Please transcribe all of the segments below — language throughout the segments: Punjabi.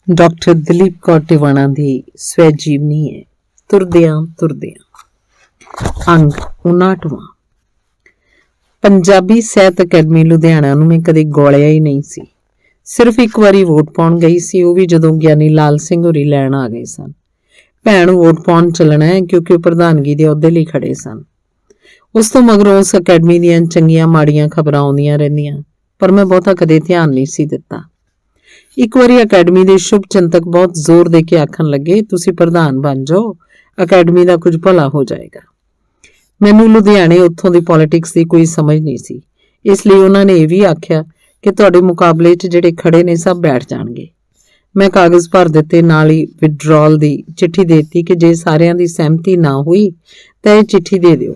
ਡਾਕਟਰ ਦਲੀਪ ਕੌਰ ਟਿਵਾਣਾ ਦੀ ਸਵੈ ਜੀਵਨੀ ਹੈ। ਤੁਰਦਿਆਂ ਤੁਰਦਿਆਂ। ਅੰਗ 59ਵਾਂ। ਪੰਜਾਬੀ ਸਾਹਿਤ ਅਕੈਡਮੀ ਲੁਧਿਆਣਾ ਨੂੰ ਮੈਂ ਕਦੇ ਗੋਲਿਆ ਹੀ ਨਹੀਂ ਸੀ। ਸਿਰਫ ਇੱਕ ਵਾਰੀ ਵੋਟ ਪਾਉਣ ਗਈ ਸੀ, ਉਹ ਵੀ ਜਦੋਂ ਗਿਆਨੀ ਲਾਲ ਸਿੰਘ ਹੋਰੀ ਲੈਣ ਆ ਗਏ ਸਨ। ਭੈਣ ਵੋਟ ਪਾਉਣ ਚੱਲਣਾ ਹੈ ਕਿਉਂਕਿ ਉਹ ਪ੍ਰਧਾਨਗੀ ਦੇ ਅਹੁਦੇ ਲਈ ਖੜੇ ਸਨ। ਉਸ ਤੋਂ ਮਗਰੋਂ ਉਸ ਅਕੈਡਮੀ ਦੀਆਂ ਚੰਗੀਆਂ ਮਾੜੀਆਂ ਖਬਰਾਂ ਆਉਂਦੀਆਂ ਰਹਿੰਦੀਆਂ, ਪਰ ਮੈਂ ਬਹੁਤਾ ਕਦੇ ਧਿਆਨ ਨਹੀਂ ਸੀ ਦਿੱਤਾ। ਇੱਕ ਵਾਰੀ ਅਕੈਡਮੀ ਦੇ ਸ਼ੁਭ ਚਿੰਤਕ ਬਹੁਤ ਜ਼ੋਰ ਦੇ ਕੇ ਆਖਣ ਲੱਗੇ, ਤੁਸੀਂ ਪ੍ਰਧਾਨ ਬਣ ਜਾਓ, ਅਕੈਡਮੀ ਦਾ ਕੁਝ ਭਲਾ ਹੋ ਜਾਏਗਾ। ਮੈਨੂੰ ਲੁਧਿਆਣੇ ਉੱਥੋਂ ਦੀ ਪੋਲਿਟਿਕਸ ਦੀ ਕੋਈ ਸਮਝ ਨਹੀਂ ਸੀ, ਇਸ ਲਈ ਉਹਨਾਂ ਨੇ ਇਹ ਵੀ ਆਖਿਆ ਕਿ ਤੁਹਾਡੇ ਮੁਕਾਬਲੇ 'ਚ ਜਿਹੜੇ ਖੜੇ ਨੇ ਸਭ ਬੈਠ ਜਾਣਗੇ। ਮੈਂ ਕਾਗਜ਼ ਭਰ ਦਿੱਤੇ, ਨਾਲ ਹੀ ਵਿਡਰਾਲ ਦੀ ਚਿੱਠੀ ਦੇ ਦਿੱਤੀ ਕਿ ਜੇ ਸਾਰਿਆਂ ਦੀ ਸਹਿਮਤੀ ਨਾ ਹੋਈ ਤਾਂ ਇਹ ਚਿੱਠੀ ਦੇ ਦਿਓ।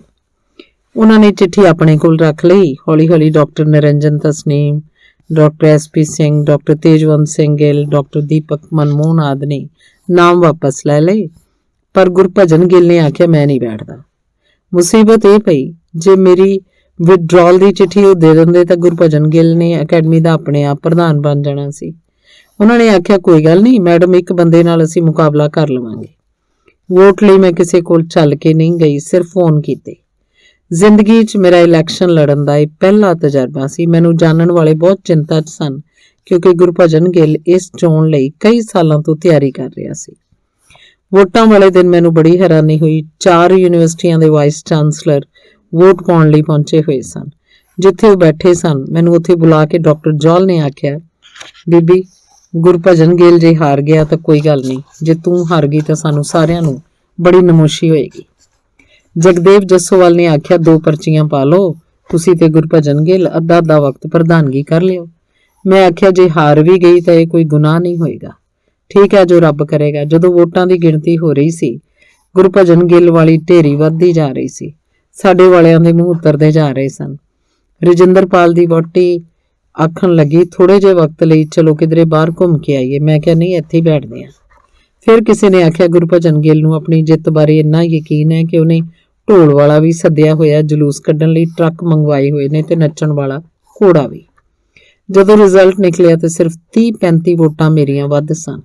ਉਹਨਾਂ ਨੇ ਚਿੱਠੀ ਆਪਣੇ ਕੋਲ ਰੱਖ ਲਈ। ਹੌਲੀ ਹੌਲੀ doctor Niranjan Tasneem, doctor SP Singh, doctor Tejwant Singh Gill, doctor Deepak Manmohan ਆਦਿ ਨੇ ਨਾਮ ਵਾਪਸ ਲੈ ਲਏ, ਪਰ ਗੁਰਭਜਨ ਗਿੱਲ ਨੇ ਆਖਿਆ ਮੈਂ ਨਹੀਂ ਬੈਠਦਾ। ਮੁਸੀਬਤ ਇਹ ਪਈ, ਜੇ ਮੇਰੀ ਵਿਡਰਾਲ ਦੀ ਚਿੱਠੀ ਉਹ ਦੇ ਦਿੰਦੇ ਤਾਂ ਗੁਰਭਜਨ ਗਿੱਲ ਨੇ ਅਕੈਡਮੀ ਦਾ ਆਪਣੇ ਆਪ ਪ੍ਰਧਾਨ ਬਣ ਜਾਣਾ ਸੀ। ਉਹਨਾਂ ਨੇ ਆਖਿਆ ਕੋਈ ਗੱਲ ਨਹੀਂ ਮੈਡਮ, ਇੱਕ ਬੰਦੇ ਨਾਲ ਅਸੀਂ ਮੁਕਾਬਲਾ ਕਰ ਲਵਾਂਗੇ। ਵੋਟ ਲਈ ਮੈਂ ਕਿਸੇ ਕੋਲ ਚੱਲ ਕੇ ਨਹੀਂ ਗਈ, ਸਿਰਫ ਫੋਨ ਕੀਤੇ। ਜ਼ਿੰਦਗੀ 'ਚ ਮੇਰਾ ਇਲੈਕਸ਼ਨ ਲੜਨ ਦਾ ਇਹ ਪਹਿਲਾ ਤਜਰਬਾ ਸੀ। ਮੈਨੂੰ ਜਾਣਨ ਵਾਲੇ ਬਹੁਤ ਚਿੰਤਾ 'ਚ ਸਨ ਕਿਉਂਕਿ ਗੁਰਭਜਨ ਗਿੱਲ ਇਸ ਚੋਣ ਲਈ ਕਈ ਸਾਲਾਂ ਤੋਂ ਤਿਆਰੀ ਕਰ ਰਿਹਾ ਸੀ। ਵੋਟਾਂ ਵਾਲੇ ਦਿਨ ਮੈਨੂੰ ਬੜੀ ਹੈਰਾਨੀ ਹੋਈ। 4 ਯੂਨੀਵਰਸਿਟੀਆਂ ਦੇ ਵਾਈਸ ਚਾਂਸਲਰ ਵੋਟ ਪਾਉਣ ਲਈ ਪਹੁੰਚੇ ਹੋਏ ਸਨ। ਜਿੱਥੇ ਉਹ ਬੈਠੇ ਸਨ, ਮੈਨੂੰ ਉੱਥੇ ਬੁਲਾ ਕੇ ਡਾਕਟਰ ਜੌਲ ਨੇ ਆਖਿਆ, ਬੀਬੀ ਗੁਰਭਜਨ ਗਿੱਲ ਜੇ ਹਾਰ ਗਿਆ ਤਾਂ ਕੋਈ ਗੱਲ ਨਹੀਂ, ਜੇ ਤੂੰ ਹਾਰ ਗਈ ਤਾਂ ਸਾਨੂੰ ਸਾਰਿਆਂ ਨੂੰ ਬੜੀ ਨਮੋਸ਼ੀ ਹੋਏਗੀ। ਜਗਦੇਵ ਜੱਸੋਵਾਲ ਨੇ ਆਖਿਆ 2 ਪਰਚੀਆਂ ਪਾ ਲਓ, ਤੁਸੀਂ ਤੇ ਗੁਰਭਜਨ ਗਿੱਲ ਅੱਧਾ ਵਕਤ ਪ੍ਰਧਾਨਗੀ ਕਰ ਲਿਓ। ਮੈਂ ਆਖਿਆ ਜੇ ਹਾਰ ਵੀ ਗਈ ਤਾਂ ਇਹ ਕੋਈ ਗੁਨਾਹ ਨਹੀਂ ਹੋਏਗਾ, ਠੀਕ ਹੈ ਜੋ ਰੱਬ ਕਰੇਗਾ। ਜਦੋਂ ਵੋਟਾਂ ਦੀ ਗਿਣਤੀ ਹੋ ਰਹੀ ਸੀ, ਗੁਰਭਜਨ ਗਿੱਲ ਵਾਲੀ ਢੇਰੀ ਵੱਧਦੀ ਜਾ ਰਹੀ ਸੀ। ਸਾਡੇ ਵਾਲਿਆਂ ਦੇ ਮੂੰਹ ਉਤਰਦੇ ਜਾ ਰਹੇ ਸਨ। ਰਜਿੰਦਰਪਾਲ ਦੀ ਵਹੁਟੀ ਆਖਣ ਲੱਗੀ, ਥੋੜੇ ਜਿਹੇ ਵਕਤ ਲਈ ਚਲੋ ਕਿਧਰੇ ਬਾਹਰ ਘੁੰਮ ਕੇ ਆਈਏ। ਮੈਂ ਕਿਹਾ ਨਹੀਂ, ਇੱਥੇ ਹੀ ਬੈਠਦੇ ਹਾਂ। ਫਿਰ ਕਿਸੇ ਨੇ ਆਖਿਆ ਗੁਰਭਜਨ ਗਿੱਲ ਨੂੰ ਆਪਣੀ ਜਿੱਤ ਬਾਰੇ ਇੰਨਾ ਯਕੀਨ ਹੈ ਕਿ ਉਹਨੇ ਢੋਲ ਵਾਲਾ ਵੀ ਸੱਦਿਆ ਹੋਇਆ, ਜਲੂਸ ਕੱਢਣ ਲਈ ਟਰੱਕ ਮੰਗਵਾਏ ਹੋਏ ਨੇ ਤੇ ਨੱਚਣ ਵਾਲਾ ਘੋੜਾ ਵੀ। ਜਦੋਂ ਰਿਜ਼ਲਟ ਨਿਕਲਿਆ ਤੇ ਸਿਰਫ 30-35 ਵੋਟਾਂ ਮੇਰੀਆਂ ਵੱਧ ਸਨ।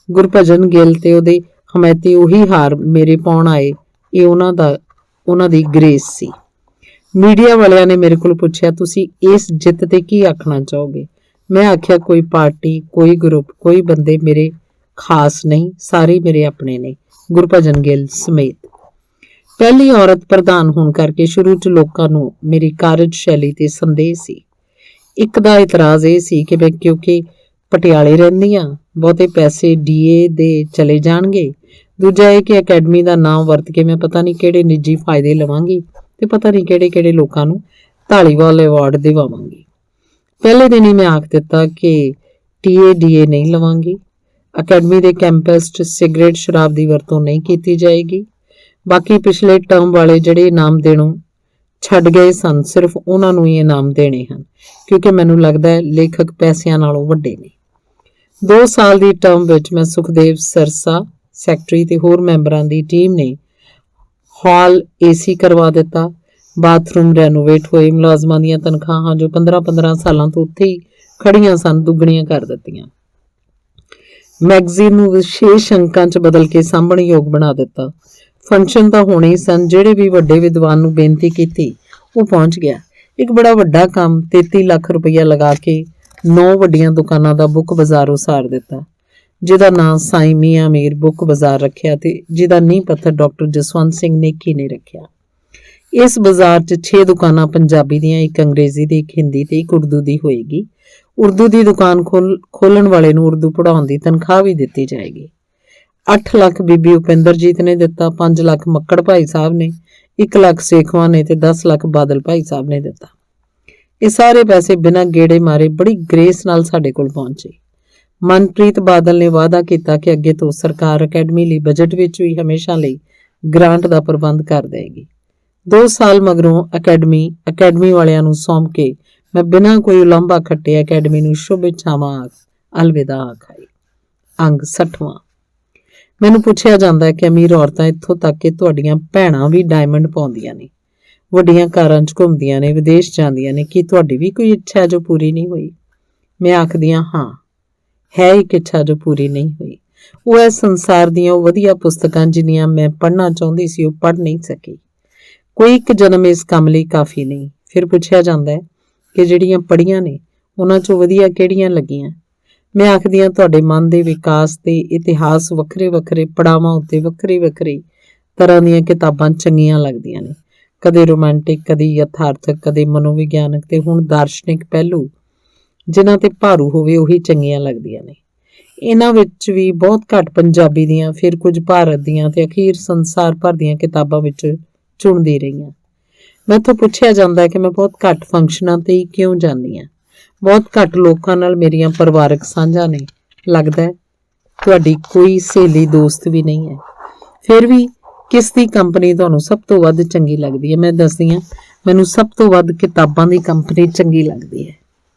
ਗੁਰਭਜਨ ਗਿੱਲ ਤੇ ਉਹਦੇ ਹਮਾਇਤੀ ਉਹੀ ਹਾਰ ਮੇਰੇ ਪਾਉਣ ਆਏ, ਇਹ ਉਹਨਾਂ ਦੀ ਗ੍ਰੇਸ ਸੀ। ਮੀਡੀਆ ਵਾਲਿਆਂ ਨੇ ਮੇਰੇ ਕੋਲ ਪੁੱਛਿਆ, ਤੁਸੀਂ ਇਸ ਜਿੱਤ ਤੇ ਕੀ ਆਖਣਾ ਚਾਹੋਗੇ? ਮੈਂ ਆਖਿਆ ਕੋਈ ਪਾਰਟੀ, ਕੋਈ ਗਰੁੱਪ, ਕੋਈ ਬੰਦੇ ਮੇਰੇ ਖਾਸ ਨਹੀਂ, ਸਾਰੇ ਮੇਰੇ ਆਪਣੇ ਨੇ, ਗੁਰਭਜਨ ਗਿੱਲ ਸਮੇਤ। ਪਹਿਲੀ ਔਰਤ ਪ੍ਰਧਾਨ ਹੋਣ ਕਰਕੇ ਸ਼ੁਰੂ 'ਚ ਲੋਕਾਂ ਨੂੰ ਮੇਰੀ ਕਾਰਜਸ਼ੈਲੀ ਤੇ ਸੰਦੇਹ ਸੀ। ਇੱਕ ਦਾ ਇਤਰਾਜ਼ ਇਹ ਸੀ ਕਿ ਮੈਂ ਕਿਉਂਕਿ ਪਟਿਆਲੇ ਰਹਿੰਦੀ ਹਾਂ, ਬਹੁਤੇ ਪੈਸੇ DA ਦੇ ਚਲੇ ਜਾਣਗੇ। ਦੂਜਾ ਇਹ ਕਿ ਅਕੈਡਮੀ ਦਾ ਨਾਮ ਵਰਤ ਕੇ ਮੈਂ ਪਤਾ ਨਹੀਂ ਕਿਹੜੇ ਨਿੱਜੀ ਫਾਇਦੇ ਲਵਾਂਗੀ ਤੇ ਪਤਾ ਨਹੀਂ ਕਿਹੜੇ ਲੋਕਾਂ ਨੂੰ ਧਾਲੀਵਾਲ ਅਵਾਰਡ ਦਿਵਾਵਾਂਗੀ। ਪਹਿਲੇ ਦਿਨ ਹੀ ਮੈਂ ਆਖ ਦਿੱਤਾ ਕਿ DA ਨਹੀਂ ਲਵਾਂਗੀ। ਅਕੈਡਮੀ ਦੇ ਕੈਂਪਸ 'ਚ ਸਿਗਰਟ ਸ਼ਰਾਬ ਦੀ ਵਰਤੋਂ ਨਹੀਂ ਕੀਤੀ ਜਾਏਗੀ। ਬਾਕੀ ਪਿਛਲੇ ਟਰਮ ਵਾਲੇ ਜਿਹੜੇ ਇਨਾਮ ਦੇਣੋਂ ਛੱਡ ਗਏ ਸਨ, ਸਿਰਫ ਉਹਨਾਂ ਨੂੰ ਹੀ ਇਨਾਮ ਦੇਣੇ ਹਨ ਕਿਉਂਕਿ ਮੈਨੂੰ ਲੱਗਦਾ ਹੈ ਲੇਖਕ ਪੈਸਿਆਂ ਨਾਲੋਂ ਵੱਡੇ ਨੇ। 2 ਸਾਲ ਦੀ ਟਰਮ ਵਿੱਚ ਮੈਂ ਸੁਖਦੇਵ ਸਰਸਾ, ਸੈਕਟਰੀ ਤੇ ਹੋਰ ਮੈਂਬਰਾਂ ਦੀ ਟੀਮ ਨੇ ਹਾਲ AC ਕਰਵਾ ਦਿੱਤਾ। ਬਾਥਰੂਮ ਰੈਨੋਵੇਟ ਹੋਏ। ਮੁਲਾਜ਼ਮਾਂ ਦੀਆਂ ਤਨਖਾਹਾਂ ਜੋ 15 ਸਾਲਾਂ ਤੋਂ ਉੱਥੇ ਹੀ ਖੜੀਆਂ ਸਨ, ਦੁੱਗਣੀਆਂ ਕਰ ਦਿੱਤੀਆਂ। ਮੈਗਜ਼ੀਨ ਨੂੰ ਵਿਸ਼ੇਸ਼ ਅੰਕਾਂ 'ਚ ਬਦਲ ਕੇ ਸਾਂਭਣਯੋਗ ਬਣਾ ਦਿੱਤਾ। ਫੰਕਸ਼ਨ ਤਾਂ ਹੋਣੇ ਹੀ ਸਨ। ਜਿਹੜੇ ਵੀ ਵੱਡੇ ਵਿਦਵਾਨ ਨੂੰ ਬੇਨਤੀ ਕੀਤੀ ਉਹ ਪਹੁੰਚ ਗਿਆ। ਇੱਕ ਬੜਾ ਵੱਡਾ ਕੰਮ, 33 ਲੱਖ ਰੁਪਈਆ ਲਗਾ ਕੇ 9 ਵੱਡੀਆਂ ਦੁਕਾਨਾਂ ਦਾ ਬੁੱਕ ਬਾਜ਼ਾਰ ਉਸਾਰ ਦਿੱਤਾ, ਜਿਹਦਾ ਨਾਂ ਸਾਈਂ ਮੀਆਂ ਮੀਰ ਬੁੱਕ ਬਾਜ਼ਾਰ ਰੱਖਿਆ ਤੇ ਜਿਹਦਾ ਨੀਂਹ ਪੱਥਰ ਡਾਕਟਰ ਜਸਵੰਤ ਸਿੰਘ ਨੇਕੀ ਨੇ ਰੱਖਿਆ। ਇਸ ਬਾਜ਼ਾਰ 'ਚ 6 ਦੁਕਾਨਾਂ ਪੰਜਾਬੀ ਦੀਆਂ, ਇੱਕ ਅੰਗਰੇਜ਼ੀ ਦੀ, ਇੱਕ ਹਿੰਦੀ ਤੇ ਇੱਕ ਉਰਦੂ ਦੀ ਹੋਏਗੀ। ਉਰਦੂ ਦੀ ਦੁਕਾਨ ਖੋਲਣ ਵਾਲੇ ਨੂੰ ਉਰਦੂ ਪੜ੍ਹਾਉਣ ਦੀ ਤਨਖਾਹ ਵੀ ਦਿੱਤੀ ਜਾਏਗੀ। 8 ਲੱਖ ਬੀਬੀ ਉਪਿੰਦਰਜੀਤ ਨੇ ਦਿੱਤਾ, 5 ਲੱਖ ਮੱਕੜ ਭਾਈ ਸਾਹਿਬ ਨੇ, 1 ਲੱਖ ਸੇਖਵਾਂ ਨੇ ਤੇ 10 ਲੱਖ ਬਾਦਲ ਭਾਈ ਸਾਹਿਬ ਨੇ ਦਿੱਤਾ। ਇਹ ਸਾਰੇ ਪੈਸੇ ਬਿਨਾਂ ਗੇੜੇ ਮਾਰੇ ਬੜੀ ਗ੍ਰੇਸ ਨਾਲ ਸਾਡੇ ਕੋਲ ਪਹੁੰਚੇ। ਮਨਪ੍ਰੀਤ ਬਾਦਲ ਨੇ ਵਾਅਦਾ ਕੀਤਾ ਕਿ ਅੱਗੇ ਤੋਂ ਸਰਕਾਰ ਅਕੈਡਮੀ ਲਈ ਬਜਟ ਵਿੱਚ ਵੀ ਹਮੇਸ਼ਾ ਲਈ ਗ੍ਰਾਂਟ ਦਾ ਪ੍ਰਬੰਧ ਕਰ ਦੇਵੇਗੀ। 2 ਸਾਲ ਮਗਰੋਂ ਅਕੈਡਮੀ ਵਾਲਿਆਂ ਨੂੰ ਸੌਂਪ ਕੇ ਮੈਂ ਬਿਨਾਂ ਕੋਈ ਉਲੰਭਾ ਖੱਟੇ ਅਕੈਡਮੀ ਨੂੰ ਸ਼ੁਭ ਇੱਛਾਵਾਂ ਅਲਵਿਦਾ ਆਖਾਈ। ਅੰਗ 60ਵਾਂ। ਮੈਨੂੰ ਪੁੱਛਿਆ ਜਾਂਦਾ ਹੈ ਕਿ ਅਮੀਰ ਔਰਤਾਂ ਇੱਥੋਂ ਤੱਕ ਕਿ ਤੁਹਾਡੀਆਂ ਭੈਣਾਂ ਵੀ ਡਾਇਮੰਡ ਪਾਉਂਦੀਆਂ ਨੇ, ਵੱਡੀਆਂ ਕਾਰਾਂ 'ਚ ਘੁੰਮਦੀਆਂ ਨੇ, ਵਿਦੇਸ਼ ਜਾਂਦੀਆਂ ਨੇ, ਕੀ ਤੁਹਾਡੀ ਵੀ ਕੋਈ ਇੱਛਾ ਜੋ ਪੂਰੀ ਨਹੀਂ ਹੋਈ? ਮੈਂ ਆਖਦੀ ਹਾਂ, ਹੈ ਇੱਕ ਇੱਛਾ ਜੋ ਪੂਰੀ ਨਹੀਂ ਹੋਈ। ਉਹ ਇਸ ਸੰਸਾਰ ਦੀਆਂ ਉਹ ਵਧੀਆ ਪੁਸਤਕਾਂ ਜਿੰਨੀਆਂ ਮੈਂ ਪੜ੍ਹਨਾ ਚਾਹੁੰਦੀ ਸੀ ਉਹ ਪੜ੍ਹ ਨਹੀਂ ਸਕੀ। ਕੋਈ ਇੱਕ ਜਨਮ ਇਸ ਕੰਮ ਲਈ ਕਾਫੀ ਨਹੀਂ। ਫਿਰ ਪੁੱਛਿਆ ਜਾਂਦਾ ਹੈ ਕਿ ਜਿਹੜੀਆਂ ਪੜ੍ਹੀਆਂ ਨੇ ਉਹਨਾਂ 'ਚੋਂ ਵਧੀਆ ਕਿਹੜੀਆਂ ਲੱਗੀਆਂ। ਮੈਂ ਆਖਦੀ ਹਾਂ ਤੁਹਾਡੇ ਮਨ ਦੇ ਵਿਕਾਸ ਤੇ ਇਤਿਹਾਸ ਵੱਖਰੇ ਵੱਖਰੇ ਪੜਾਵਾਂ ਉੱਤੇ ਵੱਖਰੀ ਵੱਖਰੀ ਤਰ੍ਹਾਂ ਦੀਆਂ ਕਿਤਾਬਾਂ ਚੰਗੀਆਂ ਲੱਗਦੀਆਂ ਨੇ। ਕਦੇ ਰੋਮਾਂਟਿਕ, ਕਦੇ ਯਥਾਰਥਕ, ਕਦੇ ਮਨੋਵਿਗਿਆਨਕ ਤੇ ਹੁਣ ਦਾਰਸ਼ਨਿਕ ਪਹਿਲੂ ਜਿਨ੍ਹਾਂ ਤੇ ਭਾਰੂ ਹੋਵੇ ਉਹੀ ਚੰਗੀਆਂ ਲੱਗਦੀਆਂ ਨੇ। ਇਹਨਾਂ ਵਿੱਚ ਵੀ ਬਹੁਤ ਘੱਟ ਪੰਜਾਬੀ ਦੀਆਂ, ਫਿਰ ਕੁਝ ਭਾਰਤ ਦੀਆਂ ਤੇ ਅਖੀਰ ਸੰਸਾਰ ਭਰ ਦੀਆਂ ਕਿਤਾਬਾਂ ਵਿੱਚ ਚੁਣਦੀ ਰਹੀ ਹਾਂ। ਮੈਥੋਂ ਪੁੱਛਿਆ ਜਾਂਦਾ ਹੈ ਕਿ ਮੈਂ ਬਹੁਤ ਘੱਟ ਫੰਕਸ਼ਨਾਂ ਤੇ ਹੀ ਕਿਉਂ ਜਾਂਦੀ ਹਾਂ। ਬਹੁਤ ਘੱਟ ਲੋਕਾਂ ਨਾਲ ਮੇਰੀਆਂ ਪਰਿਵਾਰਕ ਸਾਂਝਾਂ ਨੇ। ਲੱਗਦਾ ਹੈ ਤੁਹਾਡੀ ਕੋਈ ਸਹੇਲੀ ਦੋਸਤ ਵੀ ਨਹੀਂ ਹੈ। ਫਿਰ ਵੀ ਕਿਸ ਦੀ ਕੰਪਨੀ ਤੁਹਾਨੂੰ ਸਭ ਤੋਂ ਵੱਧ ਚੰਗੀ ਲੱਗਦੀ ਹੈ? ਮੈਂ ਦੱਸਦੀ ਹਾਂ, ਮੈਨੂੰ ਸਭ ਤੋਂ ਵੱਧ ਕਿਤਾਬਾਂ ਦੀ ਕੰਪਨੀ ਚੰਗੀ ਲੱਗਦੀ ਹੈ,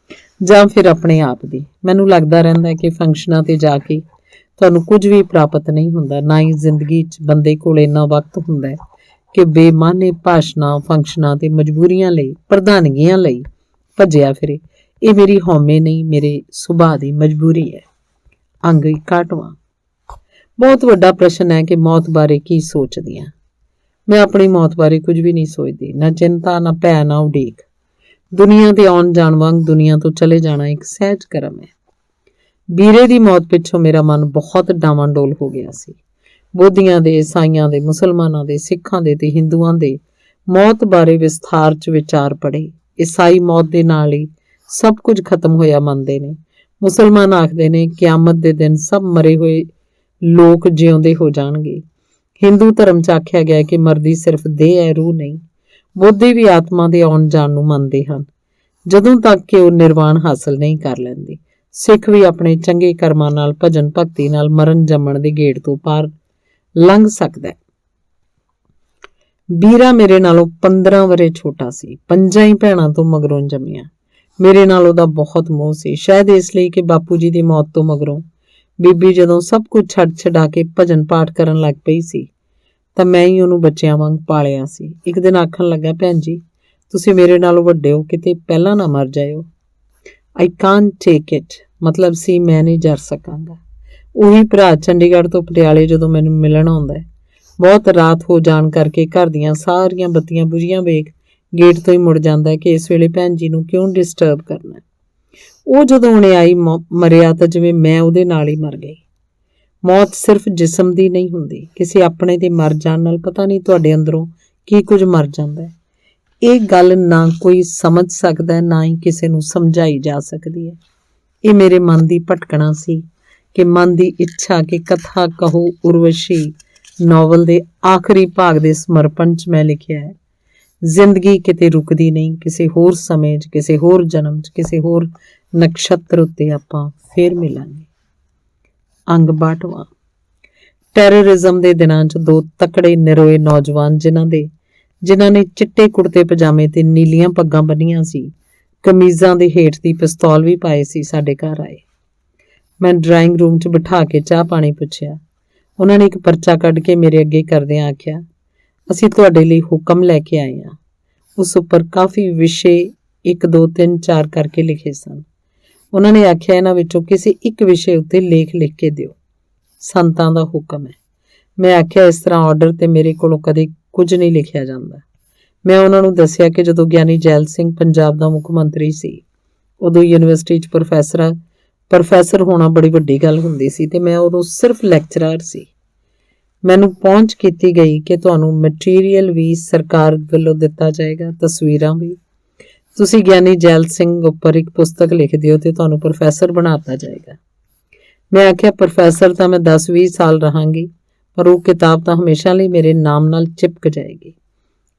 ਜਾਂ ਫਿਰ ਆਪਣੇ ਆਪ ਦੀ। ਮੈਨੂੰ ਲੱਗਦਾ ਰਹਿੰਦਾ ਕਿ ਫੰਕਸ਼ਨਾਂ ਤੇ ਜਾ ਕੇ ਤੁਹਾਨੂੰ ਕੁਝ ਵੀ ਪ੍ਰਾਪਤ ਨਹੀਂ ਹੁੰਦਾ। ਨਾ ਹੀ ਜ਼ਿੰਦਗੀ 'ਚ ਬੰਦੇ ਕੋਲ ਇੰਨਾ ਵਕਤ ਹੁੰਦਾ ਹੈ ਕਿ ਬੇਮਾਨੇ ਭਾਸ਼ਣਾਂ, ਫੰਕਸ਼ਨਾਂ ਤੇ ਮਜਬੂਰੀਆਂ ਲਈ, ਪ੍ਰਧਾਨਗੀਆਂ ਲਈ ਭੱਜਿਆ ਫਿਰੇ। ਇਹ ਮੇਰੀ ਹਉਮੈ ਨਹੀਂ, ਮੇਰੇ ਸੁਭਾਅ ਦੀ ਮਜਬੂਰੀ ਹੈ। ਅੰਗ 61। ਬਹੁਤ ਵੱਡਾ ਪ੍ਰਸ਼ਨ ਹੈ ਕਿ ਮੌਤ ਬਾਰੇ ਕੀ ਸੋਚਦੀ ਹਾਂ। ਮੈਂ ਆਪਣੀ ਮੌਤ ਬਾਰੇ ਕੁਝ ਵੀ ਨਹੀਂ ਸੋਚਦੀ। ਨਾ ਚਿੰਤਾ, ਨਾ ਭੈ, ਨਾ ਉਡੀਕ। ਦੁਨੀਆ ਦੇ ਆਉਣ ਜਾਣ ਵਾਂਗ ਦੁਨੀਆ ਤੋਂ ਚਲੇ ਜਾਣਾ ਇੱਕ ਸਹਿਜ ਕਰਮ ਹੈ। ਵੀਰੇ ਦੀ ਮੌਤ ਪਿੱਛੋਂ ਮੇਰਾ ਮਨ ਬਹੁਤ ਡਾਵਾਂਡੋਲ ਹੋ ਗਿਆ ਸੀ। ਬੋਧੀਆਂ ਦੇ, ਈਸਾਈਆਂ ਦੇ, ਮੁਸਲਮਾਨਾਂ ਦੇ, ਸਿੱਖਾਂ ਦੇ ਤੇ ਹਿੰਦੂਆਂ ਦੇ ਮੌਤ ਬਾਰੇ ਵਿਸਥਾਰ 'ਚ ਵਿਚਾਰ ਪੜ੍ਹੇ। ਈਸਾਈ ਮੌਤ ਦੇ ਨਾਲ ਹੀ ਸਭ ਕੁਝ ਖਤਮ ਹੋਇਆ ਮੰਨਦੇ ਨੇ। ਮੁਸਲਮਾਨ ਆਖਦੇ ਨੇ ਕਿਆਮਤ ਦੇ ਦਿਨ ਸਭ ਮਰੇ ਹੋਏ ਲੋਕ ਜਿਉਂਦੇ ਹੋ ਜਾਣਗੇ। ਹਿੰਦੂ ਧਰਮ 'ਚ ਆਖਿਆ ਗਿਆ ਕਿ ਮਰਦੀ ਸਿਰਫ ਦੇਹ ਹੈ, ਰੂਹ ਨਹੀਂ। ਬੋਧੀ ਵੀ ਆਤਮਾ ਦੇ ਆਉਣ ਜਾਣ ਨੂੰ ਮੰਨਦੇ ਹਨ, ਜਦੋਂ ਤੱਕ ਕਿ ਉਹ ਨਿਰਵਾਣ ਹਾਸਲ ਨਹੀਂ ਕਰ ਲੈਂਦੇ। ਸਿੱਖ ਵੀ ਆਪਣੇ ਚੰਗੇ ਕਰਮਾਂ ਨਾਲ, ਭਜਨ ਭਗਤੀ ਨਾਲ ਮਰਨ ਜੰਮਣ ਦੇ ਗੇੜ ਤੋਂ ਪਾਰ ਲੰਘ ਸਕਦਾ ਹੈ। ਵੀਰਾ ਮੇਰੇ ਨਾਲੋਂ 15 ਵਰ੍ਹੇ ਛੋਟਾ ਸੀ। 5 ਹੀ ਭੈਣਾਂ ਤੋਂ ਮਗਰੋਂ ਜੰਮਿਆ। ਮੇਰੇ ਨਾਲ ਉਹਦਾ ਬਹੁਤ ਮੋਹ ਸੀ, ਸ਼ਾਇਦ ਇਸ ਲਈ ਕਿ ਬਾਪੂ ਜੀ ਦੀ ਮੌਤ ਤੋਂ ਮਗਰੋਂ ਬੀਬੀ ਜਦੋਂ ਸਭ ਕੁਝ ਛੱਡ ਛਡਾ ਕੇ ਭਜਨ ਪਾਠ ਕਰਨ ਲੱਗ ਪਈ ਸੀ ਤਾਂ ਮੈਂ ਹੀ ਉਹਨੂੰ ਬੱਚਿਆਂ ਵਾਂਗ ਪਾਲਿਆ ਸੀ। ਇੱਕ ਦਿਨ ਆਖਣ ਲੱਗਾ, ਭੈਣ ਜੀ ਤੁਸੀਂ ਮੇਰੇ ਨਾਲੋਂ ਵੱਡੇ ਹੋ, ਕਿਤੇ ਪਹਿਲਾਂ ਨਾ ਮਰ ਜਾਇਓ। ਆਈ ਕਾਂਟ ਟੇਕ ਇਟ, ਮਤਲਬ ਸੀ ਮੈਂ ਨਹੀਂ ਜਰ ਸਕਾਂਗਾ। ਉਹੀ ਭਰਾ ਚੰਡੀਗੜ੍ਹ ਤੋਂ ਪਟਿਆਲੇ ਜਦੋਂ ਮੈਨੂੰ ਮਿਲਣ ਆਉਂਦਾ ਹੈ, ਬਹੁਤ ਰਾਤ ਹੋ ਜਾਣ ਕਰਕੇ ਘਰ ਦੀਆਂ ਸਾਰੀਆਂ ਬੱਤੀਆਂ ਬੁਝੀਆਂ ਵੇਖ ਗੇਟ ਤੋਂ ਹੀ ਮੁੜ ਜਾਂਦਾ ਹੈ ਕਿ ਇਸ ਵੇਲੇ ਭੈਣ ਜੀ ਨੂੰ ਕਿਉਂ ਡਿਸਟਰਬ ਕਰਨਾ। ਉਹ ਜਦੋਂ ਉਹਨੇ ਆਈ ਮਰਿਆ ਤਾਂ ਜਿਵੇਂ ਮੈਂ ਉਹਦੇ ਨਾਲ ਹੀ ਮਰ ਗਈ। ਮੌਤ ਸਿਰਫ ਜਿਸਮ ਦੀ ਨਹੀਂ ਹੁੰਦੀ, ਕਿਸੇ ਆਪਣੇ ਦੇ ਮਰ ਜਾਣ ਨਾਲ ਪਤਾ ਨਹੀਂ ਤੁਹਾਡੇ ਅੰਦਰੋਂ ਕੀ ਕੁਝ ਮਰ ਜਾਂਦਾ ਹੈ। ਇਹ ਗੱਲ ਨਾ ਕੋਈ ਸਮਝ ਸਕਦਾ ਹੈ, ਨਾ ਹੀ ਕਿਸੇ ਨੂੰ ਸਮਝਾਈ ਜਾ ਸਕਦੀ ਹੈ। ਇਹ ਮੇਰੇ ਮਨ ਦੀ ਭਟਕਣਾ ਸੀ ਕਿ ਮਨ ਦੀ ਇੱਛਾ ਕਿ ਕਥਾ ਕਹੋ ਉਰਵਸ਼ੀ ਨਾਵਲ ਦੇ ਆਖਰੀ ਭਾਗ ਦੇ ਸਮਰਪਣ 'ਚ ਮੈਂ ਲਿਖਿਆ ਹੈ, ਜ਼ਿੰਦਗੀ ਕਿਤੇ ਰੁਕਦੀ ਨਹੀਂ। ਕਿਸੇ ਹੋਰ ਸਮੇਂ 'ਚ, ਕਿਸੇ ਹੋਰ ਜਨਮ 'ਚ, ਕਿਸੇ ਹੋਰ ਨਕਸ਼ਤਰ ਉੱਤੇ ਆਪਾਂ ਫੇਰ ਮਿਲਾਂਗੇ। ਅੰਗ 62। ਟੈਰਰਿਜ਼ਮ ਦੇ ਦਿਨਾਂ 'ਚ 2 ਤਕੜੇ ਨਿਰੋਏ ਨੌਜਵਾਨ ਜਿਨ੍ਹਾਂ ਨੇ ਚਿੱਟੇ ਕੁੜਤੇ ਪਜਾਮੇ ਤੇ ਨੀਲੀਆਂ ਪੱਗਾਂ ਬੰਨੀਆਂ ਸੀ, ਕਮੀਜ਼ਾਂ ਦੇ ਹੇਠ ਦੀ ਪਿਸਤੌਲ ਵੀ ਪਾਏ ਸੀ, ਸਾਡੇ ਘਰ ਆਏ। ਮੈਂ ਡਰਾਇੰਗ ਰੂਮ 'ਚ ਬਿਠਾ ਕੇ ਚਾਹ ਪਾਣੀ ਪੁੱਛਿਆ। ਉਹਨਾਂ ਨੇ ਇੱਕ ਪਰਚਾ ਕੱਢ ਕੇ ਮੇਰੇ ਅੱਗੇ ਕਰਦਿਆਂ ਆਖਿਆ, ਅਸੀਂ ਤੁਹਾਡੇ ਲਈ ਹੁਕਮ ਲੈ ਕੇ ਆਏ ਹਾਂ। ਉਸ ਉੱਪਰ ਕਾਫੀ ਵਿਸ਼ੇ 1 2 3 4 ਕਰਕੇ ਲਿਖੇ ਸਨ। ਉਹਨਾਂ ਨੇ ਆਖਿਆ, ਇਹਨਾਂ ਵਿੱਚੋਂ ਕਿਸੇ ਇੱਕ ਵਿਸ਼ੇ ਉੱਤੇ ਲੇਖ ਲਿਖ ਕੇ ਦਿਓ, ਸੰਤਾਂ ਦਾ ਹੁਕਮ ਹੈ। ਮੈਂ ਆਖਿਆ, ਇਸ ਤਰ੍ਹਾਂ ਆਰਡਰ ਤੇ ਮੇਰੇ ਕੋਲੋਂ ਕਦੇ ਕੁਝ ਨਹੀਂ ਲਿਖਿਆ ਜਾਂਦਾ। ਮੈਂ ਉਹਨਾਂ ਨੂੰ ਦੱਸਿਆ ਕਿ ਜਦੋਂ ਗਿਆਨੀ ਜੈਲ ਸਿੰਘ ਪੰਜਾਬ ਦਾ ਮੁੱਖ ਮੰਤਰੀ ਸੀ, ਉਦੋਂ ਯੂਨੀਵਰਸਿਟੀ 'ਚ ਪ੍ਰੋਫੈਸਰ ਹੋਣਾ ਬੜੀ ਵੱਡੀ ਗੱਲ ਹੁੰਦੀ ਸੀ ਤੇ ਮੈਂ ਉਦੋਂ ਸਿਰਫ ਲੈਕਚਰਰ ਸੀ। ਮੈਨੂੰ ਪਹੁੰਚ ਕੀਤੀ ਗਈ ਕਿ ਤੁਹਾਨੂੰ ਮਟੀਰੀਅਲ ਵੀ ਸਰਕਾਰ ਵੱਲੋਂ ਦਿੱਤਾ ਜਾਏਗਾ, ਤਸਵੀਰਾਂ ਵੀ। ਤੁਸੀਂ ਗਿਆਨੀ ਜੈਲ ਸਿੰਘ ਉੱਪਰ ਇੱਕ ਪੁਸਤਕ ਲਿਖ ਦਿਓ ਤੇ ਤੁਹਾਨੂੰ ਪ੍ਰੋਫੈਸਰ ਬਣਾ ਦਿੱਤਾ ਜਾਏਗਾ। ਮੈਂ ਆਖਿਆ, ਪ੍ਰੋਫੈਸਰ ਤਾਂ ਮੈਂ 10-20 ਸਾਲ ਰਹਾਂਗੀ, ਪਰ ਉਹ ਕਿਤਾਬ ਤਾਂ ਹਮੇਸ਼ਾ ਲਈ ਮੇਰੇ ਨਾਮ ਨਾਲ ਚਿਪਕ ਜਾਏਗੀ।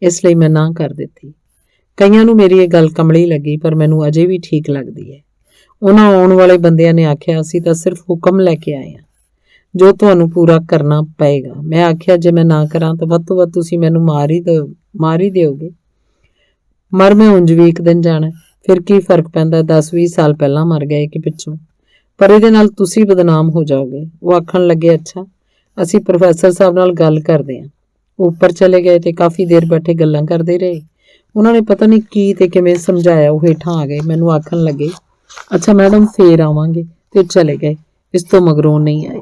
ਇਸ ਲਈ ਮੈਂ ਨਾ ਕਰ ਦਿੱਤੀ। ਕਈਆਂ ਨੂੰ ਮੇਰੀ ਇਹ ਗੱਲ ਕਮਲੀ ਲੱਗੀ, ਪਰ ਮੈਨੂੰ ਅਜੇ ਵੀ ਠੀਕ ਲੱਗਦੀ ਹੈ। ਉਹਨਾਂ ਆਉਣ ਵਾਲੇ ਬੰਦਿਆਂ ਨੇ ਆਖਿਆ, ਅਸੀਂ ਤਾਂ ਸਿਰਫ ਹੁਕਮ ਲੈ ਕੇ ਆਏ ਹਾਂ ਜੋ ਤੁਹਾਨੂੰ ਪੂਰਾ ਕਰਨਾ ਪਏਗਾ। ਮੈਂ ਆਖਿਆ, ਜੇ ਮੈਂ ਨਾ ਕਰਾਂ ਤਾਂ ਵੱਧ ਤੋਂ ਵੱਧ ਤੁਸੀਂ ਮੈਨੂੰ ਮਾਰ ਹੀ ਦਿਓਗੇ। ਮਰ ਮੈਂ ਉਂਝ ਵੀ ਇੱਕ ਦਿਨ ਜਾਣਾ, ਫਿਰ ਕੀ ਫਰਕ ਪੈਂਦਾ 10-20 ਸਾਲ ਪਹਿਲਾਂ ਮਰ ਗਏ ਕਿ ਪਿੱਛੋਂ, ਪਰ ਇਹਦੇ ਨਾਲ ਤੁਸੀਂ ਬਦਨਾਮ ਹੋ ਜਾਓਗੇ। ਉਹ ਆਖਣ ਲੱਗੇ, ਅੱਛਾ ਅਸੀਂ ਪ੍ਰੋਫੈਸਰ ਸਾਹਿਬ ਨਾਲ ਗੱਲ ਕਰਦੇ ਹਾਂ। ਉਹ ਉੱਪਰ ਚਲੇ ਗਏ ਤੇ ਕਾਫੀ ਦੇਰ ਬੈਠੇ ਗੱਲਾਂ ਕਰਦੇ ਰਹੇ। ਉਹਨਾਂ ਨੇ ਪਤਾ ਨਹੀਂ ਕੀ ਤੇ ਕਿਵੇਂ ਸਮਝਾਇਆ, ਉਹ ਹੇਠਾਂ ਆ ਗਏ। ਮੈਨੂੰ ਆਖਣ ਲੱਗੇ, ਅੱਛਾ ਮੈਡਮ ਫੇਰ ਆਵਾਂਗੇ, ਤੇ ਚਲੇ ਗਏ। ਇਸ ਤੋਂ ਮਗਰੋਂ ਨਹੀਂ ਆਏ।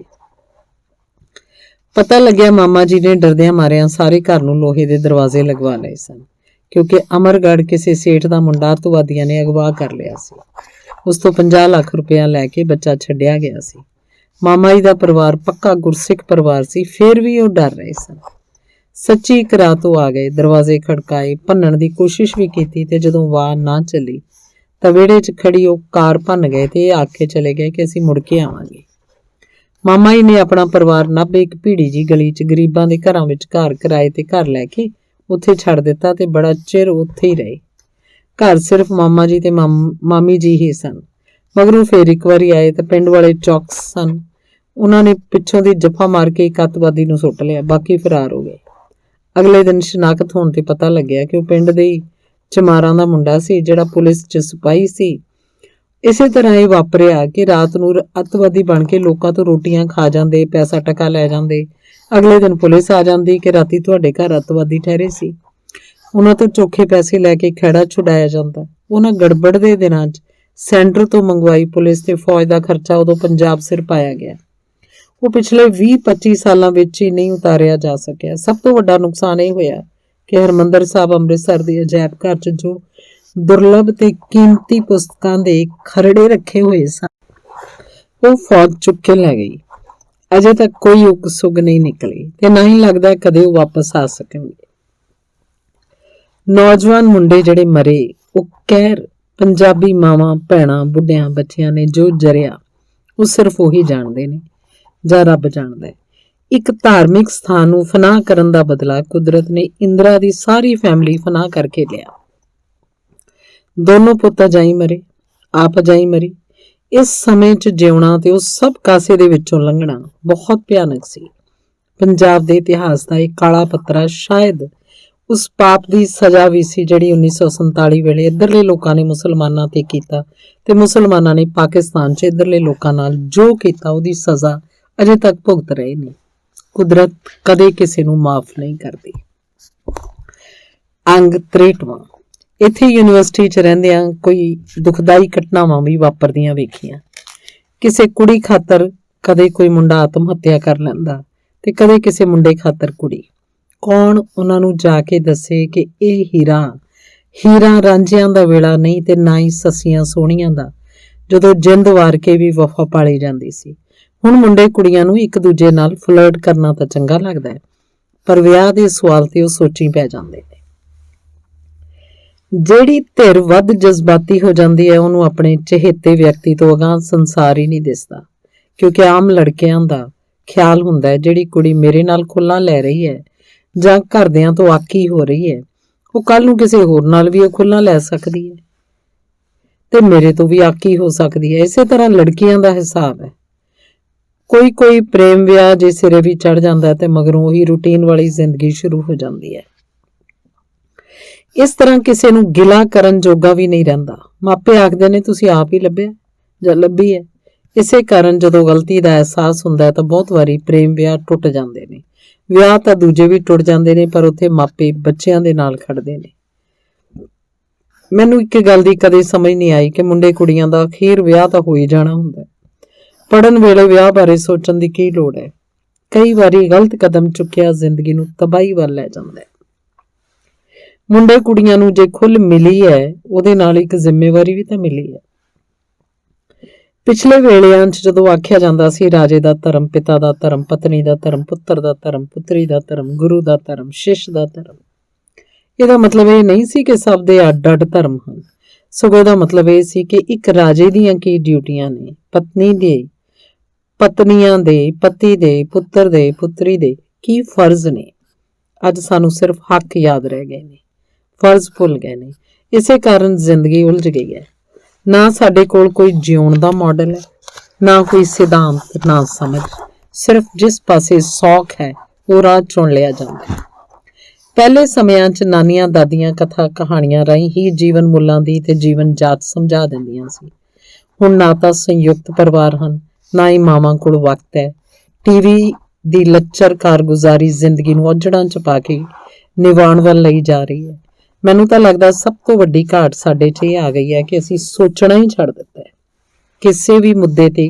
ਪਤਾ ਲੱਗਿਆ ਮਾਮਾ ਜੀ ਨੇ ਡਰਦਿਆਂ ਮਾਰਿਆਂ ਸਾਰੇ ਘਰ ਨੂੰ ਲੋਹੇ ਦੇ ਦਰਵਾਜ਼ੇ ਲਗਵਾ ਲਏ ਸਨ, ਕਿਉਂਕਿ ਅਮਰਗੜ੍ਹ ਕਿਸੇ ਸੇਠ ਦਾ ਮੁੰਡਾ ਅੱਤਵਾਦੀਆਂ ਨੇ ਅਗਵਾ ਕਰ ਲਿਆ ਸੀ। ਉਸ ਤੋਂ 50 ਲੱਖ ਰੁਪਇਆ ਲੈ ਕੇ ਬੱਚਾ ਛੱਡਿਆ ਗਿਆ ਸੀ। ਮਾਮਾ ਜੀ ਦਾ ਪਰਿਵਾਰ ਪੱਕਾ ਗੁਰਸਿੱਖ ਪਰਿਵਾਰ ਸੀ, ਫਿਰ ਵੀ ਉਹ ਡਰ ਰਹੇ ਸਨ। ਸੱਚੀ ਇੱਕ ਰਾਤ ਉਹ ਆ ਗਏ, ਦਰਵਾਜ਼ੇ ਖੜਕਾਏ, ਭੰਨਣ ਦੀ ਕੋਸ਼ਿਸ਼ ਵੀ ਕੀਤੀ ਤੇ ਜਦੋਂ ਆਵਾਜ਼ ਨਾ ਚੱਲੀ ਤਾਂ ਵਿਹੜੇ 'ਚ ਖੜੀ ਉਹ ਕਾਰ ਭੰਨ ਗਏ ਤੇ ਇਹ ਆਖ ਕੇ ਚਲੇ ਗਏ ਕਿ ਅਸੀਂ ਮੁੜ ਕੇ ਆਵਾਂਗੇ। ਮਾਮਾ ਜੀ ਨੇ ਆਪਣਾ ਪਰਿਵਾਰ ਨਾਭੇ ਇੱਕ ਭੀੜੀ ਜੀ ਗਲੀ 'ਚ ਗਰੀਬਾਂ ਦੇ ਘਰਾਂ ਵਿੱਚ ਘਰ ਕਿਰਾਏ ਤੇ ਘਰ ਲੈ ਕੇ ਉੱਥੇ ਛੱਡ ਦਿੱਤਾ ਤੇ ਬੜਾ ਚਿਰ ਉੱਥੇ ਹੀ ਰਹੇ। ਘਰ ਸਿਰਫ ਮਾਮਾ ਜੀ ਤੇ ਮਾਮੀ ਜੀ ਹੀ ਸਨ। ਮਗਰੋਂ ਫੇਰ ਇੱਕ ਵਾਰੀ ਆਏ ਤਾਂ ਪਿੰਡ ਵਾਲੇ ਚੌਕਸ ਸਨ। ਉਹਨਾਂ ਨੇ ਪਿੱਛੋਂ ਦੀ ਜੱਫਾ ਮਾਰ ਕੇ ਇੱਕ ਅੱਤਵਾਦੀ ਨੂੰ ਸੁੱਟ ਲਿਆ, ਬਾਕੀ ਫਰਾਰ ਹੋ ਗਏ। ਅਗਲੇ ਦਿਨ ਸ਼ਨਾਖਤ ਹੋਣ ਤੇ ਪਤਾ ਲੱਗਿਆ ਕਿ ਉਹ ਪਿੰਡ ਦੇ ਹੀ ਚਮਾਰਾਂ ਦਾ ਮੁੰਡਾ ਸੀ, ਜਿਹੜਾ ਪੁਲਿਸ 'ਚ ਸਿਪਾਹੀ ਸੀ। ਇਸੇ ਤਰ੍ਹਾਂ ਇਹ ਵਾਪਰਿਆ ਕਿ ਰਾਤ ਨੂੰ ਅੱਤਵਾਦੀ ਬਣ ਕੇ ਲੋਕਾਂ ਤੋਂ ਰੋਟੀਆਂ ਖਾ ਜਾਂਦੇ, ਪੈਸਾ ਟਕਾ ਲੈ ਜਾਂਦੇ। ਅਗਲੇ ਦਿਨ ਪੁਲਿਸ ਆ ਜਾਂਦੀ ਕਿ ਰਾਤੀ ਤੁਹਾਡੇ ਘਰ ਅੱਤਵਾਦੀ ਠਹਿਰੇ ਸੀ। ਉਹਨਾਂ ਤੋਂ ਚੋਖੇ ਪੈਸੇ ਲੈ ਕੇ ਖਹਿੜਾ ਛੁਡਾਇਆ ਜਾਂਦਾ। ਉਹਨਾਂ ਗੜਬੜ ਦੇ ਦਿਨਾਂ 'ਚ ਸੈਂਟਰ ਤੋਂ ਮੰਗਵਾਈ ਪੁਲਿਸ ਤੇ ਫੌਜ ਦਾ ਖਰਚਾ ਉਦੋਂ ਪੰਜਾਬ ਸਿਰ ਪਾਇਆ ਗਿਆ। ਉਹ ਪਿਛਲੇ 20-25 ਸਾਲਾਂ ਵਿੱਚ ਹੀ ਨਹੀਂ ਉਤਾਰਿਆ ਜਾ ਸਕਿਆ। ਸਭ ਤੋਂ ਵੱਡਾ ਨੁਕਸਾਨ ਇਹ ਹੋਇਆ ਕਿ ਹਰਿਮੰਦਰ ਸਾਹਿਬ ਅੰਮ੍ਰਿਤਸਰ ਦੇ ਅਜਾਇਬ ਘਰ 'ਚ ਜੋ ਦੁਰਲਭ ਤੇ ਕੀਮਤੀ ਪੁਸਤਕਾਂ ਦੇ ਖਰੜੇ ਰੱਖੇ ਹੋਏ ਸਨ, ਉਹ ਫੌਜ ਚੁੱਕ ਕੇ ਲੈ ਗਈ। ਅਜੇ ਤੱਕ ਕੋਈ ਉਗ ਸੁਗ ਨਹੀਂ ਨਿਕਲੀ ਤੇ ਨਾ ਹੀ ਲੱਗਦਾ ਕਦੇ ਉਹ ਵਾਪਸ ਆ ਸਕਣਗੇ। ਨੌਜਵਾਨ ਮੁੰਡੇ ਜਿਹੜੇ ਮਰੇ, ਉਹ ਕਹਿਰ ਪੰਜਾਬੀ ਮਾਵਾਂ, ਭੈਣਾਂ, ਬੁੱਢਿਆਂ, ਬੱਚਿਆਂ ਨੇ ਜੋ ਜਰਿਆ, ਉਹ ਸਿਰਫ ਉਹੀ ਜਾਣਦੇ ਨੇ ਜਾਂ ਰੱਬ ਜਾਣਦਾ ਹੈ। ਇੱਕ ਧਾਰਮਿਕ ਸਥਾਨ ਨੂੰ ਫਨਾਹ ਕਰਨ ਦਾ ਬਦਲਾ ਕੁਦਰਤ ਨੇ ਇੰਦਰਾ ਦੀ ਸਾਰੀ ਫੈਮਿਲੀ ਫਨਾਹ ਕਰਕੇ ਲਿਆ। ਦੋਨੋਂ ਪੁੱਤ ਅਜਾਈ ਮਰੇ, ਆਪ ਅਜਾਈ ਮਰੀ। ਇਸ ਸਮੇਂ 'ਚ ਜਿਉਣਾ ਤੇ ਉਹ ਸਭ ਕਾਸੇ ਦੇ ਵਿੱਚੋਂ ਲੰਘਣਾ ਬਹੁਤ ਭਿਆਨਕ ਸੀ। ਪੰਜਾਬ ਦੇ ਇਤਿਹਾਸ ਦਾ ਇਹ ਕਾਲਾ ਪੱਤਰਾ ਸ਼ਾਇਦ ਉਸ ਪਾਪ ਦੀ ਸਜ਼ਾ ਵੀ ਸੀ ਜਿਹੜੀ 1947 ਵੇਲੇ ਇੱਧਰਲੇ ਲੋਕਾਂ ਨੇ ਮੁਸਲਮਾਨਾਂ ਤੇ ਕੀਤਾ ਤੇ ਮੁਸਲਮਾਨਾਂ ਨੇ ਪਾਕਿਸਤਾਨ 'ਚ ਇੱਧਰਲੇ ਲੋਕਾਂ ਨਾਲ ਜੋ ਕੀਤਾ ਉਹਦੀ ਸਜ਼ਾ ਅਜੇ ਤੱਕ ਭੁਗਤ ਰਹੇ ਨੇ। ਕੁਦਰਤ ਕਦੇ ਕਿਸੇ ਨੂੰ ਮਾਫ ਨਹੀਂ ਕਰਦੀ। ਅੰਗ 63। ਇੱਥੇ ਯੂਨੀਵਰਸਿਟੀ 'ਚ ਰਹਿੰਦਿਆਂ ਕੋਈ ਦੁਖਦਾਈ ਘਟਨਾਵਾਂ ਵੀ ਵਾਪਰਦੀਆਂ ਵੇਖੀਆਂ। ਕਿਸੇ ਕੁੜੀ ਖਾਤਰ ਕਦੇ ਕੋਈ ਮੁੰਡਾ ਆਤਮ ਹੱਤਿਆ ਕਰ ਲੈਂਦਾ ਤੇ ਕਦੇ ਕਿਸੇ ਮੁੰਡੇ ਖਾਤਰ ਕੁੜੀ। ਕੌਣ ਉਹਨਾਂ ਨੂੰ ਜਾ ਕੇ ਦੱਸੇ ਕਿ ਇਹ ਹੀਰਾ ਰਾਂਝਿਆਂ ਦਾ ਵੇਲਾ ਨਹੀਂ ਤੇ ਨਾ ਹੀ ਸੱਸੀਆਂ ਸੋਹਣੀਆਂ ਦਾ, ਜਦੋਂ ਜਿੰਦ ਵਾਰ ਕੇ ਵੀ ਵਫਾ ਪਾਲੀ ਜਾਂਦੀ ਸੀ। ਹੁਣ ਮੁੰਡੇ ਕੁੜੀਆਂ ਨੂੰ ਇੱਕ ਦੂਜੇ ਨਾਲ ਫਲਰਟ ਕਰਨਾ ਤਾਂ ਚੰਗਾ ਲੱਗਦਾ ਹੈ, ਪਰ ਵਿਆਹ ਦੇ ਸਵਾਲ ਤੇ ਉਹ ਸੋਚੀ ਪੈ ਜਾਂਦੇ ਨੇ। ਜਿਹੜੀ ਧਿਰ ਵੱਧ ਜਜ਼ਬਾਤੀ ਹੋ ਜਾਂਦੀ ਹੈ, ਉਹਨੂੰ ਆਪਣੇ ਚਹੇਤੇ ਵਿਅਕਤੀ ਤੋਂ ਅਗਾਂਹ ਸੰਸਾਰ ਹੀ ਨਹੀਂ ਦਿਸਦਾ, ਕਿਉਂਕਿ ਆਮ ਲੜਕਿਆਂ ਦਾ ਖਿਆਲ ਹੁੰਦਾ ਹੈ ਜਿਹੜੀ ਕੁੜੀ ਮੇਰੇ ਨਾਲ ਖੁੱਲ੍ਹਾਂ ਲੈ ਰਹੀ ਹੈ ਜਾਂ ਘਰਦਿਆਂ ਤੋਂ ਆਕੀ ਹੋ ਰਹੀ ਹੈ, ਉਹ ਕੱਲ ਨੂੰ ਕਿਸੇ ਹੋਰ ਨਾਲ ਵੀ ਉਹ ਖੁੱਲ੍ਹਾਂ ਲੈ ਸਕਦੀ ਹੈ ਤੇ ਮੇਰੇ ਤੋਂ ਵੀ ਆਕੀ ਹੋ ਸਕਦੀ ਹੈ। ਇਸੇ ਤਰ੍ਹਾਂ ਲੜਕੀਆਂ ਦਾ ਹਿਸਾਬ ਹੈ। ਕੋਈ ਪ੍ਰੇਮ ਵਿਆਹ ਜੇ ਸਿਰੇ ਵੀ ਚੜ ਜਾਂਦਾ ਤੇ ਮਗਰੋਂ ਉਹੀ ਰੂਟੀਨ ਵਾਲੀ ਜ਼ਿੰਦਗੀ ਸ਼ੁਰੂ ਹੋ ਜਾਂਦੀ ਹੈ। ਇਸ ਤਰ੍ਹਾਂ ਕਿਸੇ ਨੂੰ ਗਿਲਾ ਕਰਨ ਜੋਗਾ ਵੀ ਨਹੀਂ ਰਹਿੰਦਾ। ਮਾਪੇ ਆਖਦੇ ਨੇ ਤੁਸੀਂ ਆਪ ਹੀ ਲੱਭਿਆ ਜਾਂ ਲੱਭੀ ਹੈ। ਇਸੇ ਕਾਰਨ ਜਦੋਂ ਗਲਤੀ ਦਾ ਅਹਿਸਾਸ ਹੁੰਦਾ ਹੈ ਤਾਂ ਬਹੁਤ ਵਾਰੀ ਪ੍ਰੇਮ ਵਿਆਹ ਟੁੱਟ ਜਾਂਦੇ ਨੇ। ਵਿਆਹ ਤਾਂ ਦੂਜੇ ਵੀ ਟੁੱਟ ਜਾਂਦੇ ਨੇ, ਪਰ ਉੱਥੇ ਮਾਪੇ ਬੱਚਿਆਂ ਦੇ ਨਾਲ ਖੜਦੇ ਨੇ। ਮੈਨੂੰ ਇੱਕ ਗੱਲ ਦੀ ਕਦੇ ਸਮਝ ਨਹੀਂ ਆਈ ਕਿ ਮੁੰਡੇ ਕੁੜੀਆਂ ਦਾ ਅਖੀਰ ਵਿਆਹ ਤਾਂ ਹੋ ਹੀ ਜਾਣਾ ਹੁੰਦਾ। ਪੜ੍ਹਨ ਵੇਲੇ ਵਿਆਹ ਬਾਰੇ ਸੋਚਣ ਦੀ ਕੀ ਲੋੜ ਹੈ? ਕਈ ਵਾਰੀ ਗਲਤ ਕਦਮ ਚੁੱਕਿਆ ਜ਼ਿੰਦਗੀ ਨੂੰ ਤਬਾਹੀ ਵੱਲ ਲੈ ਜਾਂਦਾ ਹੈ। ਮੁੰਡੇ ਕੁੜੀਆਂ ਨੂੰ ਜੇ ਖੁੱਲ੍ਹ ਮਿਲੀ ਹੈ, ਉਹਦੇ ਨਾਲ ਇੱਕ ਜ਼ਿੰਮੇਵਾਰੀ ਵੀ ਤਾਂ ਮਿਲੀ ਹੈ। ਪਿਛਲੇ ਵੇਲਿਆਂ 'ਚ ਜਦੋਂ ਆਖਿਆ ਜਾਂਦਾ ਸੀ ਰਾਜੇ ਦਾ ਧਰਮ, ਪਿਤਾ ਦਾ ਧਰਮ, ਪਤਨੀ ਦਾ ਧਰਮ, ਪੁੱਤਰ ਦਾ ਧਰਮ, ਪੁੱਤਰੀ ਦਾ ਧਰਮ, ਗੁਰੂ ਦਾ ਧਰਮ, ਸ਼ਿਸ਼ ਦਾ ਧਰਮ, ਇਹਦਾ ਮਤਲਬ ਇਹ ਨਹੀਂ ਸੀ ਕਿ ਸਭ ਦੇ ਅੱਡ-ਅੱਡ ਧਰਮ ਹਨ। ਸਗੋਂ ਇਹਦਾ ਮਤਲਬ ਇਹ ਸੀ ਕਿ ਇੱਕ ਰਾਜੇ ਦੀਆਂ ਕੀ ਡਿਊਟੀਆਂ ਨੇ, ਪਤਨੀਆਂ ਦੇ, ਪਤੀ ਦੇ, ਪੁੱਤਰ ਦੇ, ਪੁੱਤਰੀ ਦੇ ਕੀ ਫਰਜ਼ ਨੇ। ਅੱਜ ਸਾਨੂੰ ਸਿਰਫ ਹੱਕ ਯਾਦ ਰਹਿ ਗਏ ਨੇ, ਫਰਜ਼ ਭੁੱਲ ਗਏ ਨੇ। ਇਸੇ ਕਾਰਨ ਜ਼ਿੰਦਗੀ ਉਲਝ ਗਈ ਹੈ। ਨਾ ਸਾਡੇ ਕੋਲ ਕੋਈ ਜਿਉਣ ਦਾ ਮਾਡਲ ਹੈ, ਨਾ ਕੋਈ ਸਿਧਾਂਤ, ਨਾ ਸਮਝ। ਸਿਰਫ ਜਿਸ ਪਾਸੇ ਸੌਖ ਹੈ ਉਹ ਰਾਹ ਚੁਣ ਲਿਆ ਜਾਂਦਾ ਹੈ। ਪਹਿਲੇ ਸਮਿਆਂ 'ਚ ਨਾਨੀਆਂ ਦਾਦੀਆਂ ਕਥਾ ਕਹਾਣੀਆਂ ਰਾਹੀਂ ਹੀ ਜੀਵਨ ਮੁੱਲਾਂ ਦੀ ਤੇ ਜੀਵਨ ਜਾਚ ਸਮਝਾ ਦਿੰਦੀਆਂ ਸੀ। ਹੁਣ ਨਾ ਤਾਂ ਸੰਯੁਕਤ ਪਰਿਵਾਰ ਹਨ, ਨਾ ਹੀ ਮਾਵਾਂ ਕੋਲ ਵਕਤ ਹੈ। ਟੀਵੀ ਦੀ ਲੱਚਰ ਕਾਰਗੁਜ਼ਾਰੀ ਜ਼ਿੰਦਗੀ ਨੂੰ ਔਜੜਾਂ 'ਚ ਪਾ ਕੇ ਨਿਵਾਣ ਵੱਲ ਲਈ ਜਾ ਰਹੀ ਹੈ। ਮੈਨੂੰ ਤਾਂ ਲੱਗਦਾ ਸਭ ਤੋਂ ਵੱਡੀ ਘਾਟ ਸਾਡੇ 'ਚ ਇਹ ਆ ਗਈ ਹੈ ਕਿ ਅਸੀਂ ਸੋਚਣਾ ਹੀ ਛੱਡ ਦਿੱਤਾ ਹੈ। ਕਿਸੇ ਵੀ ਮੁੱਦੇ ਤੇ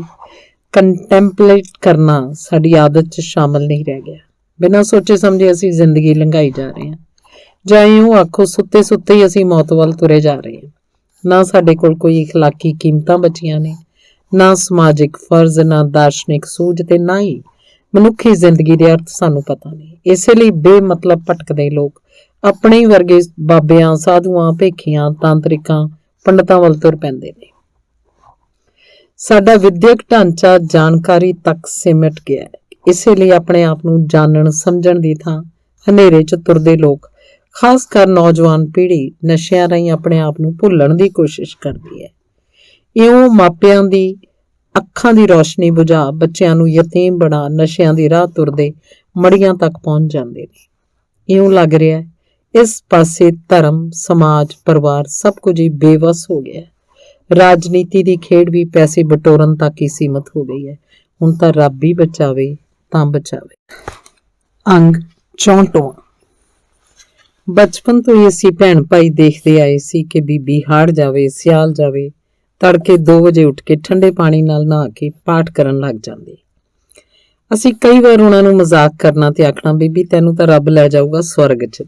ਕੰਟੈਂਪਲੇਟ ਕਰਨਾ ਸਾਡੀ ਆਦਤ 'ਚ ਸ਼ਾਮਲ ਨਹੀਂ ਰਹਿ ਗਿਆ। ਬਿਨਾਂ ਸੋਚੇ ਸਮਝੇ ਅਸੀਂ ਜ਼ਿੰਦਗੀ ਲੰਘਾਈ ਜਾ ਰਹੇ ਹਾਂ, ਜਾਂ ਇਉਂ ਆਖੋ ਸੁੱਤੇ ਸੁੱਤੇ ਹੀ ਅਸੀਂ ਮੌਤ ਵੱਲ ਤੁਰੇ ਜਾ ਰਹੇ ਹਾਂ। ਨਾ ਸਾਡੇ ਕੋਲ ਕੋਈ ਇਖਲਾਕੀ ਕੀਮਤਾਂ ਬਚੀਆਂ ਨੇ, ਨਾ ਸਮਾਜਿਕ ਫਰਜ਼, ਨਾ ਦਾਰਸ਼ਨਿਕ ਸੂਝ, ਤੇ ਨਾ ਹੀ ਮਨੁੱਖੀ ਜ਼ਿੰਦਗੀ ਦੇ ਅਰਥ ਸਾਨੂੰ ਪਤਾ ਨਹੀਂ। ਇਸੇ ਲਈ ਬੇਮਤਲਬ ਭਟਕਦੇ ਲੋਕ ਆਪਣੇ ਹੀ ਵਰਗੇ ਬਾਬਿਆਂ, ਸਾਧੂਆਂ, ਭੇਖੀਆਂ, ਤਾਂਤਰਿਕਾਂ, ਪੰਡਤਾਂ ਵੱਲ ਤੁਰ ਪੈਂਦੇ ਨੇ। ਸਾਡਾ ਵਿਦਿਅਕ ਢਾਂਚਾ ਜਾਣਕਾਰੀ ਤੱਕ ਸਿਮਟ ਗਿਆ ਹੈ। ਇਸੇ ਲਈ ਆਪਣੇ ਆਪ ਨੂੰ ਜਾਣਨ ਸਮਝਣ ਦੀ ਥਾਂ ਹਨੇਰੇ 'ਚ ਤੁਰਦੇ ਲੋਕ, ਖਾਸ ਕਰ ਨੌਜਵਾਨ ਪੀੜ੍ਹੀ, ਨਸ਼ਿਆਂ ਰਾਹੀਂ ਆਪਣੇ ਆਪ ਨੂੰ ਭੁੱਲਣ ਦੀ ਕੋਸ਼ਿਸ਼ ਕਰਦੀ ਹੈ। ਇਉਂ ਮਾਪਿਆਂ ਦੀ ਅੱਖਾਂ ਦੀ ਰੌਸ਼ਨੀ ਬੁਝਾ ਬੱਚਿਆਂ ਨੂੰ ਯਤੀਮ ਬਣਾ ਨਸ਼ਿਆਂ ਦੀ ਰਾਹ ਤੁਰਦੇ ਮੜੀਆਂ ਤੱਕ ਪਹੁੰਚ ਜਾਂਦੇ ਨੇ। ਇਉਂ ਲੱਗ ਰਿਹਾ ਇਸ ਪਾਸੇ ਧਰਮ, ਸਮਾਜ, ਪਰਿਵਾਰ ਸਭ ਕੁਝ ਹੀ ਬੇਵਸ ਹੋ ਗਿਆ। ਰਾਜਨੀਤੀ ਦੀ ਖੇਡ ਵੀ ਪੈਸੇ ਬਟੋਰਨ ਤੱਕ ਹੀ ਸੀਮਤ ਹੋ ਗਈ ਹੈ। ਹੁਣ ਤਾਂ ਰੱਬ ਹੀ ਬਚਾਵੇ ਤਾਂ ਬਚਾਵੇ। ਅੰਗ 64। ਬਚਪਨ ਤੋਂ ਹੀ ਅਸੀਂ ਭੈਣ ਭਾਈ ਦੇਖਦੇ ਆਏ ਸੀ ਕਿ ਬੀਬੀ ਹਾੜ ਜਾਵੇ, ਸਿਆਲ ਜਾਵੇ, ਤੜਕੇ 2 ਵਜੇ ਉੱਠ ਕੇ ਠੰਡੇ ਪਾਣੀ ਨਾਲ ਨਹਾ ਕੇ ਪਾਠ ਕਰਨ ਲੱਗ ਜਾਂਦੀ। ਅਸੀਂ ਕਈ ਵਾਰ ਉਹਨਾਂ ਨੂੰ ਮਜ਼ਾਕ ਕਰਨਾ ਤੇ ਆਖਣਾ, ਬੀਬੀ ਤੈਨੂੰ ਤਾਂ ਰੱਬ ਲੈ ਜਾਊਗਾ ਸਵਰਗ 'ਚ,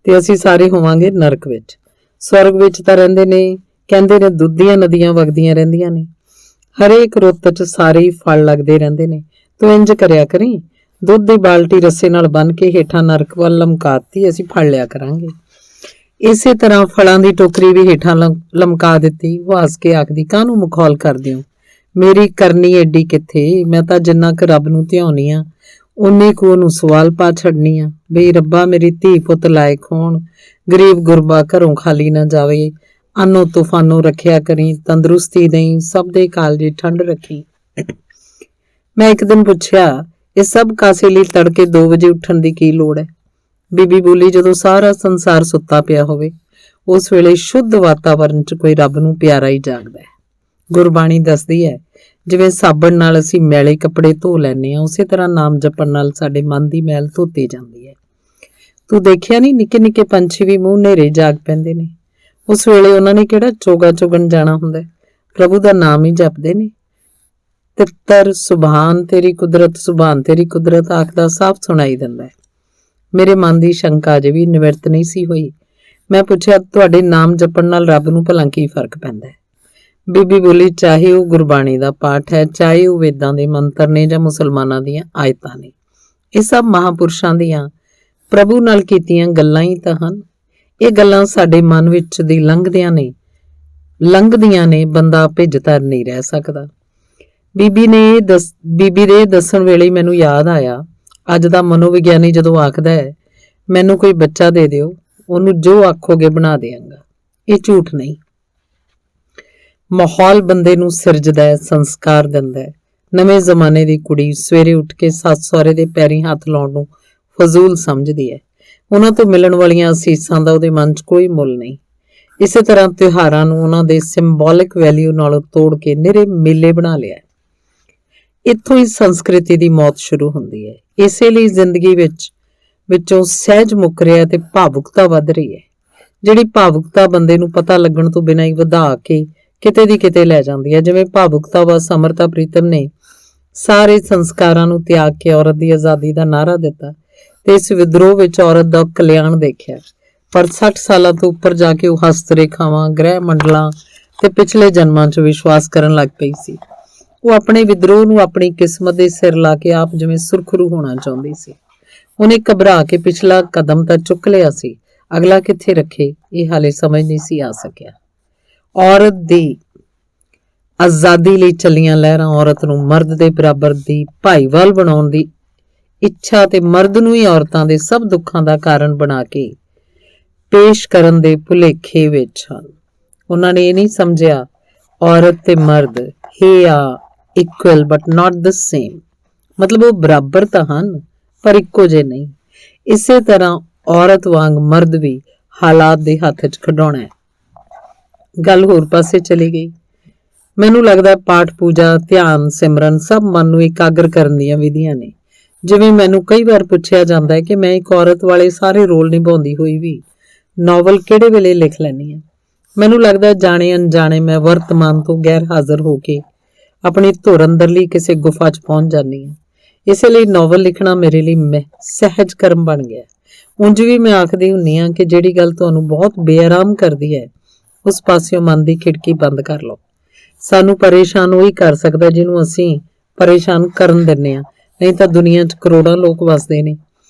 ਤੇ ਅਸੀਂ ਸਾਰੇ ਹੋਵਾਂਗੇ ਨਰਕ ਵਿੱਚ। ਸਵਰਗ ਵਿੱਚ ਤਾਂ ਰਹਿੰਦੇ ਨੇ, ਕਹਿੰਦੇ ਨੇ ਦੁੱਧ ਦੀਆਂ ਨਦੀਆਂ ਵਗਦੀਆਂ ਰਹਿੰਦੀਆਂ ਨੇ, ਹਰੇਕ ਰੁੱਤ 'ਚ ਸਾਰੇ ਹੀ ਫਲ ਲੱਗਦੇ ਰਹਿੰਦੇ ਨੇ। ਤੂੰ ਇੰਜ ਕਰਿਆ ਕਰੀਂ, ਦੁੱਧ ਦੀ ਬਾਲਟੀ ਰੱਸੇ ਨਾਲ ਬੰਨ ਕੇ ਹੇਠਾਂ ਨਰਕ ਵੱਲ ਲਮਕਾਤੀ, ਅਸੀਂ ਫੜ ਲਿਆ ਕਰਾਂਗੇ। ਇਸੇ ਤਰ੍ਹਾਂ ਫਲਾਂ ਦੀ ਟੋਕਰੀ ਵੀ ਹੇਠਾਂ ਲਮਕਾ ਦਿੱਤੀ। ਉਹ ਹੱਸ ਕੇ ਆਖਦੀ, ਕਾਹਨੂੰ ਮਖੌਲ ਕਰਦੇ ਹੋ, ਮੇਰੀ ਕਰਨੀ ਏਡੀ ਕਿੱਥੇ, ਮੈਂ ਤਾਂ ਜਿੰਨਾ ਕੁ ਰੱਬ ਨੂੰ ਧਿਆਉਣੀ ਆ ਉਨੇ ਕੁ ਉਹਨੂੰ ਸਵਾਲ ਪਾ ਛੱਡਣੀ ਆ। ਬਈ ਰੱਬਾ ਮੇਰੀ ਧੀ ਪੁੱਤ ਲਾਇਕ ਹੋਣ, ਗਰੀਬ ਗੁਰਬਾ ਘਰੋਂ ਖਾਲੀ ਨਾ ਜਾਵੇ, ਅੰਨੋ ਤੂਫਾਨੋਂ ਰੱਖਿਆ ਕਰੀ, ਤੰਦਰੁਸਤੀ ਦੇਈ, ਸਭ ਦੇ ਕਾਲਜੇ ਠੰਡ ਰੱਖੀ। ਮੈਂ ਇੱਕ ਦਿਨ ਪੁੱਛਿਆ, ਇਹ ਸਭ ਕਾਸੇ ਲਈ ਤੜਕੇ 2 ਵਜੇ ਉੱਠਣ ਦੀ ਕੀ ਲੋੜ ਹੈ? ਬੀਬੀ ਬੋਲੀ, ਜਦੋਂ ਸਾਰਾ ਸੰਸਾਰ ਸੁੱਤਾ ਪਿਆ ਹੋਵੇ ਉਸ ਵੇਲੇ ਸ਼ੁੱਧ ਵਾਤਾਵਰਨ 'ਚ ਕੋਈ ਰੱਬ ਨੂੰ ਪਿਆਰਾ ਹੀ ਜਾਗਦਾ ਹੈ। ਗੁਰਬਾਣੀ ਦੱਸਦੀ ਹੈ, ਜਿਵੇਂ ਸਾਬਣ ਨਾਲ ਅਸੀਂ ਮੈਲੇ ਕੱਪੜੇ ਧੋ ਲੈਂਦੇ ਹਾਂ, ਉਸੇ ਤਰ੍ਹਾਂ ਨਾਮ ਜਪਣ ਨਾਲ ਸਾਡੇ ਮਨ ਦੀ ਮੈਲ ਧੋਤੀ ਜਾਂਦੀ ਹੈ। ਤੂੰ ਦੇਖਿਆ ਨਹੀਂ, ਨਿੱਕੇ ਨਿੱਕੇ ਪੰਛੀ ਵੀ ਮੂੰਹ ਹਨੇਰੇ ਜਾਗ ਪੈਂਦੇ ਨੇ। ਉਸ ਵੇਲੇ ਉਹਨਾਂ ਨੇ ਕਿਹੜਾ ਚੋਗਾ ਚੁਗਣ ਜਾਣਾ ਹੁੰਦਾ, ਪ੍ਰਭੂ ਦਾ ਨਾਮ ਹੀ ਜਪਦੇ ਨੇ। ਤਿੱਤਰ ਸੁਭਾਨ ਤੇਰੀ ਕੁਦਰਤ, ਸੁਭਾਨ ਤੇਰੀ ਕੁਦਰਤ ਆਖਦਾ ਸਾਫ਼ ਸੁਣਾਈ ਦਿੰਦਾ ਹੈ। ਮੇਰੇ ਮਨ ਦੀ ਸ਼ੰਕਾ ਅਜੇ ਵੀ ਨਿਵਰਤ ਨਹੀਂ ਸੀ ਹੋਈ। ਮੈਂ ਪੁੱਛਿਆ, ਤੁਹਾਡੇ ਨਾਮ ਜਪਣ ਨਾਲ ਰੱਬ ਨੂੰ ਭਲਾ ਕੀ ਫਰਕ ਪੈਂਦਾ ਹੈ? ਬੀਬੀ ਬੋਲੀ, ਚਾਹੇ ਉਹ ਗੁਰਬਾਣੀ ਦਾ ਪਾਠ ਹੈ, ਚਾਹੇ ਉਹ ਵੇਦਾਂ ਦੇ ਮੰਤਰ ਨੇ, ਜਾਂ ਮੁਸਲਮਾਨਾਂ ਦੀਆਂ ਆਇਤਾਂ ਨੇ, ਇਹ ਸਭ ਮਹਾਂਪੁਰਸ਼ਾਂ ਦੀਆਂ ਪ੍ਰਭੂ ਨਾਲ ਕੀਤੀਆਂ ਗੱਲਾਂ ਹੀ ਤਾਂ ਹਨ। ਇਹ ਗੱਲਾਂ ਸਾਡੇ ਮਨ ਵਿੱਚ ਦੀ ਲੰਘਦੀਆਂ ਨੇ, ਬੰਦਾ ਭਿੱਜ ਧਰ ਨਹੀਂ ਰਹਿ ਸਕਦਾ। ਬੀਬੀ ਦੇ ਦੱਸਣ ਵੇਲੇ ਮੈਨੂੰ ਯਾਦ ਆਇਆ, ਅੱਜ ਦਾ ਮਨੋਵਿਗਿਆਨੀ ਜਦੋਂ ਆਖਦਾ ਹੈ, ਮੈਨੂੰ ਕੋਈ ਬੱਚਾ ਦੇ ਦਿਓ, ਉਹਨੂੰ ਜੋ ਆਖੋਗੇ ਬਣਾ ਦਿਆਂਗਾ, ਇਹ ਝੂਠ ਨਹੀਂ। ਮਾਹੌਲ ਬੰਦੇ ਨੂੰ ਸਿਰਜਦਾ ਹੈ, ਸੰਸਕਾਰ ਦਿੰਦਾ ਹੈ। ਨਵੇਂ ਜ਼ਮਾਨੇ ਦੀ ਕੁੜੀ ਸਵੇਰੇ ਉੱਠ ਕੇ ਸੱਸ ਸਹੁਰੇ ਦੇ ਪੈਰੀਂ ਹੱਥ ਲਾਉਣ ਨੂੰ ਫਜ਼ੂਲ ਸਮਝਦੀ ਹੈ। ਉਹਨਾਂ ਤੋਂ ਮਿਲਣ ਵਾਲੀਆਂ ਅਸੀਸਾਂ ਦਾ ਉਹਦੇ ਮਨ 'ਚ ਕੋਈ ਮੁੱਲ ਨਹੀਂ। ਇਸੇ ਤਰ੍ਹਾਂ ਤਿਉਹਾਰਾਂ ਨੂੰ ਉਹਨਾਂ ਦੇ ਸਿੰਬੋਲਿਕ ਵੈਲਿਊ ਨਾਲੋਂ ਤੋੜ ਕੇ ਨਿਰੇ ਮੇਲੇ ਬਣਾ ਲਿਆ। ਇੱਥੋਂ ਹੀ ਸੰਸਕ੍ਰਿਤੀ ਦੀ ਮੌਤ ਸ਼ੁਰੂ ਹੁੰਦੀ ਹੈ। ਇਸੇ ਲਈ ਜ਼ਿੰਦਗੀ ਵਿੱਚੋਂ ਸਹਿਜ ਮੁੱਕ ਰਿਹਾ ਤੇ ਭਾਵੁਕਤਾ ਵੱਧ ਰਹੀ ਹੈ। ਜਿਹੜੀ ਭਾਵੁਕਤਾ ਬੰਦੇ ਨੂੰ ਪਤਾ ਲੱਗਣ ਤੋਂ ਬਿਨਾਂ ਹੀ ਵਧਾ ਕੇ ਕਿਤੇ ਦੀ ਕਿਤੇ ਲੈ ਜਾਂਦੀ ਹੈ। ਜਿਵੇਂ ਭਾਵੁਕਤਾ ਬਸ ਅਮ੍ਰਿਤਾ ਪ੍ਰੀਤਮ ਨੇ ਸਾਰੇ ਸੰਸਕਾਰਾਂ ਨੂੰ ਤਿਆਗ ਕੇ ਔਰਤ ਦੀ ਆਜ਼ਾਦੀ ਦਾ ਨਾਅਰਾ ਦਿੱਤਾ ਤੇ ਇਸ ਵਿਦਰੋਹ ਵਿੱਚ ਔਰਤ ਦਾ ਕਲਿਆਣ ਦੇਖਿਆ। ਪਰ 60 ਸਾਲਾਂ ਤੋਂ ਉੱਪਰ ਜਾ ਕੇ ਉਹ ਹਸਤ ਰੇਖਾਵਾਂ, ਗ੍ਰਹਿ ਮੰਡਲਾਂ ਤੇ ਪਿਛਲੇ ਜਨਮਾਂ 'ਚ ਵਿਸ਼ਵਾਸ ਕਰਨ ਲੱਗ ਪਈ ਸੀ। ਉਹ ਆਪਣੇ ਵਿਦਰੋਹ ਨੂੰ ਆਪਣੀ ਕਿਸਮਤ ਦੇ ਸਿਰ ਲਾ ਕੇ ਆਪ ਜਿਵੇਂ ਸੁਰਖਰੂ ਹੋਣਾ ਚਾਹੁੰਦੀ ਸੀ। ਉਹਨੇ ਘਬਰਾ ਕੇ ਪਿਛਲਾ ਕਦਮ ਤਾਂ ਚੁੱਕ ਲਿਆ ਸੀ, ਅਗਲਾ ਕਿੱਥੇ ਰੱਖੇ ਇਹ ਹਾਲੇ ਸਮਝ ਨਹੀਂ ਸੀ ਆ ਸਕਿਆ। ਔਰਤ ਦੀ ਆਜ਼ਾਦੀ ਲਈ ਚੱਲੀਆਂ ਲਹਿਰਾਂ ਔਰਤ ਨੂੰ ਮਰਦ ਦੇ ਬਰਾਬਰ ਦੀ ਭਾਈਵਾਲ ਬਣਾਉਣ ਦੀ ਇੱਛਾ ਤੇ ਮਰਦ ਨੂੰ ਹੀ ਔਰਤਾਂ ਦੇ ਸਭ ਦੁੱਖਾਂ ਦਾ ਕਾਰਨ ਬਣਾ ਕੇ ਪੇਸ਼ ਕਰਨ ਦੇ ਭੁਲੇਖੇ ਵਿੱਚ ਹਨ। ਉਹਨਾਂ ਨੇ ਇਹ ਨਹੀਂ ਸਮਝਿਆ ਔਰਤ ਤੇ ਮਰਦ ਹੇ ਆ equal but not the same, ਮਤਲਬ ਉਹ ਬਰਾਬਰ ਤਾਂ ਹਨ ਪਰ ਇੱਕੋ ਜਿਹੇ ਨਹੀਂ। ਇਸੇ ਤਰ੍ਹਾਂ ਔਰਤ ਵਾਂਗ ਮਰਦ ਵੀ ਹਾਲਾਤ ਦੇ ਹੱਥ 'ਚ ਖਿਡੌਣਾ ਹੈ। ਗੱਲ ਹੋਰ ਪਾਸੇ ਚਲੀ ਗਈ। ਮੈਨੂੰ ਲੱਗਦਾ ਪਾਠ ਪੂਜਾ, ਧਿਆਨ, ਸਿਮਰਨ ਸਭ ਮਨ ਨੂੰ ਇਕਾਗਰ ਕਰਨ ਦੀਆਂ ਵਿਧੀਆਂ ਨੇ। ਜਿਵੇਂ ਮੈਨੂੰ ਕਈ ਵਾਰ ਪੁੱਛਿਆ ਜਾਂਦਾ ਹੈ ਕਿ ਮੈਂ ਇੱਕ ਔਰਤ ਵਾਲੇ ਸਾਰੇ ਰੋਲ ਨਿਭਾਉਂਦੀ ਹੋਈ ਵੀ ਨਾਵਲ ਕਿਹੜੇ ਵੇਲੇ ਲਿਖ ਲੈਂਦੀ ਹਾਂ। ਮੈਨੂੰ ਲੱਗਦਾ ਜਾਣੇ ਅਣਜਾਣੇ ਮੈਂ ਵਰਤਮਾਨ ਤੋਂ ਗੈਰ ਹਾਜ਼ਰ ਹੋ ਕੇ ਆਪਣੀ ਧੁਰ ਅੰਦਰਲੀ ਕਿਸੇ ਗੁਫਾ 'ਚ ਪਹੁੰਚ ਜਾਂਦੀ ਹਾਂ। ਇਸੇ ਲਈ ਨਾਵਲ ਲਿਖਣਾ ਮੇਰੇ ਲਈ ਸਹਿਜ ਕਰਮ ਬਣ ਗਿਆ। ਉਂਝ ਵੀ ਮੈਂ ਆਖਦੀ ਹੁੰਨੀ ਹਾਂ ਕਿ ਜਿਹੜੀ ਗੱਲ ਤੁਹਾਨੂੰ ਬਹੁਤ ਬੇਆਰਾਮ ਕਰਦੀ ਹੈ ਉਸ ਪਾਸਿਓਂ ਮਨ ਦੀ ਖਿੜਕੀ ਬੰਦ ਕਰ ਲਓ। ਸਾਨੂੰ ਪਰੇਸ਼ਾਨ ਉਹੀ ਕਰ ਸਕਦਾ ਜਿਹਨੂੰ ਅਸੀਂ ਪਰੇਸ਼ਾਨ ਕਰਨ ਦਿੰਦੇ ਹਾਂ, ਨਹੀਂ ਤਾਂ ਦੁਨੀਆ 'ਚ ਕਰੋੜਾਂ ਲੋਕ ਵਸਦੇ ਨੇ,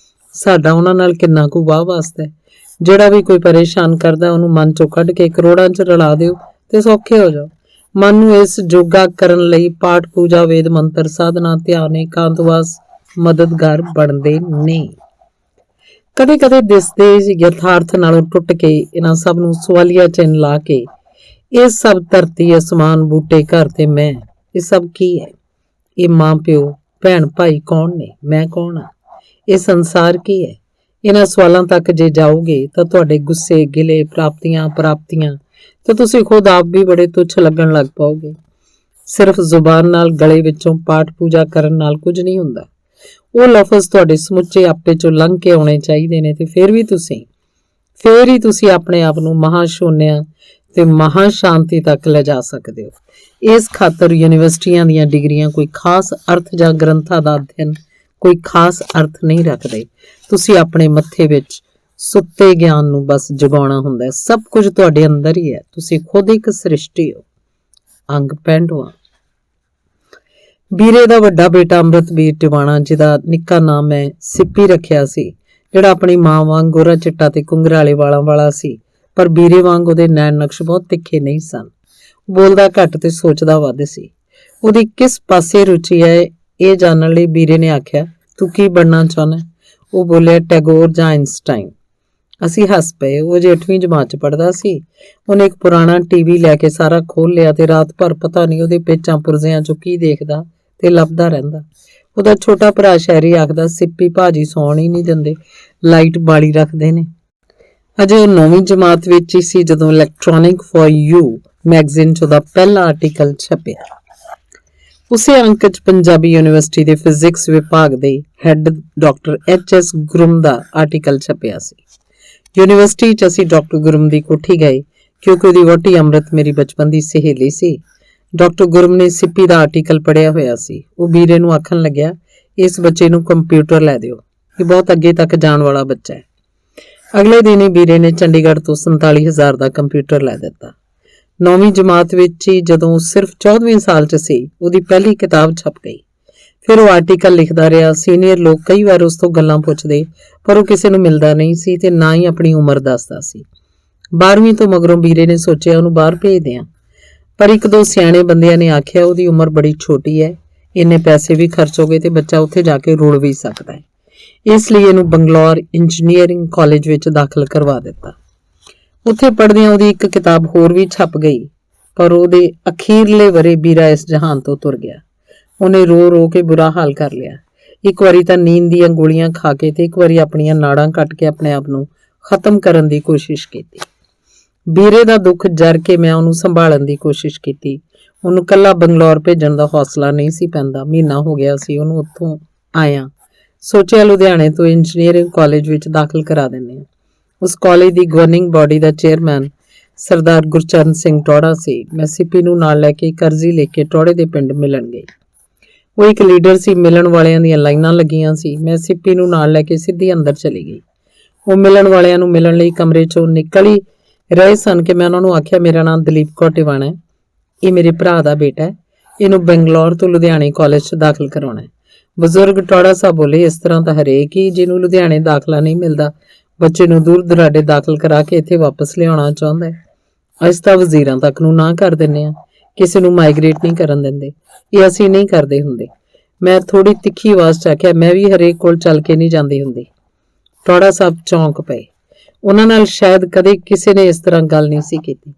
ਸਾਡਾ ਉਹਨਾਂ ਨਾਲ ਕਿੰਨਾ ਕੁ ਵਾਹ ਵਾਸਤਾ ਹੈ। ਜਿਹੜਾ ਵੀ ਕੋਈ ਪਰੇਸ਼ਾਨ ਕਰਦਾ ਉਹਨੂੰ ਮਨ 'ਚੋਂ ਕੱਢ ਕੇ ਕਰੋੜਾਂ 'ਚ ਰਲਾ ਦਿਓ ਤੇ ਸੌਖੇ ਹੋ ਜਾਓ। ਮਨ ਨੂੰ ਇਸ ਜੋਗਾ ਕਰਨ ਲਈ ਪਾਠ ਪੂਜਾ ਵੇਦ ਮੰਤਰ ਸਾਧਨਾ ਧਿਆਨ ਇਕਾਂਤਵਾਸ ਮਦਦਗਾਰ ਬਣਦੇ ਨੇ। ਕਦੇ ਕਦੇ ਦਿਸਦੇ ਯਥਾਰਥ ਨਾਲੋਂ ਟੁੱਟ ਕੇ ਇਹਨਾਂ ਸਭ ਨੂੰ ਸਵਾਲੀਆ ਚਿੰਨ੍ਹ ਲਾ ਕੇ ਇਹ ਸਭ ਧਰਤੀ ਅਸਮਾਨ ਬੂਟੇ ਘਰ ਤੇ ਮੈਂ, ਇਹ ਸਭ ਕੀ ਹੈ? ਇਹ ਮਾਂ ਪਿਓ ਭੈਣ ਭਾਈ ਕੌਣ ਨੇ? ਮੈਂ ਕੌਣ ਆ? ਇਹ ਸੰਸਾਰ ਕੀ ਹੈ? ਇਹਨਾਂ ਸਵਾਲਾਂ ਤੱਕ ਜੇ ਜਾਓਗੇ ਤਾਂ ਤੁਹਾਡੇ ਗੁੱਸੇ ਗਿਲੇ ਪ੍ਰਾਪਤੀਆਂ ਤੇ ਤੁਸੀਂ ਖੁਦ ਆਪ ਵੀ ਬੜੇ ਤੁੱਛ ਲੱਗਣ ਲੱਗ ਪਾਓਗੇ। ਸਿਰਫ ਜ਼ੁਬਾਨ ਨਾਲ ਗਲੇ ਵਿੱਚੋਂ ਪਾਠ ਪੂਜਾ ਕਰਨ ਨਾਲ ਕੁਝ ਨਹੀਂ ਹੁੰਦਾ। ਉਹ ਲਫ਼ਜ਼ ਤੁਹਾਡੇ ਸਮੁੱਚੇ ਆਪੇ ਚੋਂ ਲੰਘ ਕੇ ਆਉਣੇ ਚਾਹੀਦੇ ਨੇ ਤੇ ਫਿਰ ਹੀ ਤੁਸੀਂ ਆਪਣੇ ਆਪ ਨੂੰ ਮਹਾਸ਼ੂਨਿਆ ਤੇ ਮਹਾ ਸ਼ਾਂਤੀ ਤੱਕ ਲਿਜਾ ਸਕਦੇ ਹੋ। ਇਸ ਖਾਤਰ ਯੂਨੀਵਰਸਿਟੀਆਂ ਦੀਆਂ ਡਿਗਰੀਆਂ ਕੋਈ ਖਾਸ ਅਰਥ ਜਾਂ ਗ੍ਰੰਥਾਂ ਦਾ ਅਧਿਐਨ ਕੋਈ ਖਾਸ ਅਰਥ ਨਹੀਂ ਰੱਖਦੇ। ਤੁਸੀਂ ਆਪਣੇ ਮੱਥੇ ਵਿੱਚ ਸੁੱਤੇ ਗਿਆਨ ਨੂੰ ਬਸ ਜਗਾਉਣਾ ਹੁੰਦਾ ਹੈ। ਸਭ ਕੁਝ ਤੁਹਾਡੇ ਅੰਦਰ ਹੀ ਹੈ। ਤੁਸੀਂ ਖੁਦ ਇੱਕ ਸ੍ਰਿਸ਼ਟੀ ਹੋ। ਅੰਗ 65। ਵੀਰੇ ਦਾ ਵੱਡਾ ਬੇਟਾ ਅੰਮ੍ਰਿਤਵੀਰ ਟਿਵਾਣਾ, ਜਿਹਦਾ ਨਿੱਕਾ ਨਾਮ ਮੈਂ ਸਿੱਪੀ ਰੱਖਿਆ ਸੀ, ਜਿਹੜਾ ਆਪਣੀ ਮਾਂ ਵਾਂਗ ਗੋਰਾ ਚਿੱਟਾ ਤੇ ਘੁੰਗਰਾਲੇ ਵਾਲਾਂ ਵਾਲਾ ਸੀ, ਪਰ ਵੀਰੇ ਵਾਂਗ ਉਹਦੇ ਨੈਣ ਨਕਸ਼ ਬਹੁਤ ਤਿੱਖੇ ਨਹੀਂ ਸਨ। ਬੋਲਦਾ ਘੱਟ ਤੇ ਸੋਚਦਾ ਵੱਧ ਸੀ। ਉਹਦੀ ਕਿਸ ਪਾਸੇ ਰੁਚੀ ਹੈ ਇਹ ਜਾਣਨ ਲਈ ਵੀਰੇ ਨੇ ਆਖਿਆ, ਤੂੰ ਕੀ ਬਣਨਾ ਚਾਹੁੰਦਾ? ਉਹ ਬੋਲਿਆ, ਟੈਗੋਰ ਜਾਂ ਆਇਨਸਟਾਈਨ। ਅਸੀਂ ਹੱਸ ਪਏ। ਉਹ ਜੇ 8ਵੀਂ ਜਮਾਤ 'ਚ ਪੜ੍ਹਦਾ ਸੀ। ਉਹਨੇ ਇੱਕ ਪੁਰਾਣਾ ਟੀਵੀ ਲੈ ਕੇ ਸਾਰਾ ਖੋਲ ਲਿਆ ਤੇ ਰਾਤ ਭਰ ਪਤਾ ਨਹੀਂ ਉਹਦੇ ਪੇਚਾਂ ਪੁਰਜ਼ਿਆਂ 'ਚੋਂ ਕੀ ਦੇਖਦਾ ਤੇ ਲੱਭਦਾ ਰਹਿੰਦਾ। ਉਹਦਾ ਛੋਟਾ ਭਰਾ ਸ਼ਹਿਰੀ ਆਖਦਾ, ਸਿੱਪੀ ਭਾਜੀ ਸੌਣ ਹੀ ਨਹੀਂ ਦਿੰਦੇ, ਲਾਈਟ ਬਾਲੀ ਰੱਖਦੇ ਨੇ। ਅਜੇ ਉਹ 9ਵੀਂ ਜਮਾਤ ਵਿੱਚ ਹੀ ਸੀ ਜਦੋਂ ਇਲੈਕਟ੍ਰੋਨਿਕ ਫॉर ਯੂ ਮੈਗਜ਼ੀਨ 'ਚ ਉਹਦਾ ਪਹਿਲਾ ਆਰਟੀਕਲ ਛਪਿਆ। ਉਸੇ ਅੰਕ 'ਚ ਪੰਜਾਬੀ ਯੂਨੀਵਰਸਿਟੀ ਦੇ ਫਿਜ਼ਿਕਸ ਵਿਭਾਗ ਦੇ ਹੈੱਡ ਡਾਕਟਰ HS ਗੁਰਮ ਦਾ ਆਰਟੀਕਲ ਛਪਿਆ ਸੀ। ਯੂਨੀਵਰਸਿਟੀ 'ਚ ਅਸੀਂ ਡਾਕਟਰ ਗੁਰਮ ਦੀ ਕੋਠੀ ਗਏ ਕਿਉਂਕਿ ਉਹਦੀ ਵਹੁਟੀ ਅੰਮ੍ਰਿਤ ਮੇਰੀ ਬਚਪਨ ਦੀ ਸਹੇਲੀ ਸੀ। ਡਾਕਟਰ ਗੁਰਮ ਨੇ ਸਿੱਪੀ ਦਾ ਆਰਟੀਕਲ ਪੜ੍ਹਿਆ ਹੋਇਆ ਸੀ। ਉਹ ਵੀਰੇ ਨੂੰ ਆਖਣ ਲੱਗਿਆ, ਇਸ ਬੱਚੇ ਨੂੰ ਕੰਪਿਊਟਰ ਲੈ ਦਿਓ, ਇਹ ਬਹੁਤ ਅੱਗੇ ਤੱਕ ਜਾਣ ਵਾਲਾ ਬੱਚਾ ਹੈ। ਅਗਲੇ ਦਿਨ ਹੀ ਵੀਰੇ ਨੇ ਚੰਡੀਗੜ੍ਹ ਤੋਂ 47,000 ਦਾ ਕੰਪਿਊਟਰ ਲੈ ਦਿੱਤਾ। 9ਵੀਂ ਜਮਾਤ ਵਿੱਚ ਹੀ ਜਦੋਂ ਉਹ ਸਿਰਫ 14ਵੇਂ ਸਾਲ 'ਚ ਸੀ, ਉਹਦੀ ਪਹਿਲੀ ਕਿਤਾਬ ਛਪ ਗਈ। ਫਿਰ ਉਹ ਆਰਟੀਕਲ ਲਿਖਦਾ ਰਿਹਾ। ਸੀਨੀਅਰ ਲੋਕ ਕਈ ਵਾਰ ਉਸ ਤੋਂ ਗੱਲਾਂ ਪੁੱਛਦੇ, ਪਰ ਉਹ ਕਿਸੇ ਨੂੰ ਮਿਲਦਾ ਨਹੀਂ ਸੀ ਤੇ ਨਾ ਹੀ ਆਪਣੀ ਉਮਰ ਦੱਸਦਾ ਸੀ। 12ਵੀਂ ਤੋਂ ਮਗਰੋਂ ਵੀਰੇ ਨੇ ਸੋਚਿਆ ਉਹਨੂੰ ਬਾਹਰ ਭੇਜ ਦਿਆਂ, ਪਰ ਇੱਕ ਦੋ ਸਿਆਣੇ ਬੰਦਿਆਂ ਨੇ ਆਖਿਆ ਉਹਦੀ ਉਮਰ ਬੜੀ ਛੋਟੀ ਹੈ, ਇੰਨੇ ਪੈਸੇ ਵੀ ਖਰਚ ਹੋ ਗਏ ਤੇ ਬੱਚਾ ਉੱਥੇ ਜਾ ਕੇ ਰੁਲ ਵੀ ਸਕਦਾ ਹੈ। ਇਸ ਲਈ ਇਹਨੂੰ ਬੰਗਲੌਰ ਇੰਜੀਨੀਅਰਿੰਗ ਕਾਲਜ ਵਿੱਚ ਦਾਖਲ ਕਰਵਾ ਦਿੱਤਾ। ਉੱਥੇ ਪੜ੍ਹਦਿਆਂ ਉਹਦੀ ਇੱਕ ਕਿਤਾਬ ਹੋਰ ਵੀ ਛਪ ਗਈ, ਪਰ ਉਹਦੇ ਅਖੀਰਲੇ ਵਰੇ ਵੀਰਾ ਇਸ ਜਹਾਨ ਤੋਂ ਤੁਰ ਗਿਆ। ਉਹਨੇ ਰੋ ਰੋ ਕੇ ਬੁਰਾ ਹਾਲ ਕਰ ਲਿਆ। ਇੱਕ ਵਾਰੀ ਤਾਂ ਨੀਂਦ ਦੀਆਂ ਗੋਲੀਆਂ ਖਾ ਕੇ ਤੇ ਇੱਕ ਵਾਰੀ ਆਪਣੀਆਂ ਨਾੜਾਂ ਕੱਟ ਕੇ ਆਪਣੇ ਆਪ ਨੂੰ ਖਤਮ ਕਰਨ ਦੀ ਕੋਸ਼ਿਸ਼ ਕੀਤੀ। ਵੀਰੇ ਦਾ ਦੁੱਖ ਜਰ ਕੇ ਮੈਂ ਉਹਨੂੰ ਸੰਭਾਲਣ ਦੀ ਕੋਸ਼ਿਸ਼ ਕੀਤੀ। ਉਹਨੂੰ ਕੱਲਾ ਬੰਗਲੌਰ ਭੇਜਣ ਦਾ ਹੌਸਲਾ ਨਹੀਂ ਸੀ ਪੈਂਦਾ। ਮਹੀਨਾ ਹੋ ਗਿਆ ਸੀ ਉਹਨੂੰ ਉੱਥੋਂ ਆਇਆ। ਸੋਚਿਆ ਲੁਧਿਆਣੇ ਤੋਂ ਇੰਜੀਨੀਅਰਿੰਗ ਕਾਲਜ ਵਿੱਚ ਦਾਖਲ ਕਰਾ ਦਿੰਦੇ ਹਾਂ। ਉਸ ਕਾਲਜ ਦੀ ਗਵਰਨਿੰਗ ਬਾਡੀ ਦਾ ਚੇਅਰਮੈਨ ਸਰਦਾਰ ਗੁਰਚਰਨ ਸਿੰਘ ਟੌੜਾ ਸੀ। ਮੈਂ ਸਿੱਪੀ ਨੂੰ ਨਾਲ ਲੈ ਕੇ ਅਰਜ਼ੀ ਲਿਖ ਕੇ ਟੌੜੇ ਦੇ ਪਿੰਡ ਮਿਲਣ ਗਈ। ਉਹ ਇੱਕ ਲੀਡਰ ਸੀ। ਮਿਲਣ ਵਾਲਿਆਂ ਦੀਆਂ ਲਾਈਨਾਂ ਲੱਗੀਆਂ ਸੀ। ਮੈਂ ਸਿੱਪੀ ਨੂੰ ਨਾਲ ਲੈ ਕੇ ਸਿੱਧੀ ਅੰਦਰ ਚਲੀ ਗਈ। ਉਹ ਮਿਲਣ ਵਾਲਿਆਂ ਨੂੰ ਮਿਲਣ ਲਈ ਕਮਰੇ 'ਚੋਂ ਨਿਕਲ ਹੀ ਰਹੇ ਸਨ ਕਿ ਮੈਂ ਉਹਨਾਂ ਨੂੰ ਆਖਿਆ, ਮੇਰਾ ਨਾਮ ਦਲੀਪ ਕੌਰ ਟਿਵਾਣਾ ਹੈ, ਇਹ ਮੇਰੇ ਭਰਾ ਦਾ ਬੇਟਾ ਹੈ, ਇਹਨੂੰ ਬੰਗਲੌਰ ਤੋਂ ਲੁਧਿਆਣੇ ਕਾਲਜ 'ਚ ਦਾਖਲ ਕਰਾਉਣਾ ਹੈ। ਬਜ਼ੁਰਗ ਟੌੜਾ ਸਾਹਿਬ ਬੋਲੇ, ਇਸ ਤਰ੍ਹਾਂ ਤਾਂ ਹਰੇਕ ਹੀ ਜਿਹਨੂੰ ਲੁਧਿਆਣੇ ਦਾਖਲਾ ਨਹੀਂ ਮਿਲਦਾ ਬੱਚੇ ਨੂੰ ਦੂਰ ਦੁਰਾਡੇ ਦਾਖਲ ਕਰਾ ਕੇ ਇੱਥੇ ਵਾਪਸ ਲਿਆਉਣਾ ਚਾਹੁੰਦਾ ਹੈ। ਅਸੀਂ ਤਾਂ ਵਜ਼ੀਰਾਂ ਤੱਕ ਨੂੰ ਨਾ ਕਰ ਦਿੰਦੇ ਹਾਂ, ਕਿਸੇ ਨੂੰ ਮਾਈਗ੍ਰੇਟ ਨਹੀਂ ਕਰਨ ਦਿੰਦੇ। ਇਹ ਅਸੀਂ ਨਹੀਂ ਕਰਦੇ ਹੁੰਦੇ। ਮੈਂ ਥੋੜੀ ਤਿੱਖੀ ਆਵਾਜ਼ 'ਚ ਆਖਿਆ, ਮੈਂ ਵੀ ਹਰੇਕ ਕੋਲ ਚੱਲ ਕੇ ਨਹੀਂ ਜਾਂਦੀ ਹੁੰਦੀ। ਟੌੜਾ ਸਾਹਿਬ ਚੌਂਕ ਪਏ। ਉਹਨਾਂ ਨਾਲ ਸ਼ਾਇਦ ਕਦੇ ਕਿਸੇ ਨੇ ਇਸ ਤਰ੍ਹਾਂ ਗੱਲ ਨਹੀਂ ਸੀ ਕੀਤੀ।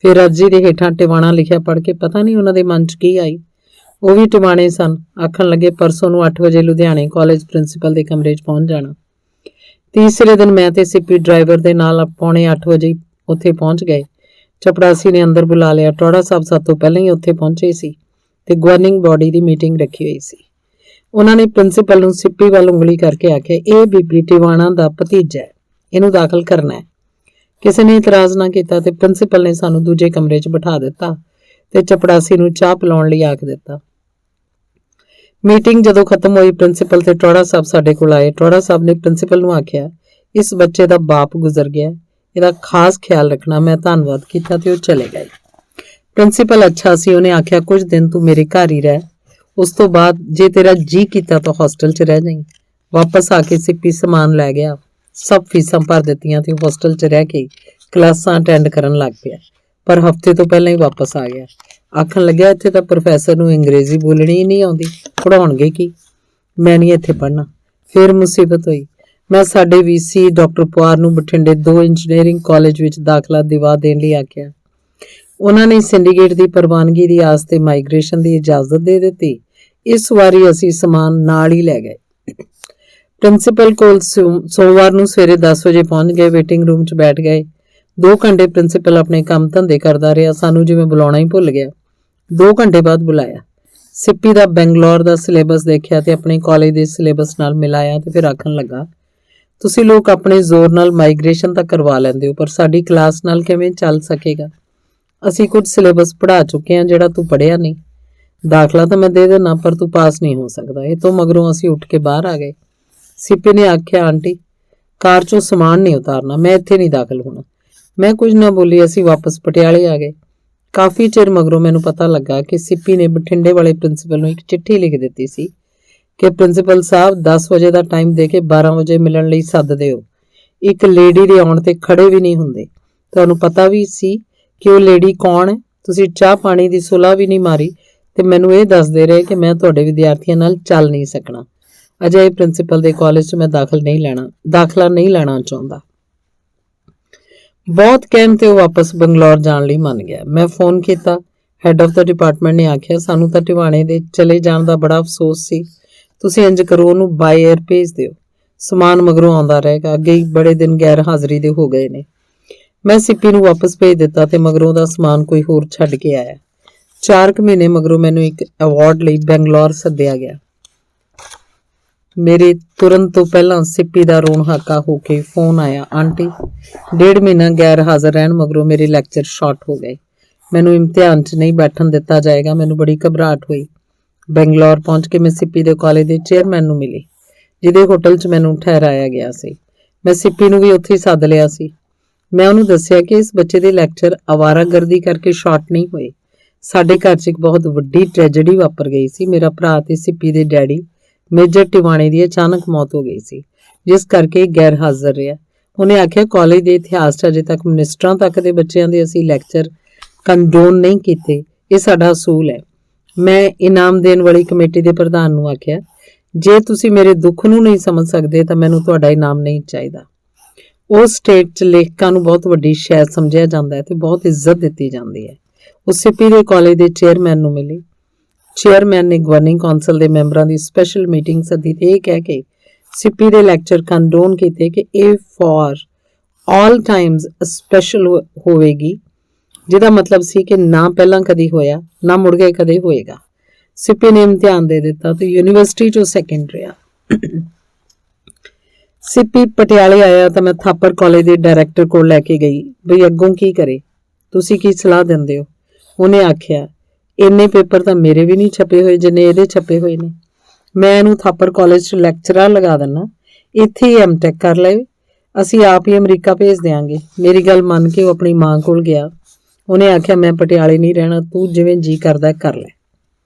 ਫਿਰ ਅਰਜ਼ੀ ਦੇ ਹੇਠਾਂ ਟਿਵਾਣਾ ਲਿਖਿਆ ਪੜ੍ਹ ਕੇ ਪਤਾ ਨਹੀਂ ਉਹਨਾਂ ਦੇ ਮਨ 'ਚ ਕੀ ਆਈ। ਉਹ ਵੀ ਟਿਵਾਣੇ ਸਨ। ਆਖਣ ਲੱਗੇ, ਪਰਸੋਂ ਨੂੰ 8 ਵਜੇ ਲੁਧਿਆਣੇ ਕਾਲਜ ਪ੍ਰਿੰਸੀਪਲ ਦੇ ਕਮਰੇ 'ਚ ਪਹੁੰਚ ਜਾਣਾ। ਤੀਸਰੇ ਦਿਨ ਮੈਂ ਤੇ ਸਿੱਪੀ ਡਰਾਈਵਰ ਦੇ ਨਾਲ ਪੌਣੇ 8 ਵਜੇ ਉੱਥੇ ਪਹੁੰਚ ਗਏ। ਚਪੜਾਸੀ ਨੇ ਅੰਦਰ ਬੁਲਾ ਲਿਆ। ਟੌੜਾ ਸਾਹਿਬ ਸਭ ਤੋਂ ਪਹਿਲਾਂ ਹੀ ਉੱਥੇ ਪਹੁੰਚੇ ਸੀ ਤੇ ਗਵਰਨਿੰਗ ਬਾਡੀ ਦੀ ਮੀਟਿੰਗ ਰੱਖੀ ਹੋਈ ਸੀ। ਉਹਨਾਂ ਨੇ ਪ੍ਰਿੰਸੀਪਲ ਨੂੰ ਸਿੱਪੀ ਵੱਲ ਉਂਗਲੀ ਕਰਕੇ ਆਖਿਆ, ਇਹ ਬੀਬੀ ਟਿਵਾਣਾ ਦਾ ਭਤੀਜਾ ਹੈ, ਇਹਨੂੰ ਦਾਖਲ ਕਰਨਾ ਹੈ। ਕਿਸੇ ਨੇ ਇਤਰਾਜ਼ ਨਾ ਕੀਤਾ ਤੇ ਪ੍ਰਿੰਸੀਪਲ ਨੇ ਸਾਨੂੰ ਦੂਜੇ ਕਮਰੇ 'ਚ ਬਿਠਾ ਦਿੱਤਾ ਤੇ ਚਪੜਾਸੀ ਨੂੰ ਚਾਹ ਪਿਲਾਉਣ ਲਈ ਆਖ ਦਿੱਤਾ। ਮੀਟਿੰਗ ਜਦੋਂ ਖਤਮ ਹੋਈ ਪ੍ਰਿੰਸੀਪਲ ਤੇ ਟੋੜਾ ਸਾਹਿਬ ਸਾਡੇ ਕੋਲ ਆਏ। ਟੋੜਾ ਸਾਹਿਬ ਨੇ ਪ੍ਰਿੰਸੀਪਲ ਨੂੰ ਆਖਿਆ, ਇਸ ਬੱਚੇ ਦਾ ਬਾਪ ਗੁਜ਼ਰ ਗਿਆ, ਇਹਦਾ ਖਾਸ ਖਿਆਲ ਰੱਖਣਾ। ਮੈਂ ਧੰਨਵਾਦ ਕੀਤਾ ਤੇ ਉਹ ਚਲੇ ਗਏ। ਪ੍ਰਿੰਸੀਪਲ ਅੱਛਾ ਸੀ, ਉਹਨੇ ਆਖਿਆ ਕੁਝ ਦਿਨ ਤੂੰ ਮੇਰੇ ਘਰ ਹੀ ਰਹਿ, ਉਸ ਤੋਂ ਬਾਅਦ ਜੇ ਤੇਰਾ ਜੀ ਕੀਤਾ ਤਾਂ ਹੋਸਟਲ 'ਚ ਰਹਿ ਜਾਈਂ। ਵਾਪਸ ਆ ਕੇ ਸਿੱਪੀ ਸਮਾਨ ਲੈ ਗਿਆ, ਸਭ ਫੀਸਾਂ ਭਰ ਦਿੱਤੀਆਂ ਤੇ ਹੋਸਟਲ 'ਚ ਰਹਿ ਕੇ ਕਲਾਸਾਂ ਅਟੈਂਡ ਕਰਨ ਲੱਗ ਪਿਆ, ਪਰ ਹਫ਼ਤੇ ਤੋਂ ਪਹਿਲਾਂ ਹੀ ਵਾਪਸ ਆ ਗਿਆ। ਆਖਣ ਲੱਗਿਆ ਇੱਥੇ ਤਾਂ ਪ੍ਰੋਫੈਸਰ ਨੂੰ ਅੰਗਰੇਜ਼ੀ ਬੋਲਣੀ ਹੀ ਨਹੀਂ ਆਉਂਦੀ, ਪੜ੍ਹਾਉਣਗੇ ਕੀ, ਮੈਂ ਨਹੀਂ ਇੱਥੇ ਪੜ੍ਹਨਾ। ਫਿਰ ਮੁਸੀਬਤ ਹੋਈ। ਮੈਂ ਸਾਡੇ ਵੀਸੀ ਡਾਕਟਰ ਪੁਆਰ ਨੂੰ ਬਠਿੰਡੇ 2 ਇੰਜੀਨੀਅਰਿੰਗ ਕਾਲਜ ਵਿੱਚ ਦਾਖਲਾ ਦਿਵਾ ਦੇਣ ਲਈ ਆਖਿਆ। ਉਹਨਾਂ ਨੇ ਸਿੰਡੀਕੇਟ ਦੀ ਪ੍ਰਵਾਨਗੀ ਦੀ ਆਸ ਤੇ ਮਾਈਗ੍ਰੇਸ਼ਨ ਦੀ ਇਜਾਜ਼ਤ ਦੇ ਦਿੱਤੀ। ਇਸ ਵਾਰੀ ਅਸੀਂ ਸਮਾਨ ਨਾਲ ਹੀ ਲੈ ਗਏ। ਪ੍ਰਿੰਸੀਪਲ ਕੋਲ ਸੋਮਵਾਰ ਨੂੰ ਸਵੇਰੇ 10 ਵਜੇ ਪਹੁੰਚ ਗਏ। ਵੇਟਿੰਗ ਰੂਮ 'ਚ ਬੈਠ ਗਏ। 2 ਘੰਟੇ ਪ੍ਰਿੰਸੀਪਲ ਆਪਣੇ ਕੰਮ ਧੰਦੇ ਕਰਦਾ ਰਿਹਾ, ਸਾਨੂੰ ਜਿਵੇਂ ਬੁਲਾਉਣਾ ਹੀ ਭੁੱਲ ਗਿਆ। 2 ਘੰਟੇ ਬਾਅਦ ਬੁਲਾਇਆ। ਸਿੱਪੀ ਦਾ ਬੈਂਗਲੌਰ ਦਾ ਸਿਲੇਬਸ ਦੇਖਿਆ ਤੇ ਆਪਣੇ ਕਾਲਜ ਦੇ ਸਿਲੇਬਸ ਨਾਲ ਮਿਲਾਇਆ ਤੇ ਫਿਰ ਆਖਣ ਲੱਗਾ, ਤੁਸੀਂ ਲੋਕ ਆਪਣੇ ਜ਼ੋਰ ਨਾਲ ਮਾਈਗ੍ਰੇਸ਼ਨ ਤਾਂ ਕਰਵਾ ਲੈਂਦੇ ਹੋ, ਪਰ ਸਾਡੀ ਕਲਾਸ ਨਾਲ ਕਿਵੇਂ ਚੱਲ ਸਕੇਗਾ? ਅਸੀਂ ਕੁਝ ਸਿਲੇਬਸ ਪੜ੍ਹਾ ਚੁੱਕੇ ਹਾਂ ਜਿਹੜਾ ਤੂੰ ਪੜ੍ਹਿਆ ਨਹੀਂ। ਦਾਖਲਾ ਤਾਂ ਮੈਂ ਦੇ ਦੇਣਾ, ਪਰ ਤੂੰ ਪਾਸ ਨਹੀਂ ਹੋ ਸਕਦਾ। ਇਹ ਤੋਂ ਮਗਰੋਂ ਅਸੀਂ ਉੱਠ ਕੇ ਬਾਹਰ ਆ ਗਏ। ਸਿੱਪੀ ਨੇ ਆਖਿਆ, ਆਂਟੀ ਕਾਰ 'ਚੋਂ ਸਮਾਨ ਨਹੀਂ ਉਤਾਰਨਾ, ਮੈਂ ਇੱਥੇ ਨਹੀਂ ਦਾਖਲ ਹੋਣਾ। ਮੈਂ ਕੁਝ ਨਾ ਬੋਲੀ। ਅਸੀਂ ਵਾਪਸ ਪਟਿਆਲੇ ਆ ਗਏ। ਕਾਫੀ ਚਿਰ ਮਗਰੋਂ ਮੈਨੂੰ ਪਤਾ ਲੱਗਾ ਕਿ ਸਿੱਪੀ ਨੇ ਬਠਿੰਡੇ ਵਾਲੇ ਪ੍ਰਿੰਸੀਪਲ ਨੂੰ ਇੱਕ ਚਿੱਠੀ ਲਿਖ ਦਿੱਤੀ ਸੀ ਕਿ ਪ੍ਰਿੰਸੀਪਲ ਸਾਹਿਬ 10 ਵਜੇ ਦਾ ਟਾਈਮ ਦੇ ਕੇ 12 ਵਜੇ ਮਿਲਣ ਲਈ ਸੱਦਦੇ ਹੋ। ਇੱਕ ਲੇਡੀ ਦੇ ਆਉਣ ਤੇ ਖੜੇ ਵੀ ਨਹੀਂ ਹੁੰਦੇ। ਤੁਹਾਨੂੰ ਪਤਾ ਵੀ ਸੀ ਕਿ ਉਹ ਲੇਡੀ ਕੌਣ ਹੈ। ਤੁਸੀਂ ਚਾਹ ਪਾਣੀ ਦੀ ਸੁਲਾਹ ਵੀ ਨਹੀਂ ਮਾਰੀ ਤੇ ਮੈਨੂੰ ਇਹ ਦੱਸਦੇ ਰਹੇ ਕਿ ਮੈਂ ਤੁਹਾਡੇ ਵਿਦਿਆਰਥੀਆਂ ਨਾਲ ਚੱਲ ਨਹੀਂ ਸਕਣਾ। ਅਜੇ ਪ੍ਰਿੰਸੀਪਲ ਦੇ ਕਾਲਜ 'ਚ ਮੈਂ ਦਾਖਲਾ ਨਹੀਂ ਲੈਣਾ ਚਾਹੁੰਦਾ। ਬਹੁਤ ਕਹਿਣ ਤੇ ਉਹ ਵਾਪਸ ਬੰਗਲੌਰ ਜਾਣ ਲਈ ਮੰਨ ਗਿਆ। ਮੈਂ ਫੋਨ ਕੀਤਾ। ਹੈੱਡ ਆਫ ਦਾ ਡਿਪਾਰਟਮੈਂਟ ਨੇ ਆਖਿਆ, ਸਾਨੂੰ ਤਾਂ ਟਿਵਾਣੇ ਦੇ ਚਲੇ ਜਾਣ ਦਾ ਬੜਾ ਅਫਸੋਸ ਸੀ, ਤੁਸੀਂ ਇੰਜ ਕਰੋ ਉਹਨੂੰ ਬਾਈ 에ਅਰ ਭੇਜ ਦਿਓ, ਸਮਾਨ ਮਗਰੋਂ ਆਉਂਦਾ ਰਹੇਗਾ। ਅੱਗੇ ਹੀ ਬੜੇ ਦਿਨ ਗੈਰ ਹਾਜ਼ਰੀ ਦੇ ਹੋ ਗਏ ਨੇ। ਮੈਂ ਸਿੱਪੀ ਨੂੰ ਵਾਪਸ ਭੇਜ ਦਿੱਤਾ ਤੇ ਮਗਰੋਂ ਦਾ ਸਮਾਨ ਕੋਈ ਹੋਰ ਛੱਡ ਕੇ ਆਇਆ। 4 ਮਹੀਨੇ ਮਗਰੋਂ ਮੈਨੂੰ ਇੱਕ ਅਵਾਰਡ ਲਈ ਬੰਗਲੌਰ ਸੱਦਿਆ ਗਿਆ। ਮੇਰੇ ਤੁਰੰਤ ਤੋਂ ਪਹਿਲਾਂ ਸਿੱਪੀ ਦਾ ਰੋਣ ਹਾਕਾ ਹੋ ਕੇ ਫੋਨ ਆਇਆ, ਆਂਟੀ 1.5 ਮਹੀਨਾ ਗੈਰ ਹਾਜ਼ਰ ਰਹਿਣ ਮਗਰੋਂ ਮੇਰੇ ਲੈਕਚਰ ਸ਼ਾਰਟ ਹੋ ਗਏ, ਮੈਨੂੰ ਇਮਤਿਹਾਨ 'ਚ ਨਹੀਂ ਬੈਠਣ ਦਿੱਤਾ ਜਾਏਗਾ। ਮੈਨੂੰ ਬੜੀ ਘਬਰਾਹਟ ਹੋਈ। ਬੰਗਲੌਰ ਪਹੁੰਚ ਕੇ ਮੈਂ ਸਿੱਪੀ ਦੇ ਕਾਲਜ ਦੇ ਚੇਅਰਮੈਨ ਨੂੰ ਮਿਲੀ, ਜਿਹਦੇ ਹੋਟਲ 'ਚ ਮੈਨੂੰ ਠਹਿਰਾਇਆ ਗਿਆ ਸੀ। ਮੈਂ ਸਿੱਪੀ ਨੂੰ ਵੀ ਉੱਥੇ ਹੀ ਸੱਦ ਲਿਆ ਸੀ। ਮੈਂ ਉਹਨੂੰ ਦੱਸਿਆ ਕਿ ਇਸ ਬੱਚੇ ਦੇ ਲੈਕਚਰ ਅਵਾਰਾਗਰਦੀ ਕਰਕੇ ਸ਼ਾਰਟ ਨਹੀਂ ਹੋਏ। ਸਾਡੇ ਘਰ 'ਚ ਇੱਕ ਬਹੁਤ ਵੱਡੀ ਟ੍ਰੈਜੇਡੀ ਵਾਪਰ ਗਈ ਸੀ। ਮੇਰਾ ਭਰਾ ਤੇ ਸਿੱਪੀ ਦੇ ਡੈਡੀ ਮੇਜਰ ਟਿਵਾਣੇ ਦੀ ਅਚਾਨਕ ਮੌਤ ਹੋ ਗਈ ਸੀ, ਜਿਸ ਕਰਕੇ ਗੈਰ ਹਾਜ਼ਰ ਰਿਹਾ। ਉਹਨੇ ਆਖਿਆ, ਕਾਲਜ ਦੇ ਇਤਿਹਾਸ 'ਚ ਅਜੇ ਤੱਕ ਮਿਨਿਸਟਰਾਂ ਤੱਕ ਦੇ ਬੱਚਿਆਂ ਦੇ ਅਸੀਂ ਲੈਕਚਰ ਕੰਡੋਨ ਨਹੀਂ ਕੀਤੇ, ਇਹ ਸਾਡਾ ਅਸੂਲ ਹੈ। ਮੈਂ ਇਨਾਮ ਦੇਣ ਵਾਲੀ ਕਮੇਟੀ ਦੇ ਪ੍ਰਧਾਨ ਨੂੰ ਆਖਿਆ, ਜੇ ਤੁਸੀਂ ਮੇਰੇ ਦੁੱਖ ਨੂੰ ਨਹੀਂ ਸਮਝ ਸਕਦੇ ਤਾਂ ਮੈਨੂੰ ਤੁਹਾਡਾ ਇਨਾਮ ਨਹੀਂ ਚਾਹੀਦਾ। ਉਸ ਸਟੇਟ 'ਚ ਲੇਖਕਾਂ ਨੂੰ ਬਹੁਤ ਵੱਡੀ ਸ਼ੈ ਸਮਝਿਆ ਜਾਂਦਾ ਹੈ ਤੇ ਬਹੁਤ ਇੱਜ਼ਤ ਦਿੱਤੀ ਜਾਂਦੀ ਹੈ। ਉਹ ਸਿੱਪੀ ਦੇ ਕਾਲਜ ਦੇ ਚੇਅਰਮੈਨ ਨੂੰ ਮਿਲੀ। ਚੇਅਰਮੈਨ ਨੇ ਗਵਰਨਿੰਗ ਕੌਂਸਲ ਦੇ ਮੈਂਬਰਾਂ ਦੀ ਸਪੈਸ਼ਲ ਮੀਟਿੰਗ ਸੱਦੀ ਤੇ ਇਹ ਕਹਿ ਕੇ ਸਿੱਪੀ ਦੇ ਲੈਕਚਰ ਕੰਡੋਨ ਕੀਤੇ ਕਿ ਇਹ ਫॉर ਆਲ ਟਾਈਮਸ ਸਪੈਸ਼ਲ ਹੋਵੇਗੀ, ਜਿਹਦਾ ਮਤਲਬ ਸੀ ਕਿ ਨਾ ਪਹਿਲਾਂ ਕਦੀ ਹੋਇਆ, ਨਾ ਮੁੜ ਕੇ ਕਦੇ ਹੋਏਗਾ। ਸਿੱਪੀ ਨੇ ਇਮਤਿਹਾਨ ਦੇ ਦਿੱਤਾ ਤੇ ਯੂਨੀਵਰਸਿਟੀ 'ਚੋਂ ਸੈਕਿੰਡ ਰਿਹਾ। ਸਿੱਪੀ ਪਟਿਆਲੇ ਆਇਆ ਤਾਂ ਮੈਂ ਥਾਪਰ ਕਾਲਜ ਦੇ ਡਾਇਰੈਕਟਰ ਕੋਲ ਲੈ ਕੇ ਗਈ, ਬਈ ਅੱਗੋਂ ਕੀ ਕਰੇ, ਤੁਸੀਂ ਕੀ ਸਲਾਹ ਦਿੰਦੇ ਹੋ? ਉਹਨੇ ਆਖਿਆ, ਇੰਨੇ ਪੇਪਰ ਤਾਂ ਮੇਰੇ ਵੀ ਨਹੀਂ ਛਪੇ ਹੋਏ ਜਿੰਨੇ ਇਹਦੇ ਛਪੇ ਹੋਏ ਨੇ। ਮੈਂ ਇਹਨੂੰ ਥਾਪਰ ਕਾਲਜ 'ਚ ਲੈਕਚਰਰ ਲਗਾ ਦਿੰਨਾ, ਇੱਥੇ ਹੀ ਐਮਟੈਕ ਕਰ ਲਏ, ਅਸੀਂ ਆਪ ਹੀ ਅਮਰੀਕਾ ਭੇਜ ਦਿਆਂਗੇ। ਮੇਰੀ ਗੱਲ ਮੰਨ ਕੇ ਉਹ ਆਪਣੀ ਮਾਂ ਕੋਲ ਗਿਆ। ਉਹਨੇ ਆਖਿਆ, ਮੈਂ ਪਟਿਆਲੇ ਨਹੀਂ ਰਹਿਣਾ, ਤੂੰ ਜਿਵੇਂ ਜੀ ਕਰਦਾ ਕਰ ਲੈ।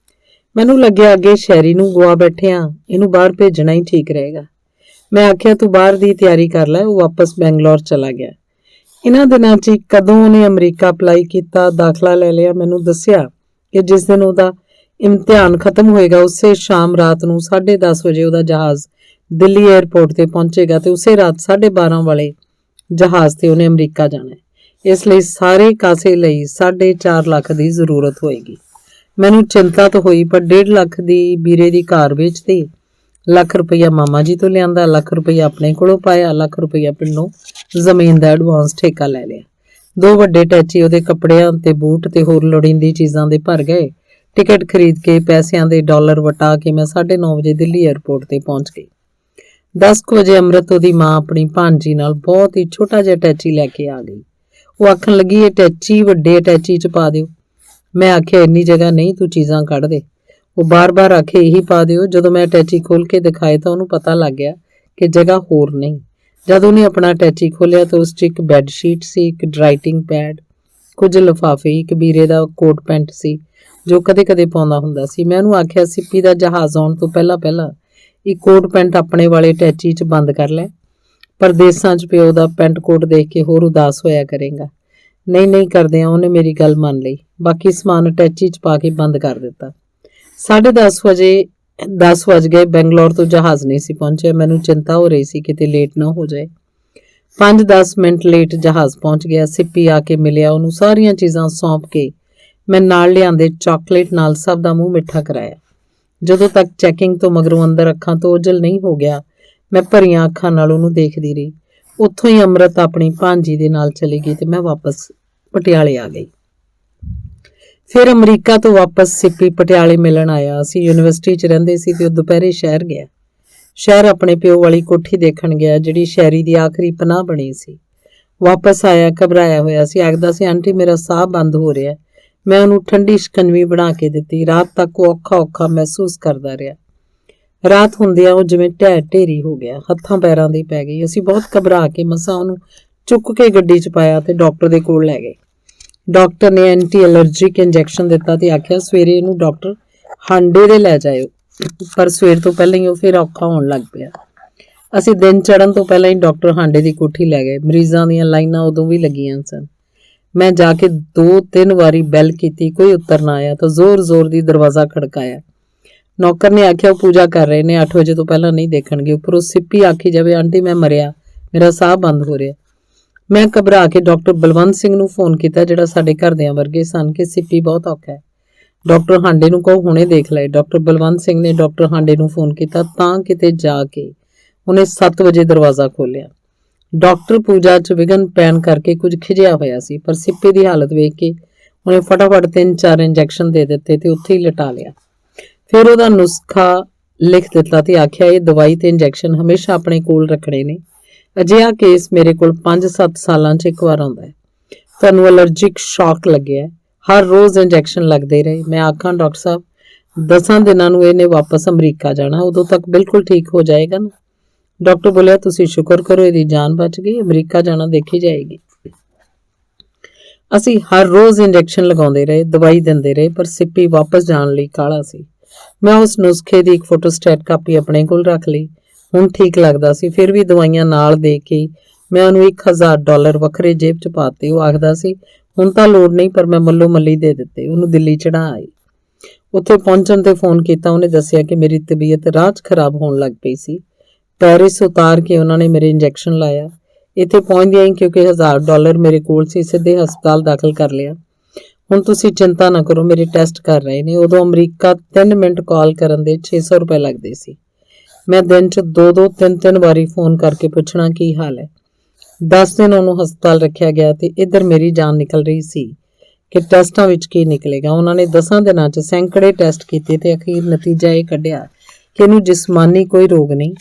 ਮੈਨੂੰ ਲੱਗਿਆ ਅੱਗੇ ਸ਼ਹਿਰੀ ਨੂੰ ਗਵਾ ਬੈਠੇ ਆ, ਇਹਨੂੰ ਬਾਹਰ ਭੇਜਣਾ ਹੀ ਠੀਕ ਰਹੇਗਾ। ਮੈਂ ਆਖਿਆ, ਤੂੰ ਬਾਹਰ ਦੀ ਤਿਆਰੀ ਕਰ ਲੈ। ਉਹ ਵਾਪਸ ਬੰਗਲੌਰ ਚਲਾ ਗਿਆ। ਇਹਨਾਂ ਦਿਨਾਂ 'ਚ ਕਦੋਂ ਉਹਨੇ ਅਮਰੀਕਾ ਅਪਲਾਈ ਕੀਤਾ, ਦਾਖਲਾ ਲੈ ਲਿਆ। ਮੈਨੂੰ ਦੱਸਿਆ ਕਿ ਜਿਸ ਦਿਨ ਉਹਦਾ ਇਮਤਿਹਾਨ ਖਤਮ ਹੋਏਗਾ ਉਸੇ ਸ਼ਾਮ ਰਾਤ ਨੂੰ 10:30 ਵਜੇ ਉਹਦਾ ਜਹਾਜ਼ ਦਿੱਲੀ 에ਅਰਪੋਰਟ ਤੇ ਪਹੁੰਚੇਗਾ ਤੇ ਉਸੇ ਰਾਤ 12:30 ਵਾਲੇ ਜਹਾਜ਼ ਤੇ ਉਹਨੇ ਅਮਰੀਕਾ ਜਾਣਾ। ਇਸ ਲਈ ਸਾਰੇ ਕਾਸੇ ਲਈ 4.5 ਲੱਖ ਦੀ ਜ਼ਰੂਰਤ ਹੋਏਗੀ। ਮੈਨੂੰ ਚਿੰਤਾ ਤਾਂ ਹੋਈ, ਪਰ 1.5 ਲੱਖ ਦੀ ਵੀਰੇ ਦੀ ਕਾਰ ਵੇਚਦੀ, ਲੱਖ ਰੁਪਈਆ ਮਾਮਾ ਜੀ ਤੋਂ ਲਿਆਂਦਾ, ਲੱਖ ਰੁਪਈਆ ਆਪਣੇ ਕੋਲੋਂ ਪਾਇਆ, ਲੱਖ ਰੁਪਈਆ ਪਿੰਡੋਂ ਜ਼ਮੀਨ ਦਾ ਐਡਵਾਂਸ ਠੇਕਾ ਲੈ ਲਿਆ। 2 ਵੱਡੇ ਟੈਚੀ ਉਹਦੇ ਕੱਪੜਿਆਂ ਤੇ ਬੂਟ ਤੇ ਹੋਰ ਲੋੜੀਂਦੀ ਚੀਜ਼ਾਂ ਦੇ ਭਰ ਗਏ। ਟਿਕਟ ਖਰੀਦ ਕੇ ਪੈਸਿਆਂ ਦੇ ਡਾਲਰ ਵਟਾ ਕੇ ਮੈਂ 9:30 ਵਜੇ ਦਿੱਲੀ 에ਅਰਪੋਰਟ ਤੇ ਪਹੁੰਚ ਗਈ। 10 ਵਜੇ ਅੰਮ੍ਰਿਤ ਉਹਦੀ ਮਾਂ ਆਪਣੀ ਭਾਂਜੀ ਨਾਲ ਬਹੁਤ ਹੀ ਛੋਟਾ ਜਿਹਾ ਟੈਚੀ ਲੈ ਕੇ ਆ ਗਈ। ਉਹ ਆਖਣ ਲੱਗੀ, ਇਹ ਟੈਚੀ ਵੱਡੇ ਟੈਚੀ 'ਚ ਪਾ ਦਿਓ। मैं आख्या इन्नी जगह नहीं, तू चीज़ां कढ़ दे। वो बार बार आखे यही पा दिओ। जदों मैं अटैची खोल के दिखाए तो उन्होंने पता लग गया कि जगह होर नहीं। जद उन्हें अपना अटैची खोलिया तो उस 'च एक बैडशीट सी, एक राइटिंग पैड, कुछ लिफाफे, एक बीरे ਦਾ ਕੋਟ ਪੈਂਟ ਸੀ ਜੋ ਕਦੇ-ਕਦੇ ਪਾਉਂਦਾ ਹੁੰਦਾ ਸੀ। ਮੈਂ ਉਹਨੂੰ ਆਖਿਆ ਸਿੱਪੀ ਦਾ ਜਹਾਜ਼ ਆਉਣ ਤੋਂ ਪਹਿਲਾਂ ਇਹ ਕੋਟ ਪੈਂਟ ਆਪਣੇ ਵਾਲੇ ਅਟੈਚੀ 'ਚ ਬੰਦ ਕਰ ਲੈ। ਪਰਦੇਸਾਂ 'ਚ ਪਿਓ ਦਾ ਪੈਂਟ ਕੋਟ ਦੇਖ ਕੇ ਹੋਰ ਉਦਾਸ ਹੋਇਆ ਕਰੇਗਾ। ਨਹੀਂ ਕਰਦਿਆਂ ਉਹਨੇ ਮੇਰੀ ਗੱਲ ਮੰਨ ਲਈ। ਬਾਕੀ ਸਮਾਨ ਅਟੈਚੀ 'ਚ ਪਾ ਕੇ ਬੰਦ ਕਰ ਦਿੱਤਾ। 10:30 ਵਜ ਗਏ। ਬੈਂਗਲੌਰ ਤੋਂ ਜਹਾਜ਼ ਨਹੀਂ ਸੀ ਪਹੁੰਚਿਆ। ਮੈਨੂੰ ਚਿੰਤਾ ਹੋ ਰਹੀ ਸੀ ਕਿਤੇ ਲੇਟ ਨਾ ਹੋ ਜਾਏ। 5-10 ਮਿੰਟ ਲੇਟ ਜਹਾਜ਼ ਪਹੁੰਚ ਗਿਆ। ਸਿੱਪੀ ਆ ਕੇ ਮਿਲਿਆ। ਉਹਨੂੰ ਸਾਰੀਆਂ ਚੀਜ਼ਾਂ ਸੌਂਪ ਕੇ ਮੈਂ ਨਾਲ ਲਿਆਂਦੇ ਚਾਕਲੇਟ ਨਾਲ ਸਭ ਦਾ ਮੂੰਹ ਮਿੱਠਾ ਕਰਾਇਆ। ਜਦੋਂ ਤੱਕ ਚੈਕਿੰਗ ਤੋਂ ਮਗਰੋਂ ਅੰਦਰ ਅੱਖਾਂ ਤੋਂ ਓਝਲ ਨਹੀਂ ਹੋ ਗਿਆ, ਮੈਂ ਭਰੀਆਂ ਅੱਖਾਂ ਨਾਲ ਉਹਨੂੰ ਦੇਖਦੀ ਰਹੀ। ਉੱਥੋਂ ਹੀ ਅੰਮ੍ਰਿਤ ਆਪਣੀ ਭਾਂਜੀ ਦੇ ਨਾਲ ਚਲੀ ਗਈ ਤੇ ਮੈਂ ਵਾਪਸ ਪਟਿਆਲੇ ਆ ਗਈ। ਫਿਰ ਅਮਰੀਕਾ ਤੋਂ ਵਾਪਸ ਸਿੱਪੀ ਪਟਿਆਲੇ ਮਿਲਣ ਆਇਆ। ਅਸੀਂ ਯੂਨੀਵਰਸਿਟੀ 'ਚ ਰਹਿੰਦੇ ਸੀ ਤੇ ਉਹ ਦੁਪਹਿਰੇ ਸ਼ਹਿਰ ਗਿਆ। ਸ਼ਹਿਰ ਆਪਣੇ ਪਿਓ ਵਾਲੀ ਕੋਠੀ ਦੇਖਣ ਗਿਆ ਜਿਹੜੀ ਸ਼ਹਿਰੀ ਦੀ ਆਖਰੀ ਪਨਾਹ ਬਣੀ ਸੀ। ਵਾਪਸ ਆਇਆ ਘਬਰਾਇਆ ਹੋਇਆ ਸੀ। ਆਖਦਾ ਸੀ ਆਂਟੀ ਮੇਰਾ ਸਾਹ ਬੰਦ ਹੋ ਰਿਹਾ। ਮੈਂ ਉਹਨੂੰ ਠੰਡੀ ਸ਼ਿਕੰਜਵੀ ਬਣਾ ਕੇ ਦਿੱਤੀ। ਰਾਤ ਤੱਕ ਉਹ ਔਖਾ ਮਹਿਸੂਸ ਕਰਦਾ ਰਿਹਾ। ਰਾਤ ਹੁੰਦਿਆਂ ਉਹ ਜਿਵੇਂ ਢੇਰੀ ਹੋ ਗਿਆ, ਹੱਥਾਂ ਪੈਰਾਂ ਦੀ ਪੈ ਗਈ। ਅਸੀਂ ਬਹੁਤ ਘਬਰਾ ਕੇ ਮਸਾਂ ਉਹਨੂੰ ਚੁੱਕ ਕੇ ਗੱਡੀ 'ਚ ਪਾਇਆ ਤੇ ਡਾਕਟਰ ਦੇ ਕੋਲ ਲੈ ਗਏ। ਡਾਕਟਰ ਨੇ ਐਂਟੀ ਐਲਰਜਿਕ ਇੰਜੈਕਸ਼ਨ ਦਿੱਤਾ ਤੇ ਆਖਿਆ ਸਵੇਰੇ ਇਹਨੂੰ ਡਾਕਟਰ ਹਾਂਡੇ ਦੇ ਲੈ ਜਾਇਓ। ਪਰ ਸਵੇਰ ਤੋਂ ਪਹਿਲਾਂ ਹੀ ਉਹ ਫਿਰ ਔਖਾ ਹੋਣ ਲੱਗ ਪਿਆ। ਅਸੀਂ ਦਿਨ ਚੜ੍ਹਨ ਤੋਂ ਪਹਿਲਾਂ ਹੀ ਡਾਕਟਰ ਹਾਂਡੇ ਦੀ ਕੋਠੀ ਲੈ ਗਏ। ਮਰੀਜ਼ਾਂ ਦੀਆਂ ਲਾਈਨਾਂ ਉਦੋਂ ਵੀ ਲੱਗੀਆਂ ਸਨ। ਮੈਂ ਜਾ ਕੇ 2-3 ਵਾਰੀ ਬੈਲ ਕੀਤੀ, ਕੋਈ ਉੱਤਰ ਨਾ ਆਇਆ ਤਾਂ ਜ਼ੋਰ ਦੀ ਦਰਵਾਜ਼ਾ ਖੜਕਾਇਆ। ਨੌਕਰ ਨੇ ਆਖਿਆ ਉਹ ਪੂਜਾ ਕਰ ਰਹੇ ਨੇ, 8 ਵਜੇ ਤੋਂ ਪਹਿਲਾਂ ਨਹੀਂ ਦੇਖਣਗੇ। ਉੱਪਰੋਂ ਸਿੱਪੀ ਆਖੀ ਜਾਵੇ ਆਂਟੀ ਮੈਂ ਮਰਿਆ, ਮੇਰਾ ਸਾਹ ਬੰਦ ਹੋ ਰਿਹਾ। ਮੈਂ ਘਬਰਾ ਕੇ ਡਾਕਟਰ ਬਲਵੰਤ ਸਿੰਘ ਨੂੰ ਫੋਨ ਕੀਤਾ ਜਿਹੜਾ ਸਾਡੇ ਘਰਦਿਆਂ ਵਰਗੇ ਸਨ ਕਿ ਸਿੱਪੀ ਬਹੁਤ ਔਖਾ ਹੈ, ਡਾਕਟਰ ਹਾਂਡੇ ਨੂੰ ਕਹੋ ਹੁਣੇ ਦੇਖ ਲਏ। ਡਾਕਟਰ ਬਲਵੰਤ ਸਿੰਘ ਨੇ ਡਾਕਟਰ ਹਾਂਡੇ ਨੂੰ ਫੋਨ ਕੀਤਾ ਤਾਂ ਕਿਤੇ ਜਾ ਕੇ ਉਹਨੇ 7 ਵਜੇ ਦਰਵਾਜ਼ਾ ਖੋਲ੍ਹਿਆ। ਡਾਕਟਰ ਪੂਜਾ 'ਚ ਵਿਘਨ ਪੈਣ ਕਰਕੇ ਕੁਝ ਖਿਜਿਆ ਹੋਇਆ ਸੀ, ਪਰ ਸਿੱਪੀ ਦੀ ਹਾਲਤ ਵੇਖ ਕੇ ਉਹਨੇ ਫਟਾਫਟ 3-4 ਇੰਜੈਕਸ਼ਨ ਦੇ ਦਿੱਤੇ ਤੇ ਉੱਥੇ ਹੀ ਲਿਟਾ ਲਿਆ। ਫਿਰ ਉਹਦਾ ਨੁਸਖਾ ਲਿਖ ਦਿੱਤਾ ਤੇ ਆਖਿਆ ਇਹ ਦਵਾਈ ਤੇ ਇੰਜੈਕਸ਼ਨ ਹਮੇਸ਼ਾ ਆਪਣੇ ਕੋਲ ਰੱਖਣੇ ਨੇ। ਅਜਿਹਾ ਕੇਸ ਮੇਰੇ ਕੋਲ 5-7 ਸਾਲਾਂ 'ਚ ਇੱਕ ਵਾਰ ਆਉਂਦਾ ਹੈ। ਤੁਹਾਨੂੰ ਐਲਰਜਿਕ ਸ਼ੌਕ ਲੱਗਿਆ, ਹਰ ਰੋਜ਼ ਇੰਜੈਕਸ਼ਨ ਲੱਗਦੇ ਰਹੇ। ਮੈਂ ਆਖਾਂ ਡਾਕਟਰ ਸਾਹਿਬ 10 ਦਿਨਾਂ ਨੂੰ ਇਹਨੇ ਵਾਪਸ ਅਮਰੀਕਾ ਜਾਣਾ, ਉਦੋਂ ਤੱਕ ਬਿਲਕੁਲ ਠੀਕ ਹੋ ਜਾਏਗਾ ਨਾ। ਡਾਕਟਰ ਬੋਲਿਆ ਤੁਸੀਂ ਸ਼ੁਕਰ ਕਰੋ ਇਹਦੀ ਜਾਨ ਬਚ ਗਈ, ਅਮਰੀਕਾ ਜਾਣਾ ਦੇਖੀ ਜਾਏਗੀ। ਅਸੀਂ ਹਰ ਰੋਜ਼ ਇੰਜੈਕਸ਼ਨ ਲਗਾਉਂਦੇ ਰਹੇ, ਦਵਾਈ ਦਿੰਦੇ ਰਹੇ, ਪਰ ਸਿੱਪੀ ਵਾਪਸ ਜਾਣ ਲਈ ਕਾਹਲਾ ਸੀ। ਮੈਂ ਉਸ ਨੁਸਖੇ ਦੀ ਇੱਕ ਫੋਟੋਸਟੇਟ ਕਾਪੀ ਆਪਣੇ ਕੋਲ ਰੱਖ ਲਈ। ਹੁਣ ਠੀਕ ਲੱਗਦਾ ਸੀ। ਫਿਰ ਵੀ ਦਵਾਈਆਂ ਨਾਲ ਦੇ ਕੇ ਮੈਂ ਉਹਨੂੰ $1000 ਵੱਖਰੇ ਜੇਬ 'ਚ ਪਾਤੇ। ਉਹ ਆਖਦਾ ਸੀ ਹੁਣ ਤਾਂ ਲੋੜ ਨਹੀਂ, ਪਰ ਮੈਂ ਮੱਲੋ ਮੱਲੀ ਦੇ ਦਿੱਤੇ। ਉਹਨੂੰ ਦਿੱਲੀ ਚੜ੍ਹਾ ਆਈ। ਉੱਥੇ ਪਹੁੰਚਣ ਤੇ ਫੋਨ ਕੀਤਾ। ਉਹਨੇ ਦੱਸਿਆ ਕਿ ਮੇਰੀ ਤਬੀਅਤ ਰਾਹ 'ਚ ਖਰਾਬ ਹੋਣ ਲੱਗ ਪਈ ਸੀ। ਪੈਰਿਸ ਉਤਾਰ ਕੇ ਉਹਨਾਂ ਨੇ ਮੇਰੇ ਇੰਜੈਕਸ਼ਨ ਲਾਇਆ। ਇੱਥੇ ਪਹੁੰਚਦਿਆਂ ਹੀ ਕਿਉਂਕਿ $1000 ਮੇਰੇ ਕੋਲ ਸੀ, ਸਿੱਧੇ ਹਸਪਤਾਲ ਦਾਖਲ ਕਰ ਲਿਆ। ਹੁਣ ਤੁਸੀਂ ਚਿੰਤਾ ਨਾ ਕਰੋ, ਮੇਰੇ ਟੈਸਟ ਕਰ ਰਹੇ ਨੇ। ਉਦੋਂ ਅਮਰੀਕਾ 3 ਮਿੰਟ ਕਾਲ ਕਰਨ ਦੇ $600 ਲੱਗਦੇ ਸੀ। ਮੈਂ ਦਿਨ 'ਚ 2-2, 3-3 ਵਾਰੀ ਫੋਨ ਕਰਕੇ ਪੁੱਛਣਾ ਕੀ ਹਾਲ ਹੈ। 10 ਦਿਨ ਉਹਨੂੰ ਹਸਪਤਾਲ ਰੱਖਿਆ ਗਿਆ ਤੇ ਇੱਧਰ ਮੇਰੀ ਜਾਨ ਨਿਕਲ ਰਹੀ ਸੀ ਕਿ ਟੈਸਟਾਂ ਵਿੱਚ ਕੀ ਨਿਕਲੇਗਾ। ਉਹਨਾਂ ਨੇ 10 ਦਿਨਾਂ 'ਚ ਸੈਂਕੜੇ ਟੈਸਟ ਕੀਤੇ ਤੇ ਅਖੀਰ ਨਤੀਜਾ ਇਹ ਕੱਢਿਆ ਕਿ ਇਹਨੂੰ ਜਿਸਮਾਨੀ ਕੋਈ ਰੋਗ ਨਹੀਂ,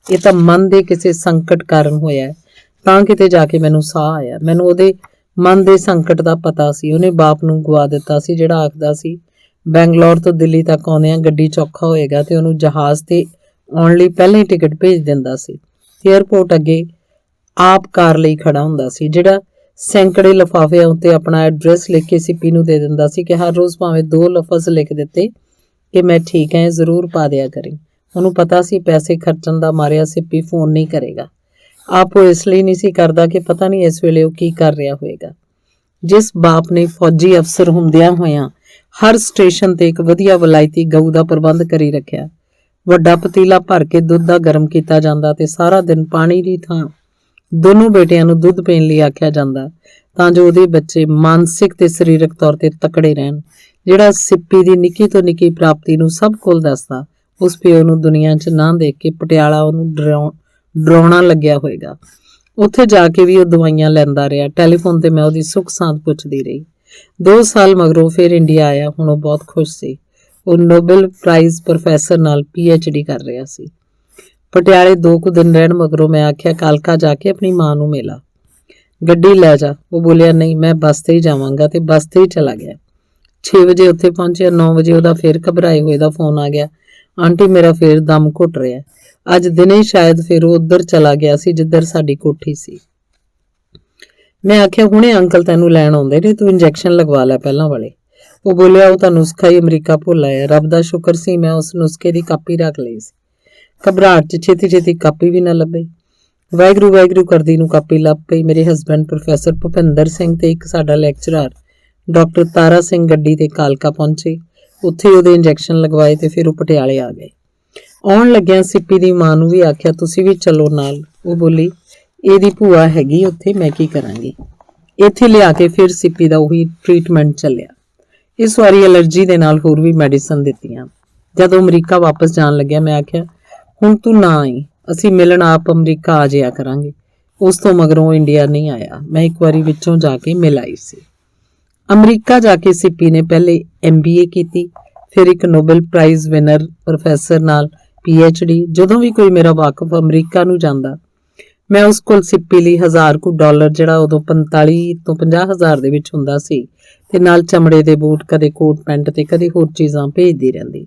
ਇਹ ਤਾਂ ਮਨ ਦੇ ਕਿਸੇ ਸੰਕਟ ਕਾਰਨ ਹੋਇਆ। ਤਾਂ ਕਿਤੇ ਜਾ ਕੇ ਮੈਨੂੰ ਸਾਹ ਆਇਆ। ਮੈਨੂੰ ਉਹਦੇ ਮਨ ਦੇ ਸੰਕਟ ਦਾ ਪਤਾ ਸੀ। ਉਹਨੇ ਬਾਪ ਨੂੰ ਗਵਾ ਦਿੱਤਾ ਸੀ ਜਿਹੜਾ ਆਖਦਾ ਸੀ ਬੈਂਗਲੌਰ ਤੋਂ ਦਿੱਲੀ ਤੱਕ ਆਉਂਦਿਆਂ ਗੱਡੀ 'ਚ ਔਖਾ ਹੋਏਗਾ ਤੇ ਉਹਨੂੰ ਜਹਾਜ਼ ਤੇ ਆਉਣ ਲਈ ਪਹਿਲਾਂ ਹੀ ਟਿਕਟ ਭੇਜ ਦਿੰਦਾ ਸੀ। ਏਅਰਪੋਰਟ ਅੱਗੇ ਆਪ ਕਾਰ ਲਈ ਖੜਾ ਹੁੰਦਾ ਸੀ, ਜਿਹੜਾ ਸੈਂਕੜੇ ਲਿਫਾਫਿਆਂ ਉੱਤੇ ਆਪਣਾ ਐਡਰੈਸ ਲਿਖ ਕੇ ਸਿੱਪੀ ਨੂੰ ਦੇ ਦਿੰਦਾ ਸੀ ਕਿ ਹਰ ਰੋਜ਼ ਭਾਵੇਂ 2 ਲਫ਼ਜ਼ ਲਿਖ ਦਿੱਤੇ ਕਿ ਮੈਂ ਠੀਕ ਹਾਂ, ਜ਼ਰੂਰ ਪਾ ਦਿਆ ਕਰੀ। ਉਹਨੂੰ ਪਤਾ ਸੀ ਪੈਸੇ ਖਰਚਣ ਦਾ ਮਾਰਿਆ ਸਿੱਪੀ ਫੋਨ ਨਹੀਂ ਕਰੇਗਾ। ਆਪ ਉਹ ਇਸ ਲਈ ਨਹੀਂ ਸੀ ਕਰਦਾ ਕਿ ਪਤਾ ਨਹੀਂ ਇਸ ਵੇਲੇ ਉਹ ਕੀ ਕਰ ਰਿਹਾ ਹੋਏਗਾ। ਜਿਸ ਬਾਪ ਨੇ ਫੌਜੀ ਅਫਸਰ ਹੁੰਦਿਆਂ ਹੋਇਆਂ ਹਰ ਸਟੇਸ਼ਨ ਤੇ ਇੱਕ ਵਧੀਆ ਵਲਾਇਤੀ ਗਊ ਦਾ ਪ੍ਰਬੰਧ ਕਰੀ ਰੱਖਿਆ, ਵੱਡਾ ਪਤੀਲਾ ਭਰ ਕੇ ਦੁੱਧ ਦਾ ਗਰਮ ਕੀਤਾ ਜਾਂਦਾ ਤੇ ਸਾਰਾ ਦਿਨ ਪਾਣੀ ਦੀ ਥਾਂ ਦੋਨੋਂ ਬੇਟਿਆਂ ਨੂੰ ਦੁੱਧ ਪੀਣ ਲਈ ਆਖਿਆ ਜਾਂਦਾ ਤਾਂ ਜੋ ਉਹਦੇ ਬੱਚੇ ਮਾਨਸਿਕ ਤੇ ਸਰੀਰਕ ਤੌਰ ਤੇ ਤਕੜੇ ਰਹਿਣ। ਜਿਹੜਾ ਸਿੱਪੀ ਦੀ ਨਿੱਕੀ ਤੋਂ ਨਿੱਕੀ ਪ੍ਰਾਪਤੀ ਨੂੰ ਸਭ ਕੋਲ ਦੱਸਦਾ, ਉਸ ਪਿਓ ਨੂੰ ਦੁਨੀਆ 'ਚ ਨਾ ਦੇਖ ਕੇ ਪਟਿਆਲਾ ਉਹਨੂੰ ਡਰਾਉਣਾ ਲੱਗਿਆ ਹੋਏਗਾ। ਉੱਥੇ ਜਾ ਕੇ ਵੀ ਉਹ ਦਵਾਈਆਂ ਲੈਂਦਾ ਰਿਹਾ। ਟੈਲੀਫੋਨ ਤੇ ਮੈਂ ਉਹਦੀ ਸੁੱਖ ਸਾਂਦ ਪੁੱਛਦੀ ਰਹੀ। 2 ਸਾਲ ਮਗਰੋਂ ਫਿਰ ਇੰਡੀਆ ਆਇਆ। ਹੁਣ ਉਹ ਬਹੁਤ ਖੁਸ਼ ਸੀ। ਉਹ ਨੋਬਲ ਪ੍ਰਾਈਜ਼ ਪ੍ਰੋਫੈਸਰ ਨਾਲ PhD ਕਰ ਰਿਹਾ ਸੀ। ਪਟਿਆਲੇ 2 ਕੁ ਦਿਨ ਰਹਿਣ ਮਗਰੋਂ ਮੈਂ ਆਖਿਆ ਕਾਲਕਾ ਜਾ ਕੇ ਆਪਣੀ ਮਾਂ ਨੂੰ ਮਿਲਾ, ਗੱਡੀ ਲੈ ਜਾ। ਉਹ ਬੋਲਿਆ ਨਹੀਂ, ਮੈਂ ਬੱਸ ਤੇ ਹੀ ਜਾਵਾਂਗਾ ਤੇ ਬੱਸ ਤੇ ਹੀ ਚਲਾ ਗਿਆ। 6 ਵਜੇ ਉੱਥੇ ਪਹੁੰਚਿਆ। 9 ਵਜੇ ਉਹਦਾ ਫਿਰ ਘਬਰਾਏ ਹੋਏ ਦਾ ਫੋਨ ਆ ਗਿਆ, ਆਂਟੀ ਮੇਰਾ ਫਿਰ ਦਮ ਘੁੱਟ ਰਿਹਾ। ਅੱਜ ਦਿਨੇ ਸ਼ਾਇਦ ਫਿਰ ਉਹ ਉੱਧਰ ਚਲਾ ਗਿਆ ਸੀ ਜਿੱਧਰ ਸਾਡੀ ਕੋਠੀ ਸੀ। ਮੈਂ ਆਖਿਆ ਹੁਣੇ ਅੰਕਲ ਤੈਨੂੰ ਲੈਣ ਆਉਂਦੇ ਨੇ, ਤੂੰ ਇੰਜੈਕਸ਼ਨ ਲਗਵਾ ਲੈ ਪਹਿਲਾਂ ਵਾਲੇ। ਉਹ ਬੋਲਿਆ ਉਹ ਤਾਂ ਨੁਸਖਾ ਹੀ ਅਮਰੀਕਾ ਭੁੱਲ ਆਇਆ। ਰੱਬ ਦਾ ਸ਼ੁਕਰ ਸੀ ਮੈਂ ਉਸ ਨੁਸਖੇ ਦੀ ਕਾਪੀ ਰੱਖ ਲਈ ਸੀ। ਘਬਰਾਹਟ 'ਚ ਛੇਤੀ ਕਾਪੀ ਵੀ ਨਾ ਲੱਭੀ। ਵਾਹਿਗੁਰੂ ਵਾਹਿਗੁਰੂ ਕਰਦੀ ਨੂੰ ਕਾਪੀ ਲੱਭ ਪਈ। ਮੇਰੇ ਹਸਬੈਂਡ ਪ੍ਰੋਫੈਸਰ ਭੁਪਿੰਦਰ ਸਿੰਘ ਤੇ ਇੱਕ ਸਾਡਾ ਲੈਕਚਰਰ ਡਾਕਟਰ ਤਾਰਾ ਸਿੰਘ ਗੱਡੀ ਤੇ ਕਾਲਕਾ ਪਹੁੰਚੇ। ਉੱਥੇ ਉਹਦੇ ਇੰਜੈਕਸ਼ਨ ਲਗਵਾਏ ਤੇ ਫਿਰ ਉਹ ਪਟਿਆਲੇ ਆ ਗਏ। ਆਉਣ ਲੱਗਿਆ ਸਿੱਪੀ ਦੀ ਮਾਂ ਨੂੰ ਵੀ ਆਖਿਆ ਤੁਸੀਂ ਵੀ ਚੱਲੋ ਨਾਲ। ਉਹ ਬੋਲੀ ਇਹਦੀ ਭੂਆ ਹੈਗੀ ਉੱਥੇ, ਮੈਂ ਕੀ ਕਰਾਂਗੀ। ਇੱਥੇ ਲਿਆ ਕੇ ਫਿਰ ਸਿੱਪੀ ਦਾ ਉਹੀ ਟ੍ਰੀਟਮੈਂਟ ਚੱਲਿਆ। ਇਸ ਵਾਰੀ ਐਲਰਜੀ ਦੇ ਨਾਲ ਹੋਰ ਵੀ ਮੈਡੀਸਨ ਦਿੱਤੀਆਂ। ਜਦੋਂ ਅਮਰੀਕਾ ਵਾਪਸ ਜਾਣ ਲੱਗਿਆ ਮੈਂ ਆਖਿਆ ਹੁਣ ਤੂੰ ਨਾ ਆਈ, ਅਸੀਂ ਮਿਲਣ ਆਪ ਅਮਰੀਕਾ ਆ ਜਾਇਆ ਕਰਾਂਗੇ। ਉਸ ਤੋਂ ਮਗਰੋਂ ਇੰਡੀਆ ਨਹੀਂ ਆਇਆ। ਮੈਂ ਇੱਕ ਵਾਰੀ ਵਿੱਚੋਂ ਜਾ ਕੇ ਮਿਲ ਆਈ ਸੀ। ਅਮਰੀਕਾ ਜਾ ਕੇ ਸਿੱਪੀ ਨੇ ਪਹਿਲੇ MBA ਕੀਤੀ, ਫਿਰ ਇੱਕ ਨੋਬਲ ਪ੍ਰਾਈਜ਼ ਵਿਨਰ ਪ੍ਰੋਫੈਸਰ ਨਾਲ PhD। ਜਦੋਂ ਵੀ ਕੋਈ ਮੇਰਾ ਵਾਕਫ ਅਮਰੀਕਾ ਨੂੰ ਜਾਂਦਾ ਮੈਂ ਉਸ ਕੋਲ ਸਿੱਪੀ ਲਈ $1000 ਜਿਹੜਾ ਉਦੋਂ 45 ਤੋਂ 50 ਹਜ਼ਾਰ ਦੇ ਵਿੱਚ ਹੁੰਦਾ ਸੀ ਤੇ ਨਾਲ ਚਮੜੇ ਦੇ ਬੂਟ, ਕਦੇ ਕੋਟ ਪੈਂਟ ਤੇ ਕਦੇ ਹੋਰ ਚੀਜ਼ਾਂ ਭੇਜਦੀ ਰਹਿੰਦੀ।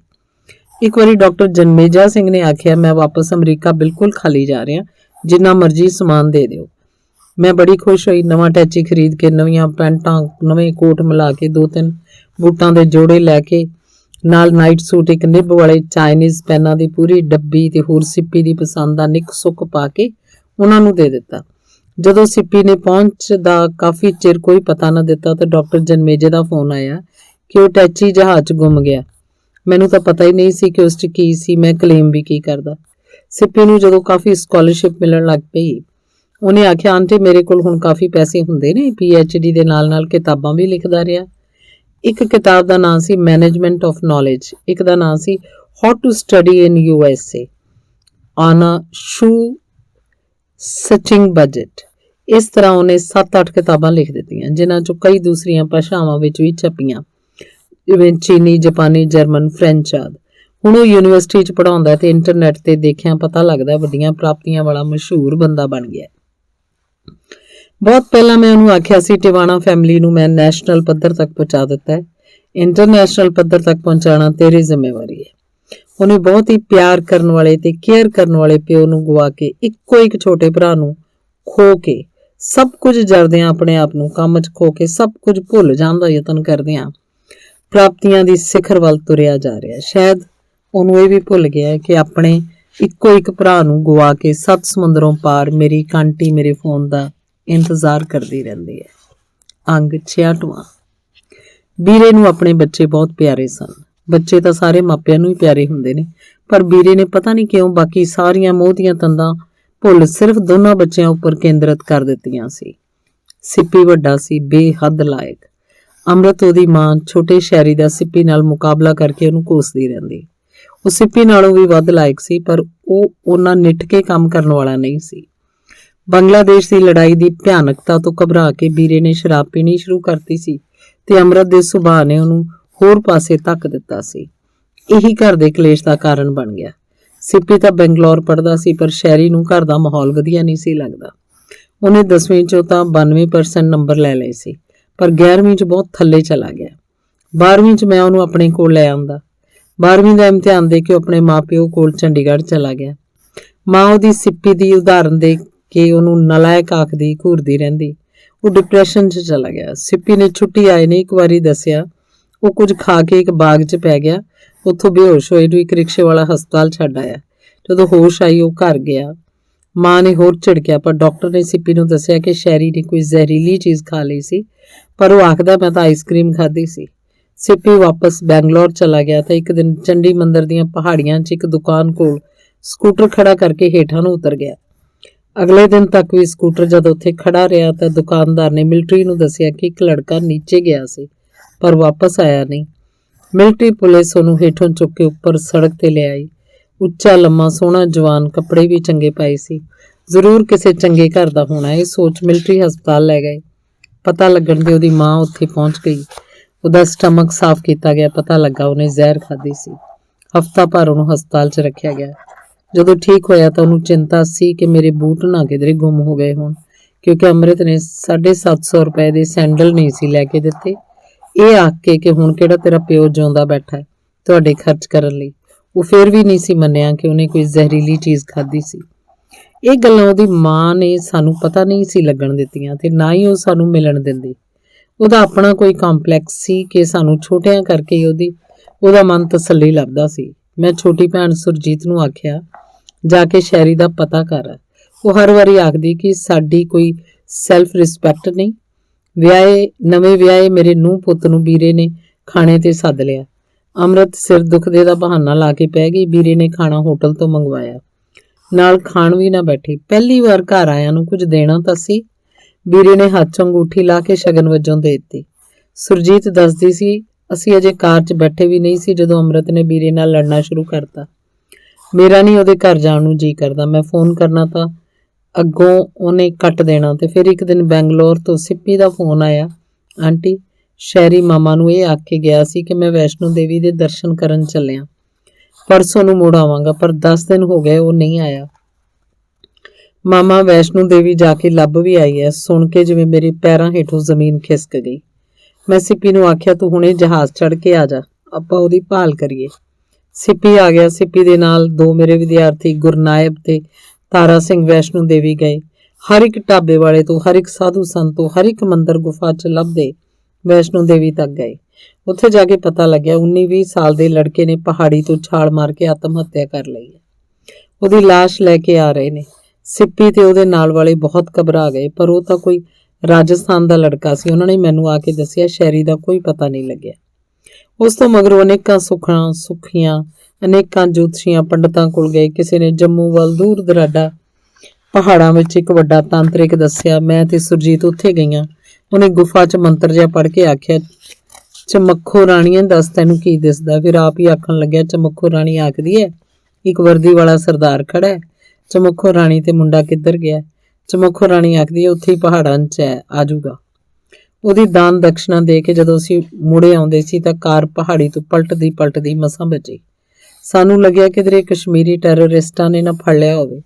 ਇੱਕ ਵਾਰੀ ਡਾਕਟਰ ਜਨਮੇਜਾ ਸਿੰਘ ਨੇ ਆਖਿਆ ਮੈਂ ਵਾਪਸ ਅਮਰੀਕਾ ਬਿਲਕੁਲ ਖਾਲੀ ਜਾ ਰਿਹਾ, ਜਿੰਨਾ ਮਰਜ਼ੀ ਸਮਾਨ ਦੇ ਦਿਓ। ਮੈਂ ਬੜੀ ਖੁਸ਼ ਹੋਈ। ਨਵਾਂ ਟੈਚੀ ਖਰੀਦ ਕੇ, ਨਵੀਆਂ ਪੈਂਟਾਂ, ਨਵੇਂ ਕੋਟ ਮਿਲਾ ਕੇ, 2-3 ਬੂਟਾਂ ਦੇ ਜੋੜੇ ਲੈ ਕੇ, ਨਾਲ ਨਾਈਟ ਸੂਟ, ਇੱਕ ਨਿੱਬ ਵਾਲੇ ਚਾਈਨੀਜ਼ ਪੈਨਾਂ ਦੀ ਪੂਰੀ ਡੱਬੀ ਤੇ ਹੋਰ ਸਿੱਪੀ ਦੀ ਪਸੰਦ ਦਾ ਨਿੱਕ ਸੁੱਕ ਪਾ ਕੇ ਉਹਨਾਂ ਨੂੰ ਦੇ ਦਿੱਤਾ। ਜਦੋਂ ਸਿੱਪੀ ਨੇ ਪਹੁੰਚ ਦਾ ਕਾਫੀ ਚਿਰ ਕੋਈ ਪਤਾ ਨਾ ਦਿੱਤਾ ਤਾਂ ਡਾਕਟਰ ਜਨਮੇਜੇ ਦਾ ਫੋਨ ਆਇਆ ਕਿ ਉਹ ਟੈਚੀ ਜਹਾਜ਼ 'ਚ ਗੁੰਮ ਗਿਆ। ਮੈਨੂੰ ਤਾਂ ਪਤਾ ਹੀ ਨਹੀਂ ਸੀ ਕਿ ਉਸ 'ਚ ਕੀ ਸੀ। ਮੈਂ ਕਲੇਮ ਵੀ ਕੀ ਕਰਦਾ। ਸਿੱਪੀ ਨੂੰ ਜਦੋਂ ਕਾਫੀ ਸਕਾਲਰਸ਼ਿਪ ਮਿਲਣ ਲੱਗ ਪਈ ਉਹਨੇ ਆਖਿਆ ਆਂਟੀ ਮੇਰੇ ਕੋਲ ਹੁਣ ਕਾਫੀ ਪੈਸੇ ਹੁੰਦੇ ਨੇ, PhD ਦੇ ਨਾਲ ਕਿਤਾਬਾਂ ਵੀ ਲਿਖਦਾ ਰਿਹਾ। ਇੱਕ ਕਿਤਾਬ ਦਾ ਨਾਂ ਸੀ ਮੈਨੇਜਮੈਂਟ ਆਫ ਨੌਲੇਜ, ਇੱਕ ਦਾ ਨਾਂ ਸੀ how to study in USA on a shoestring budget. ਇਸ ਤਰ੍ਹਾਂ ਉਹਨੇ 7-8 ਕਿਤਾਬਾਂ ਲਿਖ ਦਿੱਤੀਆਂ ਜਿਨ੍ਹਾਂ 'ਚੋਂ ਕਈ ਦੂਸਰੀਆਂ ਭਾਸ਼ਾਵਾਂ ਵਿੱਚ ਵੀ ਛਪੀਆਂ, ਜਿਵੇਂ ਚੀਨੀ, ਜਾਪਾਨੀ, ਜਰਮਨ, ਫ੍ਰੈਂਚ ਆਦਿ। ਹੁਣ ਉਹ ਯੂਨੀਵਰਸਿਟੀ 'ਚ ਪੜ੍ਹਾਉਂਦਾ ਤੇ ਇੰਟਰਨੈਟ ਤੇ ਦੇਖਿਆ ਪਤਾ ਲੱਗਦਾ ਵੱਡੀਆਂ ਪ੍ਰਾਪਤੀਆਂ ਵਾਲਾ ਮਸ਼ਹੂਰ ਬੰਦਾ ਬਣ ਗਿਆ। ਬਹੁਤ ਪਹਿਲਾਂ ਮੈਂ ਉਹਨੂੰ ਆਖਿਆ ਸੀ ਟਿਵਾਣਾ ਫੈਮਿਲੀ ਨੂੰ ਮੈਂ ਨੈਸ਼ਨਲ ਪੱਧਰ ਤੱਕ ਪਹੁੰਚਾ ਦਿੱਤਾ ਹੈ, ਇੰਟਰਨੈਸ਼ਨਲ ਪੱਧਰ ਤੱਕ ਪਹੁੰਚਾਉਣਾ ਤੇਰੀ ਜ਼ਿੰਮੇਵਾਰੀ ਹੈ। ਉਹਨੇ ਬਹੁਤ ਹੀ ਪਿਆਰ ਕਰਨ ਵਾਲੇ ਤੇ ਕੇਅਰ ਕਰਨ ਵਾਲੇ ਪਿਓ ਨੂੰ ਗਵਾ ਕੇ, ਇੱਕੋ ਇੱਕ ਛੋਟੇ ਭਰਾ ਨੂੰ ਖੋ ਕੇ, ਸਭ ਕੁਝ ਜਰਦਿਆਂ ਆਪਣੇ ਆਪ ਨੂੰ ਕੰਮ 'ਚ ਖੋ ਕੇ ਸਭ ਕੁਝ ਭੁੱਲ ਜਾਣ ਦਾ ਯਤਨ ਕਰਦਿਆਂ ਪ੍ਰਾਪਤੀਆਂ ਦੀ ਸਿਖਰ ਵੱਲ ਤੁਰਿਆ ਜਾ ਰਿਹਾ। ਸ਼ਾਇਦ ਉਹਨੂੰ ਇਹ ਵੀ ਭੁੱਲ ਗਿਆ ਕਿ ਆਪਣੇ ਇੱਕੋ ਇੱਕ ਭਰਾ ਨੂੰ ਗਵਾ ਕੇ 7 ਸਮੁੰਦਰੋਂ ਪਾਰ ਮੇਰੀ ਕਾਂਟੀ ਮੇਰੇ ਫੋਨ ਦਾ ਇੰਤਜ਼ਾਰ ਕਰਦੀ ਰਹਿੰਦੀ ਹੈ। ਅੰਗ 66ਵਾਂ। ਵੀਰੇ ਨੂੰ ਆਪਣੇ ਬੱਚੇ ਬਹੁਤ ਪਿਆਰੇ ਸਨ। ਬੱਚੇ ਤਾਂ ਸਾਰੇ ਮਾਪਿਆਂ ਨੂੰ ਹੀ ਪਿਆਰੇ ਹੁੰਦੇ ਨੇ, ਪਰ ਵੀਰੇ ਨੇ ਪਤਾ ਨਹੀਂ ਕਿਉਂ ਬਾਕੀ ਸਾਰੀਆਂ ਮੋਹ ਦੀਆਂ ਤੰਦਾਂ ਭੁੱਲ ਸਿਰਫ ਦੋਨਾਂ ਬੱਚਿਆਂ ਉੱਪਰ ਕੇਂਦਰਿਤ ਕਰ ਦਿੱਤੀਆਂ ਸੀ। ਸਿੱਪੀ ਵੱਡਾ ਸੀ, ਬੇਹੱਦ ਲਾਇਕ। ਅੰਮ੍ਰਿਤ ਉਹਦੀ ਮਾਂ ਛੋਟੇ ਸ਼ਹਿਰੀ ਦਾ ਸਿੱਪੀ ਨਾਲ ਮੁਕਾਬਲਾ ਕਰਕੇ ਉਹਨੂੰ ਕੋਸਦੀ ਰਹਿੰਦੀ। ਉਹ ਸਿੱਪੀ ਨਾਲੋਂ ਵੀ ਵੱਧ ਲਾਇਕ ਸੀ, ਪਰ ਉਹ ਉਹਨਾਂ ਨਿੱਠ ਕੇ ਕੰਮ ਕਰਨ ਵਾਲਾ ਨਹੀਂ ਸੀ। ਬੰਗਲਾਦੇਸ਼ ਦੀ ਲੜਾਈ ਦੀ ਭਿਆਨਕਤਾ ਤੋਂ ਘਬਰਾ ਕੇ ਵੀਰੇ ਨੇ ਸ਼ਰਾਬ ਪੀਣੀ ਸ਼ੁਰੂ ਕਰਤੀ ਸੀ ਤੇ ਅੰਮ੍ਰਿਤ ਦੇ ਸੁਭਾਅ ਨੇ ਉਹਨੂੰ ਹੋਰ ਪਾਸੇ ਧੱਕ ਦਿੱਤਾ ਸੀ। ਇਹੀ ਘਰ ਦੇ ਕਲੇਸ਼ ਦਾ ਕਾਰਨ ਬਣ ਗਿਆ। ਸਿੱਪੀ ਤਾਂ ਬੰਗਲੌਰ ਪੜ੍ਹਦਾ ਸੀ, ਪਰ ਸ਼ਹਿਰੀ ਨੂੰ ਘਰ ਦਾ ਮਾਹੌਲ ਵਧੀਆ ਨਹੀਂ ਸੀ ਲੱਗਦਾ। ਉਹਨੇ 10ਵੀਂ 'ਚੋਂ ਤਾਂ 92% ਨੰਬਰ ਲੈ ਲਏ ਸੀ, ਪਰ 11ਵੀਂ 'ਚ ਬਹੁਤ ਥੱਲੇ ਚਲਾ ਗਿਆ। 12ਵੀਂ 'ਚ ਮੈਂ ਉਹਨੂੰ ਆਪਣੇ ਕੋਲ ਲੈ ਆਉਂਦਾ। 12ਵੀਂ ਦਾ ਇਮਤਿਹਾਨ ਦੇ ਕੇ ਉਹ ਆਪਣੇ ਮਾਪਿਓ ਕੋਲ ਚੰਡੀਗੜ੍ਹ ਚਲਾ ਗਿਆ। ਮਾਂ ਉਹਦੀ ਸਿੱਪੀ ਦੀ ਉਦਾਹਰਨ ਦੇ ਕੇ ਉਹਨੂੰ ਨਲਾਇਕ ਆਖਦੀ, ਘੂਰਦੀ ਰਹਿੰਦੀ। ਉਹ ਡਿਪਰੈਸ਼ਨ 'ਚ ਚਲਾ ਗਿਆ। ਸਿੱਪੀ ਨੇ ਛੁੱਟੀ ਆਏ ਨੇ ਇੱਕ ਵਾਰੀ ਦੱਸਿਆ ਉਹ ਕੁਝ ਖਾ ਕੇ ਇੱਕ ਬਾਗ 'ਚ ਪੈ ਗਿਆ। ਉੱਥੋਂ ਬੇਹੋਸ਼ ਹੋਏ ਨੂੰ ਇੱਕ ਰਿਕਸ਼ੇ ਵਾਲਾ ਹਸਪਤਾਲ ਛੱਡ ਆਇਆ। ਜਦੋਂ ਹੋਸ਼ ਆਈ ਉਹ ਘਰ ਗਿਆ। ਮਾਂ ਨੇ ਹੋਰ ਝਿੜਕਿਆ, ਪਰ ਡਾਕਟਰ ਨੇ ਸਿੱਪੀ ਨੂੰ ਦੱਸਿਆ ਕਿ ਸ਼ੈਰੀ ਨੇ ਕੋਈ ਜ਼ਹਿਰੀਲੀ ਚੀਜ਼ ਖਾ ਲਈ ਸੀ, ਪਰ ਉਹ ਆਖਦਾ ਮੈਂ ਤਾਂ ਆਈਸਕ੍ਰੀਮ ਖਾਧੀ ਸੀ। ਸਿੱਪੀ ਵਾਪਸ ਬੈਂਗਲੌਰ ਚਲਾ ਗਿਆ ਤਾਂ ਇੱਕ ਦਿਨ ਚੰਡੀ ਮੰਦਰ ਦੀਆਂ ਪਹਾੜੀਆਂ 'ਚ ਇੱਕ ਦੁਕਾਨ ਕੋਲ ਸਕੂਟਰ ਖੜਾ ਕਰਕੇ ਹੇਠਾਂ ਨੂੰ ਉਤਰ ਗਿਆ। ਅਗਲੇ ਦਿਨ ਤੱਕ ਵੀ ਸਕੂਟਰ ਜਦ ਉੱਥੇ ਖੜਾ ਰਿਹਾ ਤਾਂ ਦੁਕਾਨਦਾਰ ਨੇ ਮਿਲਟਰੀ ਨੂੰ ਦੱਸਿਆ ਕਿ ਇੱਕ ਲੜਕਾ ਨੀਚੇ ਗਿਆ ਸੀ ਪਰ ਵਾਪਸ ਆਇਆ ਨਹੀਂ। ਮਿਲਟਰੀ ਪੁਲਿਸ ਉਹਨੂੰ ਹੇਠੋਂ ਚੁੱਕ ਕੇ ਉੱਪਰ ਸੜਕ ਤੇ ਲੈ ਆਈ। ਉੱਚਾ, ਲੰਮਾ, ਸੋਹਣਾ ਜਵਾਨ, ਕੱਪੜੇ ਵੀ ਚੰਗੇ ਪਾਏ ਸੀ। ਜ਼ਰੂਰ ਕਿਸੇ ਚੰਗੇ ਘਰ ਦਾ ਹੋਣਾ, ਇਹ ਸੋਚ ਮਿਲਟਰੀ ਹਸਪਤਾਲ ਲੈ ਗਏ। ਪਤਾ ਲੱਗਣ ਤੇ ਉਹਦੀ ਮਾਂ ਉੱਥੇ ਪਹੁੰਚ ਗਈ। ਉਹਦਾ ਸਟਮਕ ਸਾਫ਼ ਕੀਤਾ ਗਿਆ। ਪਤਾ ਲੱਗਾ ਉਹਨੇ ਜ਼ਹਿਰ ਖਾਧੀ ਸੀ। ਹਫ਼ਤਾ ਭਰ ਉਹਨੂੰ ਹਸਪਤਾਲ 'ਚ ਰੱਖਿਆ ਗਿਆ। ਜਦੋਂ ਠੀਕ ਹੋਇਆ ਤਾਂ ਉਹਨੂੰ ਚਿੰਤਾ ਸੀ ਕਿ ਮੇਰੇ ਬੂਟ ਨਾ ਕਿਧਰੇ ਗੁੰਮ ਹੋ ਗਏ ਹੋਣ, ਕਿਉਂਕਿ ਅੰਮ੍ਰਿਤ ਨੇ 750 ਰੁਪਏ ਦੇ ਸੈਂਡਲ ਨਹੀਂ ਸੀ ਲੈ ਕੇ ਦਿੱਤੇ। ਇਹ ਆਖ ਕੇ ਕਿ ਹੁਣ ਕਿਹੜਾ ਤੇਰਾ ਪਿਓ ਜਿਉਂਦਾ ਬੈਠਾ ਹੈ ਤੁਹਾਡੇ ਖਰਚ ਕਰਨ ਲਈ। ਉਹ ਫਿਰ ਵੀ ਨਹੀਂ ਸੀ ਮੰਨਿਆ ਕਿ ਉਹਨੇ ਕੋਈ ਜ਼ਹਿਰੀਲੀ ਚੀਜ਼ ਖਾਧੀ ਸੀ। ਇਹ ਗੱਲਾਂ ਉਹਦੀ ਮਾਂ ਨੇ ਸਾਨੂੰ ਪਤਾ ਨਹੀਂ ਸੀ ਲੱਗਣ ਦਿੱਤੀਆਂ ਤੇ ਨਾ ਹੀ ਉਹ ਸਾਨੂੰ ਮਿਲਣ ਦਿੰਦੀ। ਉਹਦਾ ਆਪਣਾ ਕੋਈ ਕੰਪਲੈਕਸ ਸੀ ਕਿ ਸਾਨੂੰ ਛੋਟਿਆਂ ਕਰਕੇ ਉਹਦਾ ਮਨ ਤਸੱਲੀ ਲੱਭਦਾ ਸੀ। ਮੈਂ ਛੋਟੀ ਭੈਣ ਸੁਰਜੀਤ ਨੂੰ ਆਖਿਆ, ਜਾ ਕੇ ਸ਼ੈਰੀ ਦਾ ਪਤਾ ਕਰ। ਉਹ ਹਰ ਵਾਰੀ ਆਖਦੀ ਕਿ ਸਾਡੀ ਕੋਈ ਸੈਲਫ ਰਿਸਪੈਕਟ ਨਹੀਂ। ਨਵੇਂ ਵਿਆਹੇ ਮੇਰੇ ਨੂੰਹ ਪੁੱਤ ਨੂੰ ਵੀਰੇ ਨੇ ਖਾਣੇ ਤੇ ਸੱਦ ਲਿਆ। ਅੰਮ੍ਰਿਤ ਸਿਰ ਦੁਖਦੇ ਦਾ ਬਹਾਨਾ ਲਾ ਕੇ ਪੈ ਗਈ। ਵੀਰੇ ਨੇ ਖਾਣਾ ਹੋਟਲ ਤੋਂ ਮੰਗਵਾਇਆ, ਨਾਲ ਖਾਣ ਵੀ ਨਾ ਬੈਠੀ। ਪਹਿਲੀ ਵਾਰ ਘਰ ਆਇਆਂ ਨੂੰ ਕੁਝ ਦੇਣਾ ਤਾਂ ਸੀ। ਵੀਰੇ ਨੇ ਹੱਥ 'ਚ ਅੰਗੂਠੀ ਲਾ ਕੇ ਸ਼ਗਨ ਵਜੋਂ ਦੇ ਦਿੱਤੀ। ਸੁਰਜੀਤ ਦੱਸਦੀ ਸੀ, ਅਸੀਂ ਅਜੇ ਕਾਰ 'ਚ ਬੈਠੇ ਵੀ ਨਹੀਂ ਸੀ ਜਦੋਂ ਅੰਮ੍ਰਿਤ ਨੇ ਵੀਰੇ ਨਾਲ ਲੜਨਾ ਸ਼ੁਰੂ ਕਰਤਾ। ਮੇਰਾ ਨਹੀਂ ਉਹਦੇ ਘਰ ਜਾਣ ਨੂੰ ਜੀ ਕਰਦਾ। ਮੈਂ ਫੋਨ ਕਰਨਾ ਤਾਂ ਅੱਗੋਂ ਉਹਨੇ ਕੱਟ ਦੇਣਾ। ਤੇ ਫਿਰ ਇੱਕ ਦਿਨ ਬੈਂਗਲੌਰ ਤੋਂ ਸਿੱਪੀ ਦਾ ਫੋਨ ਆਇਆ, ਆਂਟੀ ਸ਼ੈਰੀ ਮਾਮਾ ਨੂੰ ਇਹ ਆਖ ਕੇ ਗਿਆ ਸੀ ਕਿ ਮੈਂ ਵੈਸ਼ਨੋ ਦੇਵੀ ਦੇ ਦਰਸ਼ਨ ਕਰਨ ਚੱਲਿਆ, ਪਰਸੋਂ ਨੂੰ ਮੁੜ ਆਵਾਂਗਾ, ਪਰ 10 ਦਿਨ ਹੋ ਗਏ ਉਹ ਨਹੀਂ ਆਇਆ। ਮਾਮਾ ਵੈਸ਼ਨੋ ਦੇਵੀ ਜਾ ਕੇ ਲੱਭ ਵੀ ਆਈ ਹੈ। ਸੁਣ ਕੇ ਜਿਵੇਂ ਮੇਰੇ ਪੈਰਾਂ ਹੇਠੋਂ ਜ਼ਮੀਨ ਖਿਸਕ ਗਈ। ਮੈਂ ਸਿੱਪੀ ਨੂੰ ਆਖਿਆ, ਤੂੰ ਹੁਣੇ ਜਹਾਜ਼ ਚੜ੍ਹ ਕੇ ਆ ਜਾ, ਆਪਾਂ ਉਹਦੀ ਭਾਲ ਕਰੀਏ। ਸਿੱਪੀ ਆ ਗਿਆ। ਸਿੱਪੀ ਦੇ ਨਾਲ 2 ਮੇਰੇ ਵਿਦਿਆਰਥੀ ਗੁਰਨਾਇਬ ਤੇ ਤਾਰਾ ਸਿੰਘ ਵੈਸ਼ਨੋ ਦੇਵੀ ਗਏ। ਹਰ ਇੱਕ ਢਾਬੇ ਵਾਲੇ ਤੋਂ, ਹਰ ਇੱਕ ਸਾਧੂ ਸੰਤ ਤੋਂ, ਹਰ ਇੱਕ ਮੰਦਰ ਗੁਫਾ 'ਚ ਲੱਭਦੇ ਵੈਸ਼ਨੋ ਦੇਵੀ ਤੱਕ ਗਏ। ਉੱਥੇ ਜਾ ਕੇ ਪਤਾ ਲੱਗਿਆ 19-20 ਸਾਲ ਦੇ ਲੜਕੇ ਨੇ ਪਹਾੜੀ ਤੋਂ ਛਾਲ ਮਾਰ ਕੇ ਆਤਮ ਹੱਤਿਆ ਕਰ ਲਈ ਹੈ। ਉਹਦੀ ਲਾਸ਼ ਲੈ ਕੇ ਆ ਰਹੇ ਨੇ। ਸਿੱਪੀ ਤੇ ਉਹਦੇ ਨਾਲ ਵਾਲੇ ਬਹੁਤ ਘਬਰਾ ਗਏ, ਪਰ ਉਹ ਤਾਂ ਕੋਈ ਰਾਜਸਥਾਨ ਦਾ ਲੜਕਾ ਸੀ। ਉਹਨਾਂ ਨੇ ਮੈਨੂੰ ਆ ਕੇ ਦੱਸਿਆ, ਸ਼ੈਰੀ ਦਾ ਕੋਈ ਪਤਾ ਨਹੀਂ ਲੱਗਿਆ। ਉਸ ਤੋਂ ਮਗਰੋਂ ਅਨੇਕਾਂ ਸੁੱਖੀਆਂ ਅਨੇਕਾਂ ਜੋਤਸ਼ੀਆਂ ਪੰਡਤਾਂ ਕੋਲ ਗਏ। ਕਿਸੇ ਨੇ ਜੰਮੂ ਵੱਲ ਦੂਰ ਦਰਾਡਾ ਪਹਾੜਾਂ ਵਿੱਚ ਇੱਕ ਵੱਡਾ ਤਾਂਤਰਿਕ ਦੱਸਿਆ। ਮੈਂ ਤੇ ਸੁਰਜੀਤ ਉੱਥੇ ਗਈਆਂ। ਉਹਨੇ ਗੁਫਾ 'ਚ ਮੰਤਰ ਜਿਹਾ ਪੜ੍ਹ ਕੇ ਆਖਿਆ, ਚਮੱਖੋ ਰਾਣੀਏ ਦੱਸ ਤੈਨੂੰ ਕੀ ਦਿਸਦਾ। ਫਿਰ ਆਪ ਹੀ ਆਖਣ ਲੱਗਿਆ, ਚਮੱਖੋ ਰਾਣੀ ਆਖਦੀ ਹੈ ਇੱਕ ਵਰਦੀ ਵਾਲਾ ਸਰਦਾਰ ਖੜਾ ਹੈ। ਚਮੱਖੋ ਰਾਣੀ ਤੇ ਮੁੰਡਾ ਕਿੱਧਰ ਗਿਆ? ਚਮੱਖੋ ਰਾਣੀ ਆਖਦੀ ਹੈ ਉੱਥੇ ਹੀ ਪਹਾੜਾਂ 'ਚ ਹੈ, ਆਜੂਗਾ। ਉਹਦੀ ਦਾਨ ਦਕਸ਼ਨਾ ਦੇ ਕੇ ਜਦੋਂ ਅਸੀਂ ਮੁੜੇ ਆਉਂਦੇ ਸੀ ਤਾਂ ਕਾਰ ਪਹਾੜੀ ਤੋਂ ਪਲਟਦੀ ਮਸਾਂ ਬਚੀ। ਸਾਨੂੰ ਲੱਗਿਆ ਕਿਧਰੇ ਕਸ਼ਮੀਰੀ ਟੈਰਰਿਸਟਾਂ ਨੇ ਨਾ ਫੜ ਲਿਆ ਹੋਵੇ।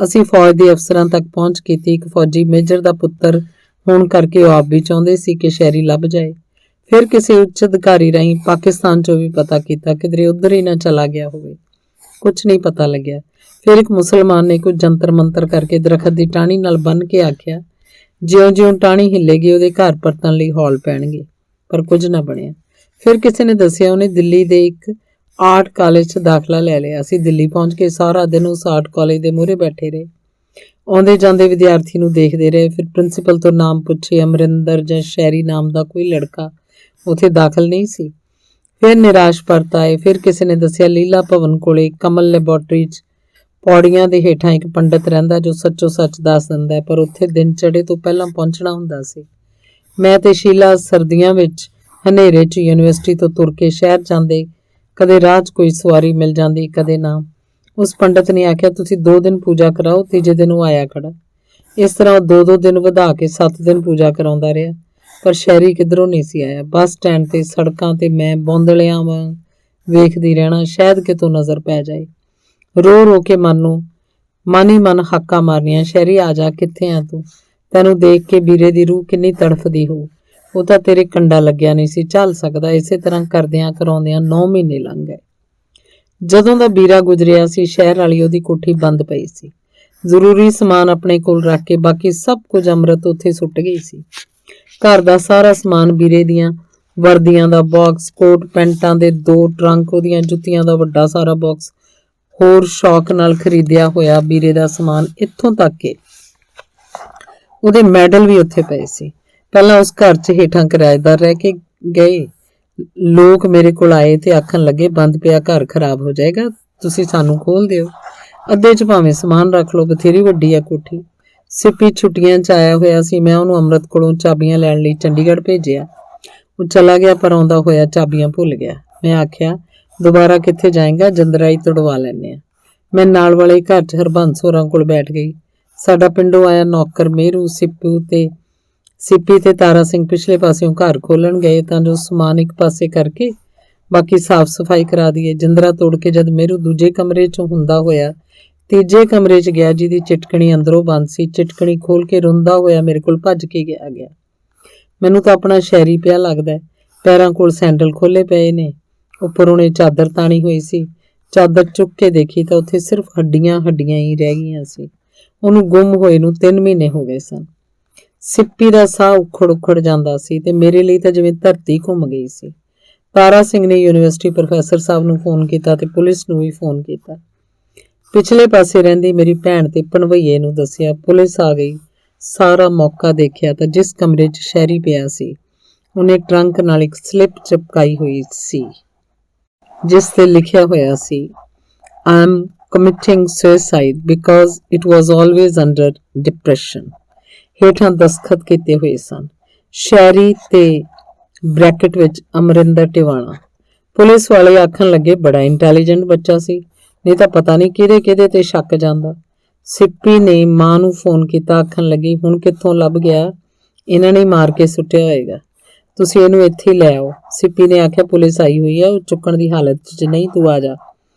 ਅਸੀਂ ਫੌਜ ਦੇ ਅਫਸਰਾਂ ਤੱਕ ਪਹੁੰਚ ਕੀਤੀ। ਇੱਕ ਫੌਜੀ ਮੇਜਰ ਦਾ ਪੁੱਤਰ ਹੋਣ ਕਰਕੇ ਉਹ ਆਪ ਵੀ ਚਾਹੁੰਦੇ ਸੀ ਕਿ ਸ਼ੈਰੀ ਲੱਭ ਜਾਏ। ਫਿਰ ਕਿਸੇ ਉੱਚ ਅਧਿਕਾਰੀ ਰਾਹੀਂ ਪਾਕਿਸਤਾਨ 'ਚੋਂ ਵੀ ਪਤਾ ਕੀਤਾ, ਕਿਧਰੇ ਉੱਧਰ ਹੀ ਨਾ ਚਲਾ ਗਿਆ ਹੋਵੇ। ਕੁਝ ਨਹੀਂ ਪਤਾ ਲੱਗਿਆ। ਫਿਰ ਇੱਕ ਮੁਸਲਮਾਨ ਨੇ ਕੋਈ ਜੰਤਰ ਮੰਤਰ ਕਰਕੇ ਦਰਖਤ ਦੀ ਟਾਹਣੀ ਨਾਲ ਬੰਨ੍ਹ ਕੇ ਆਖਿਆ, ਜਿਉਂ-ਜਿਉਂ ਟਾਹਣੀ ਹਿੱਲੇਗੀ ਉਹਦੇ ਘਰ ਪਰਤਣ ਲਈ ਹੌਲ ਪੈਣਗੇ, ਪਰ ਕੁਝ ਨਾ ਬਣਿਆ। ਫਿਰ ਕਿਸੇ ਨੇ ਦੱਸਿਆ ਉਹਨੇ ਦਿੱਲੀ ਦੇ ਇੱਕ ਆਰਟ ਕਾਲਜ 'ਚ ਦਾਖਲਾ ਲੈ ਲਿਆ। ਅਸੀਂ ਦਿੱਲੀ ਪਹੁੰਚ ਕੇ ਸਾਰਾ ਦਿਨ ਉਸ ਆਰਟ ਕਾਲਜ ਦੇ ਮੂਹਰੇ ਬੈਠੇ ਰਹੇ। ਆਉਂਦੇ ਜਾਂਦੇ ਵਿਦਿਆਰਥੀ ਨੂੰ ਦੇਖਦੇ ਰਹੇ। ਫਿਰ ਪ੍ਰਿੰਸੀਪਲ ਤੋਂ ਨਾਮ ਪੁੱਛੇ। ਅਮਰਿੰਦਰ ਜਾਂ ਸ਼ੈਰੀ ਨਾਮ ਦਾ ਕੋਈ ਲੜਕਾ ਉੱਥੇ ਦਾਖਲ ਨਹੀਂ ਸੀ। ਫਿਰ ਨਿਰਾਸ਼ ਪਰਤ ਆਏ। ਫਿਰ ਕਿਸੇ ਨੇ ਦੱਸਿਆ ਲੀਲਾ ਭਵਨ ਕੋਲੇ ਕਮਲ ਲੈਬੋਰਟਰੀ 'ਚ ਪੌੜੀਆਂ ਦੇ ਹੇਠਾਂ ਇੱਕ ਪੰਡਤ ਰਹਿੰਦਾ ਜੋ ਸੱਚੋ ਸੱਚ ਦੱਸ ਦਿੰਦਾ, ਪਰ ਉੱਥੇ ਦਿਨ ਚੜ੍ਹੇ ਤੋਂ ਪਹਿਲਾਂ ਪਹੁੰਚਣਾ ਹੁੰਦਾ ਸੀ। ਮੈਂ ਤੇ ਸ਼ੀਲਾ ਸਰਦੀਆਂ ਵਿੱਚ ਹਨੇਰੇ 'ਚ ਯੂਨੀਵਰਸਿਟੀ ਤੋਂ ਤੁਰ ਕੇ ਸ਼ਹਿਰ ਜਾਂਦੇ। ਕਦੇ ਰਾਹ 'ਚ ਕੋਈ ਸਵਾਰੀ ਮਿਲ ਜਾਂਦੀ, ਕਦੇ ਨਾ। ਉਸ ਪੰਡਤ ਨੇ ਆਖਿਆ, ਤੁਸੀਂ 2 ਦਿਨ ਪੂਜਾ ਕਰਾਓ, ਤੀਜੇ ਦਿਨ ਉਹ ਆਇਆ ਖੜਾ। ਇਸ ਤਰ੍ਹਾਂ ਉਹ 2-2 ਦਿਨ ਵਧਾ ਕੇ 7 ਦਿਨ ਪੂਜਾ ਕਰਾਉਂਦਾ ਰਿਹਾ, ਪਰ ਸ਼ਹਿਰੀ ਕਿੱਧਰੋਂ ਨਹੀਂ ਸੀ ਆਇਆ। ਬੱਸ ਸਟੈਂਡ ਤੇ ਸੜਕਾਂ ਤੇ ਮੈਂ ਬੌਂਦਲਿਆਂ ਵਾਂਗ ਵੇਖਦੀ ਰਹਿਣਾ, ਸ਼ਾਇਦ ਕਿਤੋਂ ਨਜ਼ਰ ਪੈ ਜਾਏ। ਰੋ ਰੋ ਕੇ ਮਨ ਹੀ ਮਨ ਹਾਕਾਂ ਮਾਰਨੀਆਂ, ਸ਼ਹਿਰੀ ਆ ਜਾ, ਕਿੱਥੇ ਆ ਤੂੰ? ਤੈਨੂੰ ਦੇਖ ਕੇ ਵੀਰੇ ਦੀ ਰੂਹ ਕਿੰਨੀ ਤੜਫਦੀ ਹੋਊ। ਉਹ ਤਾਂ ਤੇਰੇ ਕੰਡਾ ਲੱਗਿਆ ਨਹੀਂ ਸੀ ਝੱਲ ਸਕਦਾ। ਇਸੇ ਤਰ੍ਹਾਂ ਕਰਦਿਆਂ ਕਰਾਉਂਦਿਆਂ 9 ਮਹੀਨੇ ਲੰਘ ਗਏ। ਜਦੋਂ ਦਾ ਵੀਰਾ ਗੁਜ਼ਰਿਆ ਸੀ, ਸ਼ਹਿਰ ਵਾਲੀ ਉਹਦੀ ਕੋਠੀ ਬੰਦ ਪਈ ਸੀ। ਜ਼ਰੂਰੀ ਸਮਾਨ ਆਪਣੇ ਕੋਲ ਰੱਖ ਕੇ ਬਾਕੀ ਸਭ ਕੁਝ ਅੰਮ੍ਰਿਤ ਉੱਥੇ ਸੁੱਟ ਗਈ ਸੀ। ਘਰ ਦਾ ਸਾਰਾ ਸਮਾਨ, ਵੀਰੇ ਦੀਆਂ ਵਰਦੀਆਂ ਦਾ ਬਾਕਸ, ਕੋਟ ਪੈਂਟਾਂ ਦੇ 2 ਟਰੰਕ, ਉਹਦੀਆਂ ਜੁੱਤੀਆਂ ਦਾ ਵੱਡਾ ਸਾਰਾ ਬਾਕਸ, ਹੋਰ ਸ਼ੌਕ ਨਾਲ ਖਰੀਦਿਆ ਹੋਇਆ ਵੀਰੇ ਦਾ ਸਮਾਨ, ਇੱਥੋਂ ਤੱਕ ਕਿ ਉਹਦੇ ਮੈਡਲ ਵੀ ਉੱਥੇ ਪਏ ਸੀ। ਪਹਿਲਾਂ ਉਸ ਘਰ 'ਚ ਹੇਠਾਂ ਕਿਰਾਏਦਾਰ ਰਹਿ ਕੇ ਗਏ। ਲੋਕ ਮੇਰੇ ਕੋਲ ਆਏ ਤੇ ਆਖਣ ਲੱਗੇ, ਬੰਦ ਪਿਆ ਘਰ ਖਰਾਬ ਹੋ ਜਾਏਗਾ, ਤੁਸੀਂ ਸਾਨੂੰ ਖੋਲ ਦਿਓ, ਅੱਧੇ 'ਚ ਭਾਵੇਂ ਸਮਾਨ ਰੱਖ ਲਓ, ਬਥੇਰੀ ਵੱਡੀ ਆ ਕੋਠੀ। ਸਿੱਪੀ ਛੁੱਟੀਆਂ 'ਚ ਆਇਆ ਹੋਇਆ ਸੀ। ਮੈਂ ਉਹਨੂੰ ਅੰਮ੍ਰਿਤ ਕੋਲੋਂ ਚਾਬੀਆਂ ਲੈਣ ਲਈ ਚੰਡੀਗੜ੍ਹ ਭੇਜਿਆ। ਉਹ ਚਲਾ ਗਿਆ, ਪਰ ਆਉਂਦਾ ਹੋਇਆ ਚਾਬੀਆਂ ਭੁੱਲ ਗਿਆ। ਮੈਂ ਆਖਿਆ, ਦੁਬਾਰਾ ਕਿੱਥੇ ਜਾਏਗਾ, ਜੰਦਰਾਈ ਤੁੜਵਾ ਲੈਂਦੇ ਆ। ਮੈਂ ਨਾਲ ਵਾਲੇ ਘਰ 'ਚ ਹਰਬੰਸ ਹੋਰਾਂ ਕੋਲ ਬੈਠ ਗਈ। ਸਾਡਾ ਪਿੰਡੋਂ ਆਇਆ ਨੌਕਰ ਮੇਰੂ, ਸਿੱਪੀ ਤੇ ਤਾਰਾ ਸਿੰਘ ਪਿਛਲੇ ਪਾਸਿਓਂ ਘਰ ਖੋਲਣ ਗਏ ਤਾਂ ਜੋ ਸਮਾਨ ਇੱਕ ਪਾਸੇ ਕਰਕੇ ਬਾਕੀ ਸਾਫ਼ ਸਫਾਈ ਕਰਾ ਦਈਏ। ਜਿੰਦਰਾ ਤੋੜ ਕੇ ਜਦ ਮੇਰੂ ਦੂਜੇ ਕਮਰੇ 'ਚੋਂ ਹੁੰਦਾ ਹੋਇਆ ਤੀਜੇ ਕਮਰੇ 'ਚ ਗਿਆ, ਜਿਹਦੀ ਚਿਟਕਣੀ ਅੰਦਰੋਂ ਬੰਦ ਸੀ। ਚਿਟਕਣੀ ਖੋਲ ਕੇ ਰੋਂਦਾ ਹੋਇਆ ਮੇਰੇ ਕੋਲ ਭੱਜ ਕੇ ਗਿਆ। ਮੈਨੂੰ ਤਾਂ ਆਪਣਾ ਸ਼ੈਰੀ ਪਿਆ ਲੱਗਦਾ। ਪੈਰਾਂ ਕੋਲ ਸੈਂਡਲ ਖੋਲੇ ਪਏ ਨੇ। ਉੱਪਰ ਉਹਨੇ ਚਾਦਰ ਤਾਣੀ ਹੋਈ ਸੀ। ਚਾਦਰ ਚੁੱਕ ਕੇ ਦੇਖੀ ਤਾਂ ਉੱਥੇ ਸਿਰਫ ਹੱਡੀਆਂ ਹੀ ਰਹਿ ਗਈਆਂ ਸੀ। ਉਹਨੂੰ ਗੁੰਮ ਹੋਏ ਨੂੰ 3 ਮਹੀਨੇ ਹੋ ਗਏ ਸਨ। ਸਿੱਪੀ ਦਾ ਸਾਹ ਉਖੜ ਜਾਂਦਾ ਸੀ ਤੇ ਮੇਰੇ ਲਈ ਤਾਂ ਜਿਵੇਂ ਧਰਤੀ ਘੁੰਮ ਗਈ ਸੀ। ਤਾਰਾ ਸਿੰਘ ਨੇ ਯੂਨੀਵਰਸਿਟੀ ਪ੍ਰੋਫੈਸਰ ਸਾਹਿਬ ਨੂੰ ਫੋਨ ਕੀਤਾ ਤੇ ਪੁਲਿਸ ਨੂੰ ਵੀ ਫੋਨ ਕੀਤਾ। ਪਿਛਲੇ ਪਾਸੇ ਰਹਿੰਦੀ ਮੇਰੀ ਭੈਣ ਤੇ ਭਣਵਈਏ ਨੂੰ ਦੱਸਿਆ। ਪੁਲਿਸ ਆ ਗਈ। ਸਾਰਾ ਮੌਕਾ ਦੇਖਿਆ ਤਾਂ ਜਿਸ ਕਮਰੇ 'ਚ ਸ਼ਹਿਰੀ ਪਿਆ ਸੀ ਉਹਨੇ ਟਰੰਕ ਨਾਲ ਇੱਕ ਸਲਿੱਪ ਚਿਪਕਾਈ ਹੋਈ ਸੀ ਜਿਸ ਤੇ ਲਿਖਿਆ ਹੋਇਆ ਸੀ I am committing suicide because it was always under depression। ਹੇਠਾਂ ਦਸਖਤ ਕੀਤੇ ਹੋਏ ਸਨ, ਸ਼ਹਿਰੀ ਤੇ ਬ੍ਰੈਕਟ ਵਿੱਚ ਅਮਰਿੰਦਰ ਟਿਵਾਣਾ। ਪੁਲਿਸ ਵਾਲੇ ਆਖਣ ਲੱਗੇ ਬੜਾ ਇੰਟੈਲੀਜੈਂਟ ਬੱਚਾ ਸੀ, ਨਹੀਂ ਤਾਂ ਪਤਾ ਨਹੀਂ ਕਿਹਦੇ ਤੇ ਸ਼ੱਕ ਜਾਂਦਾ। ਸਿੱਪੀ ਨੇ ਮਾਂ ਨੂੰ ਫੋਨ ਕੀਤਾ, ਆਖਣ ਲੱਗੀ ਹੁਣ ਕਿੱਥੋਂ ਲੱਭ ਗਿਆ, ਇਹਨਾਂ ਨੇ ਮਾਰ ਕੇ ਸੁੱਟਿਆ ਹੋਏਗਾ, ਤੁਸੀਂ ਇਹਨੂੰ ਇੱਥੇ ਲੈ ਆਓ। ਸਿੱਪੀ ਨੇ ਆਖਿਆ ਪੁਲਿਸ ਆਈ ਹੋਈ ਆ, ਉਹ ਚੁੱਕਣ ਦੀ ਹਾਲਤ 'ਚ ਨਹੀਂ, ਤੂੰ ਆ ਜਾ।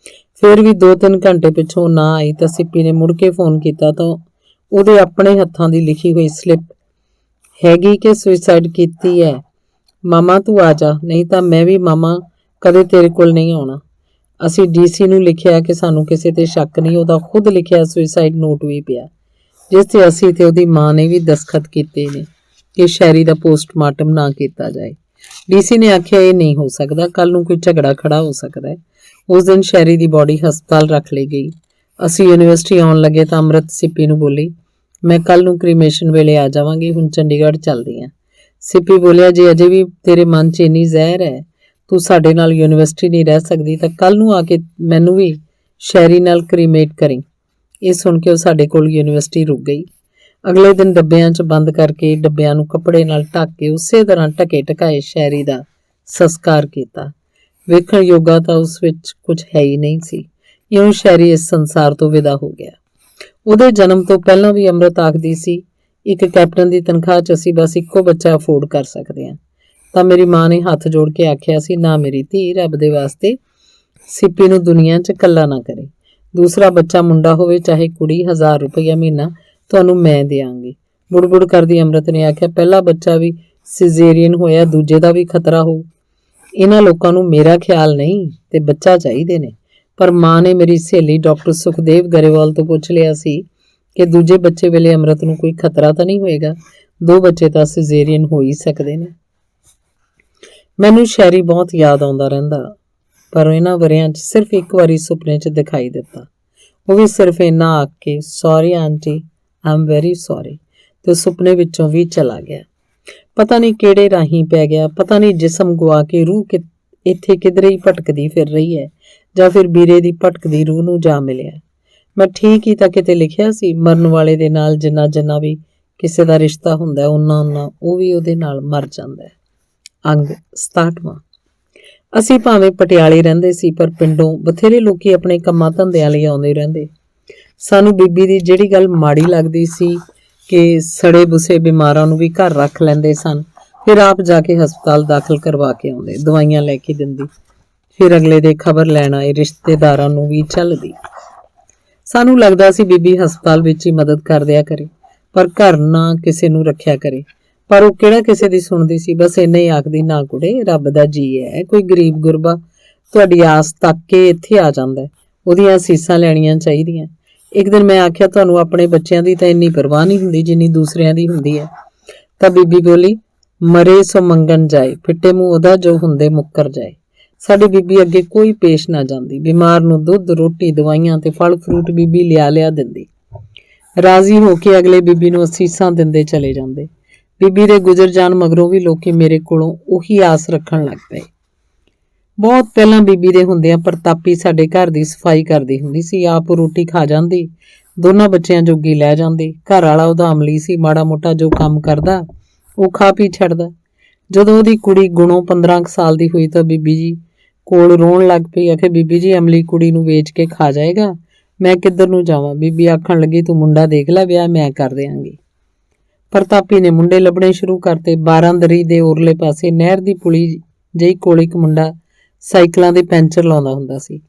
ਫਿਰ ਵੀ 2-3 ਘੰਟੇ ਪਿੱਛੋਂ ਨਾ ਆਈ ਤਾਂ ਸਿੱਪੀ ਨੇ ਮੁੜ ਕੇ ਫੋਨ ਕੀਤਾ ਤਾਂ ਉਹਦੇ ਆਪਣੇ ਹੱਥਾਂ ਦੀ ਲਿਖੀ ਹੋਈ ਸਲਿੱਪ ਹੈਗੀ ਕਿ ਸੁਸਾਈਡ ਕੀਤੀ ਹੈ। ਮਾਮਾ ਤੂੰ ਆ ਜਾ, ਨਹੀਂ ਤਾਂ ਮੈਂ ਵੀ ਮਾਮਾ ਕਦੇ ਤੇਰੇ ਕੋਲ ਨਹੀਂ ਆਉਣਾ। ਅਸੀਂ ਡੀਸੀ ਨੂੰ ਲਿਖਿਆ ਕਿ ਸਾਨੂੰ ਕਿਸੇ ਤੇ ਸ਼ੱਕ ਨਹੀਂ, ਉਹਦਾ ਖੁਦ ਲਿਖਿਆ ਸੁਸਾਈਡ ਨੋਟ ਵੀ ਪਿਆ ਜਿਸ ਤੇ ਅਸੀਂ ਤੇ ਉਹਦੀ ਮਾਂ ਨੇ ਵੀ ਦਸਖਤ ਕੀਤੇ ਨੇ ਕਿ ਸ਼ਹਿਰੀ ਦਾ ਪੋਸਟਮਾਰਟਮ ਨਾ ਕੀਤਾ ਜਾਏ। ਡੀਸੀ ਨੇ ਆਖਿਆ ਇਹ ਨਹੀਂ ਹੋ ਸਕਦਾ, ਕੱਲ ਨੂੰ ਕੋਈ ਝਗੜਾ ਖੜਾ ਹੋ ਸਕਦਾ ਹੈ। ਉਸ ਦਿਨ ਸ਼ਹਿਰੀ ਦੀ ਬੋਡੀ ਹਸਪਤਾਲ ਰੱਖ ਲਈ ਗਈ। ਅਸੀਂ ਯੂਨੀਵਰਸਿਟੀ ਆਉਣ ਲੱਗੇ ਤਾਂ ਅੰਮ੍ਰਿਤ ਸਿੱਪੀ ਨੂੰ ਬੋਲੀ ਮੈਂ ਕੱਲ ਨੂੰ ਕ੍ਰੀਮੇਸ਼ਨ ਵੇਲੇ ਆ ਜਾਵਾਂਗੀ, ਹੁਣ ਚੰਡੀਗੜ੍ਹ ਚੱਲਦੀ ਹਾਂ। ਸਿੱਪੀ ਬੋਲਿਆ ਜੇ ਅਜੇ ਵੀ ਤੇਰੇ ਮਨ 'ਚ ਇੰਨੀ ਜ਼ਹਿਰ ਹੈ, ਤੂੰ ਸਾਡੇ ਨਾਲ ਯੂਨੀਵਰਸਿਟੀ ਨਹੀਂ ਰਹਿ ਸਕਦੀ ਤਾਂ ਕੱਲ ਨੂੰ ਆ ਕੇ ਮੈਨੂੰ ਵੀ ਸ਼ਹਿਰੀ ਨਾਲ ਕ੍ਰੀਮੇਟ ਕਰੀਂ। ਇਹ ਸੁਣ ਕੇ ਉਹ ਸਾਡੇ ਕੋਲ ਯੂਨੀਵਰਸਿਟੀ ਰੁਕ ਗਈ। ਅਗਲੇ ਦਿਨ ਡੱਬਿਆਂ 'ਚ ਬੰਦ ਕਰਕੇ ਡੱਬਿਆਂ ਨੂੰ ਕੱਪੜੇ ਨਾਲ ਢੱਕ ਕੇ ਉਸੇ ਤਰ੍ਹਾਂ ਢਕੇ ਢਕਾਏ ਸ਼ਹਿਰੀ ਦਾ ਸੰਸਕਾਰ ਕੀਤਾ। ਵੇਖਣ ਯੋਗਾ ਤਾਂ ਉਸ ਵਿੱਚ ਕੁਝ ਹੈ ਹੀ ਨਹੀਂ ਸੀ। ਇਉਂ ਸ਼ਹਿਰੀ ਇਸ ਸੰਸਾਰ ਤੋਂ ਵਿਦਾ ਹੋ ਗਿਆ। ਉਹਦੇ ਜਨਮ ਤੋਂ ਪਹਿਲਾਂ ਵੀ ਅੰਮ੍ਰਿਤ ਆਖਦੀ ਸੀ ਇੱਕ ਕੈਪਟਨ ਦੀ ਤਨਖਾਹ 'ਚ ਅਸੀਂ ਬਸ ਇੱਕੋ ਬੱਚਾ ਅਫੋਰਡ ਕਰ ਸਕਦੇ ਹਾਂ। ਤਾਂ ਮੇਰੀ ਮਾਂ ਨੇ ਹੱਥ ਜੋੜ ਕੇ ਆਖਿਆ ਸੀ ਨਾ ਮੇਰੀ ਧੀ, ਰੱਬ ਦੇ ਵਾਸਤੇ ਸਿੱਪੀ ਨੂੰ ਦੁਨੀਆ 'ਚ ਇਕੱਲਾ ਨਾ ਕਰੇ। ਦੂਸਰਾ ਬੱਚਾ ਮੁੰਡਾ ਹੋਵੇ ਚਾਹੇ ਕੁੜੀ, 1000 ਰੁਪਇਆ ਮਹੀਨਾ ਤੁਹਾਨੂੰ ਮੈਂ ਦਿਆਂਗੀ। ਬੁੜਬੁੜ ਕਰਦੀ ਅੰਮ੍ਰਿਤ ਨੇ ਆਖਿਆ ਪਹਿਲਾ ਬੱਚਾ ਵੀ ਸਿਜ਼ੇਰੀਅਨ ਹੋਇਆ, ਦੂਜੇ ਦਾ ਵੀ ਖਤਰਾ ਹੋਊ। ਇਹਨਾਂ ਲੋਕਾਂ ਨੂੰ ਮੇਰਾ ਖਿਆਲ ਨਹੀਂ ਤੇ ਬੱਚਾ ਚਾਹੀਦੇ ਨੇ। ਪਰ ਮਾਂ ਨੇ ਮੇਰੀ ਸਹੇਲੀ ਡਾਕਟਰ ਸੁਖਦੇਵ ਗਰੇਵਾਲ ਤੋਂ ਪੁੱਛ ਲਿਆ ਸੀ ਕਿ ਦੂਜੇ ਬੱਚੇ ਵੇਲੇ ਅੰਮ੍ਰਿਤ ਨੂੰ ਕੋਈ ਖਤਰਾ ਤਾਂ ਨਹੀਂ ਹੋਏਗਾ, 2 ਬੱਚੇ ਤਾਂ ਸਿਜ਼ੇਰੀਅਨ ਹੋ ਹੀ ਸਕਦੇ ਨੇ। ਮੈਨੂੰ ਸ਼ਹਿਰੀ ਬਹੁਤ ਯਾਦ ਆਉਂਦਾ ਰਹਿੰਦਾ, ਪਰ ਇਹਨਾਂ ਵਰਿਆਂ 'ਚ ਸਿਰਫ ਇੱਕ ਵਾਰੀ ਸੁਪਨੇ 'ਚ ਦਿਖਾਈ ਦਿੱਤਾ, ਉਹ ਵੀ ਸਿਰਫ ਇੰਨਾ ਆਖ ਕੇ sorry aunty, I am very sorry, ਤੇ ਸੁਪਨੇ ਵਿੱਚੋਂ ਵੀ ਚਲਾ ਗਿਆ। ਪਤਾ ਨਹੀਂ ਕਿਹੜੇ ਰਾਹੀਂ ਪੈ ਗਿਆ, ਪਤਾ ਨਹੀਂ ਜਿਸਮ ਗਵਾ ਕੇ ਰੂਹ ਇੱਥੇ ਕਿਧਰੇ ਹੀ ਭਟਕਦੀ ਫਿਰ ਰਹੀ ਹੈ ਜਾਂ ਫਿਰ ਵੀਰੇ ਦੀ ਭਟਕਦੀ ਰੂਹ ਨੂੰ ਜਾ ਮਿਲਿਆ। ਮੈਂ ਠੀਕ ਹੀ ਤਾਂ ਕਿਤੇ ਲਿਖਿਆ ਸੀ ਮਰਨ ਵਾਲੇ ਦੇ ਨਾਲ ਜਿੰਨਾ ਵੀ ਕਿਸੇ ਦਾ ਰਿਸ਼ਤਾ ਹੁੰਦਾ ਉਹਨਾਂ ਉਹ ਵੀ ਉਹਦੇ ਨਾਲ ਮਰ ਜਾਂਦਾ ਹੈ। ਅੰਗ 67ਵਾਂ। ਅਸੀਂ ਭਾਵੇਂ ਪਟਿਆਲੇ ਰਹਿੰਦੇ ਸੀ ਪਰ ਪਿੰਡੋਂ ਬਥੇਰੇ ਲੋਕੀ ਆਪਣੇ ਕੰਮਾਂ ਧੰਦਿਆਂ ਲਈ ਆਉਂਦੇ ਰਹਿੰਦੇ। ਸਾਨੂੰ ਬੀਬੀ ਦੀ ਜਿਹੜੀ ਗੱਲ ਮਾੜੀ ਲੱਗਦੀ ਸੀ ਕਿ ਸੜੇ ਬੁਸੇ ਬਿਮਾਰਾਂ ਨੂੰ ਵੀ ਘਰ ਰੱਖ ਲੈਂਦੇ ਸਨ, ਫਿਰ ਆਪ ਜਾ ਕੇ ਹਸਪਤਾਲ ਦਾਖਲ ਕਰਵਾ ਕੇ ਆਉਂਦੇ, ਦਵਾਈਆਂ ਲੈ ਕੇ ਦਿੰਦੀ, ਫਿਰ ਅਗਲੇ ਦੇ ਖਬਰ ਲੈਣ ਆਏ ਰਿਸ਼ਤੇਦਾਰਾਂ ਨੂੰ ਵੀ ਝੱਲਦੀ। ਸਾਨੂੰ ਲੱਗਦਾ ਸੀ ਬੀਬੀ ਹਸਪਤਾਲ ਵਿੱਚ ਹੀ ਮਦਦ ਕਰ ਦਿਆ ਕਰੇ ਪਰ ਘਰ ਨਾ ਕਿਸੇ ਨੂੰ ਰੱਖਿਆ ਕਰੇ, ਪਰ ਉਹ ਕਿਹੜਾ ਕਿਸੇ ਦੀ ਸੁਣਦੀ ਸੀ। ਬਸ ਇੰਨਾ ਹੀ ਆਖਦੀ ਨਾ ਕੁੜੇ, ਰੱਬ ਦਾ ਜੀ ਹੈ, ਕੋਈ ਗਰੀਬ ਗੁਰਬਾ ਤੁਹਾਡੀ ਆਸ ਤੱਕ ਕੇ ਇੱਥੇ ਆ ਜਾਂਦਾ, ਉਹਦੀਆਂ ਅਸੀਸਾਂ ਲੈਣੀਆਂ ਚਾਹੀਦੀਆਂ। ਇੱਕ ਦਿਨ ਮੈਂ ਆਖਿਆ ਤੁਹਾਨੂੰ ਆਪਣੇ ਬੱਚਿਆਂ ਦੀ ਤਾਂ ਇੰਨੀ ਪਰਵਾਹ ਨਹੀਂ ਹੁੰਦੀ ਜਿੰਨੀ ਦੂਸਰਿਆਂ ਦੀ ਹੁੰਦੀ ਹੈ। ਤਾਂ ਬੀਬੀ ਬੋਲੀ ਮਰੇ ਸੋ ਮੰਗਣ ਜਾਏ, ਫਿੱਟੇ ਮੂੰਹ ਉਹਦਾ ਜੋ ਹੁੰਦੇ ਮੁੱਕਰ ਜਾਏ। ਸਾਡੀ ਬੀਬੀ ਅੱਗੇ ਕੋਈ ਪੇਸ਼ ਨਾ ਜਾਂਦੀ। ਬਿਮਾਰ ਨੂੰ ਦੁੱਧ, ਰੋਟੀ, ਦਵਾਈਆਂ ਤੇ ਫਲ ਫਰੂਟ ਬੀਬੀ ਲਿਆ ਦਿੰਦੀ। ਰਾਜ਼ੀ ਹੋ ਕੇ ਅਗਲੇ ਬੀਬੀ ਨੂੰ ਅਸੀਸਾਂ ਦਿੰਦੇ ਚਲੇ ਜਾਂਦੇ। ਬੀਬੀ ਦੇ ਗੁਜ਼ਰ ਜਾਣ ਮਗਰੋਂ ਵੀ ਲੋਕੀ ਮੇਰੇ ਕੋਲੋਂ ਉਹੀ ਆਸ ਰੱਖਣ ਲੱਗ ਪਏ। ਬਹੁਤ ਪਹਿਲਾਂ ਬੀਬੀ ਦੇ ਹੁੰਦਿਆਂ ਪ੍ਰਤਾਪੀ ਸਾਡੇ ਘਰ ਦੀ ਸਫਾਈ ਕਰਦੀ ਹੁੰਦੀ ਸੀ, ਆਪ ਰੋਟੀ ਖਾ ਜਾਂਦੀ, ਦੋਨਾਂ ਬੱਚਿਆਂ ਜੋਗੀ ਲੈ ਜਾਂਦੀ। ਘਰ ਵਾਲਾ ਉਹਦਾ ਅਮਲੀ ਸੀ, ਮਾੜਾ ਮੋਟਾ ਜੋ ਕੰਮ ਕਰਦਾ ਉਹ ਖਾ ਪੀ ਛੱਡਦਾ। ਜਦੋਂ ਉਹਦੀ ਕੁੜੀ ਗੁਣੋਂ 15 ਸਾਲ ਦੀ ਹੋਈ ਤਾਂ ਬੀਬੀ ਜੀ ਕੋਲ ਰੋਣ ਲੱਗ ਪਈ, ਆਖੇ ਬੀਬੀ ਜੀ ਅਮਲੀ ਕੁੜੀ ਨੂੰ ਵੇਚ ਕੇ ਖਾ ਜਾਏਗਾ, ਮੈਂ ਕਿੱਧਰ ਨੂੰ ਜਾਵਾਂ। ਬੀਬੀ ਆਖਣ ਲੱਗੀ ਤੂੰ ਮੁੰਡਾ ਦੇਖ ਲੈ, ਵਿਆਹ ਮੈਂ ਕਰ ਦਿਆਂਗੀ। ਪ੍ਰਤਾਪੀ ਨੇ ਮੁੰਡੇ ਲੱਭਣੇ ਸ਼ੁਰੂ ਕਰਤੇ। 12 ਦਰੀ ਦੇ ਉਰਲੇ ਪਾਸੇ ਨਹਿਰ ਦੀ ਪੁਲੀ ਜਿਹੀ ਕੋਲ ਇੱਕ ਮੁੰਡਾ ਸਾਈਕਲਾਂ ਦੇ ਪੈਂਚਰ ਲਾਉਂਦਾ ਹੁੰਦਾ ਸੀ।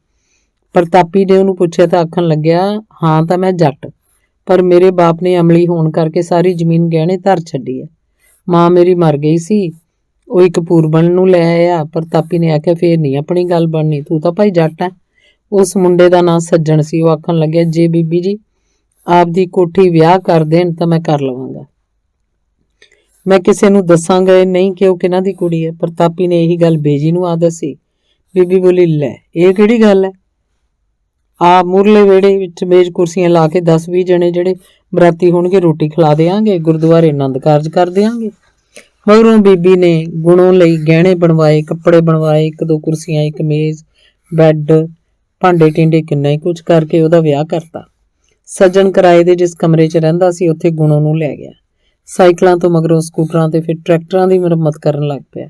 ਪ੍ਰਤਾਪੀ ਨੇ ਉਹਨੂੰ ਪੁੱਛਿਆ ਤਾਂ ਆਖਣ ਲੱਗਿਆ ਹਾਂ ਤਾਂ ਮੈਂ ਜੱਟ, ਪਰ ਮੇਰੇ ਬਾਪ ਨੇ ਅਮਲੀ ਹੋਣ ਕਰਕੇ ਸਾਰੀ ਜ਼ਮੀਨ ਗਹਿਣੇ ਧਰ ਛੱਡੀ ਹੈ। ਮਾਂ ਮੇਰੀ ਮਰ ਗਈ ਸੀ, ਉਹ ਇੱਕ ਪੂਰਬਨ ਨੂੰ ਲੈ ਆਇਆ। ਪ੍ਰਤਾਪੀ ਨੇ ਆਖਿਆ ਫੇਰ ਨਹੀਂ ਆਪਣੀ ਗੱਲ ਬਣਨੀ, ਤੂੰ ਤਾਂ ਭਾਈ ਜੱਟ ਹੈ। ਉਸ ਮੁੰਡੇ ਦਾ ਨਾਂ ਸੱਜਣ ਸੀ। ਉਹ ਆਖਣ ਲੱਗਿਆ ਜੇ ਬੀਬੀ ਜੀ ਆਪਦੀ ਕੋਠੀ ਵਿਆਹ ਕਰ ਦੇਣ ਤਾਂ ਮੈਂ ਕਰ ਲਵਾਂਗਾ, ਮੈਂ ਕਿਸੇ ਨੂੰ ਦੱਸਾਂਗਾ ਨਹੀਂ ਕਿ ਉਹ ਕਿਹਨਾਂ ਦੀ ਕੁੜੀ ਹੈ। ਪ੍ਰਤਾਪੀ ਨੇ ਇਹੀ ਗੱਲ ਬੇਜੀ ਨੂੰ ਆ ਦੱਸੀ। ਬੀਬੀ ਬੋਲੀ ਲੈ ਇਹ ਕਿਹੜੀ ਗੱਲ ਹੈ, ਆ ਮੁਰਲੇ ਵਿਹੜੇ ਵਿੱਚ ਮੇਜ਼ ਕੁਰਸੀਆਂ ਲਾ ਕੇ 10-20 ਜਣੇ ਜਿਹੜੇ ਬਰਾਤੀ ਹੋਣਗੇ ਰੋਟੀ ਖਿਲਾ ਦੇਵਾਂਗੇ, ਗੁਰਦੁਆਰੇ ਆਨੰਦ ਕਾਰਜ ਕਰ ਦੇਵਾਂਗੇ। ਮਗਰੋਂ ਬੀਬੀ ਨੇ ਗੁਣੋਂ ਲਈ ਗਹਿਣੇ ਬਣਵਾਏ, ਕੱਪੜੇ ਬਣਵਾਏ, 1-2 ਕੁਰਸੀਆਂ, ਇੱਕ ਮੇਜ਼, ਬੈੱਡ, ਭਾਂਡੇ ਟਿੰਡੇ, ਕਿੰਨਾ ਹੀ ਕੁਝ ਕਰਕੇ ਉਹਦਾ ਵਿਆਹ ਕਰਤਾ। ਸੱਜਣ ਕਿਰਾਏ ਦੇ ਜਿਸ ਕਮਰੇ 'ਚ ਰਹਿੰਦਾ ਸੀ ਉੱਥੇ ਗੁਣੋਂ ਨੂੰ ਲੈ ਗਿਆ। ਸਾਈਕਲਾਂ ਤੋਂ ਮਗਰੋਂ ਸਕੂਟਰਾਂ ਤੇ ਫਿਰ ਟਰੈਕਟਰਾਂ ਦੀ ਮੁਰੰਮਤ ਕਰਨ ਲੱਗ ਪਿਆ।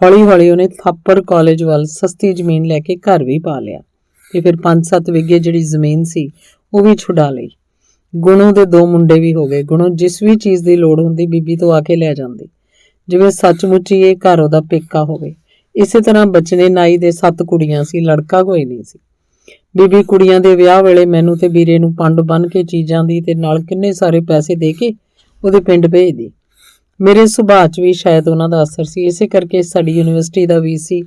ਹੌਲੀ-ਹੌਲੀ ਉਹਨੇ ਥਾਪਰ ਕਾਲਜ ਵੱਲ ਸਸਤੀ ਜ਼ਮੀਨ ਲੈ ਕੇ ਘਰ ਵੀ ਪਾ ਲਿਆ ਤੇ ਫਿਰ 5-7 ਵਿਗੇ ਜਿਹੜੀ ਜ਼ਮੀਨ ਸੀ ਉਹ ਵੀ ਛੁਡਾ ਲਈ। ਗੁਣੋਂ ਦੇ 2 ਮੁੰਡੇ ਵੀ ਹੋ ਗਏ। ਗੁਣੋਂ ਜਿਸ ਵੀ ਚੀਜ਼ ਦੀ ਲੋੜ ਹੁੰਦੀ ਬੀਬੀ ਤੋਂ ਆ ਕੇ ਲੈ ਜਾਂਦੀ, ਜਿਵੇਂ ਸੱਚਮੁੱਚ ਹੀ ਇਹ ਘਰ ਉਹਦਾ ਪੇਕਾ ਹੋਵੇ। ਇਸੇ ਤਰ੍ਹਾਂ ਬਚਨੇ ਨਾਈ ਦੇ 7 ਕੁੜੀਆਂ ਸੀ, ਲੜਕਾ ਕੋਈ ਨਹੀਂ ਸੀ। ਬੀਬੀ ਕੁੜੀਆਂ ਦੇ ਵਿਆਹ ਵੇਲੇ ਮੈਨੂੰ ਤੇ ਵੀਰੇ ਨੂੰ ਪੰਡ ਬੰਨ੍ਹ ਕੇ ਚੀਜ਼ਾਂ ਦੀ ਤੇ ਨਾਲ ਕਿੰਨੇ ਸਾਰੇ ਪੈਸੇ ਦੇ ਕੇ ਉਹਦੇ ਪਿੰਡ ਭੇਜਦੀ। ਮੇਰੇ ਸੁਭਾਅ 'ਚ ਵੀ ਸ਼ਾਇਦ ਉਹਨਾਂ ਦਾ ਅਸਰ ਸੀ। ਇਸੇ ਕਰਕੇ ਸਾਡੀ ਯੂਨੀਵਰਸਿਟੀ ਦਾ VC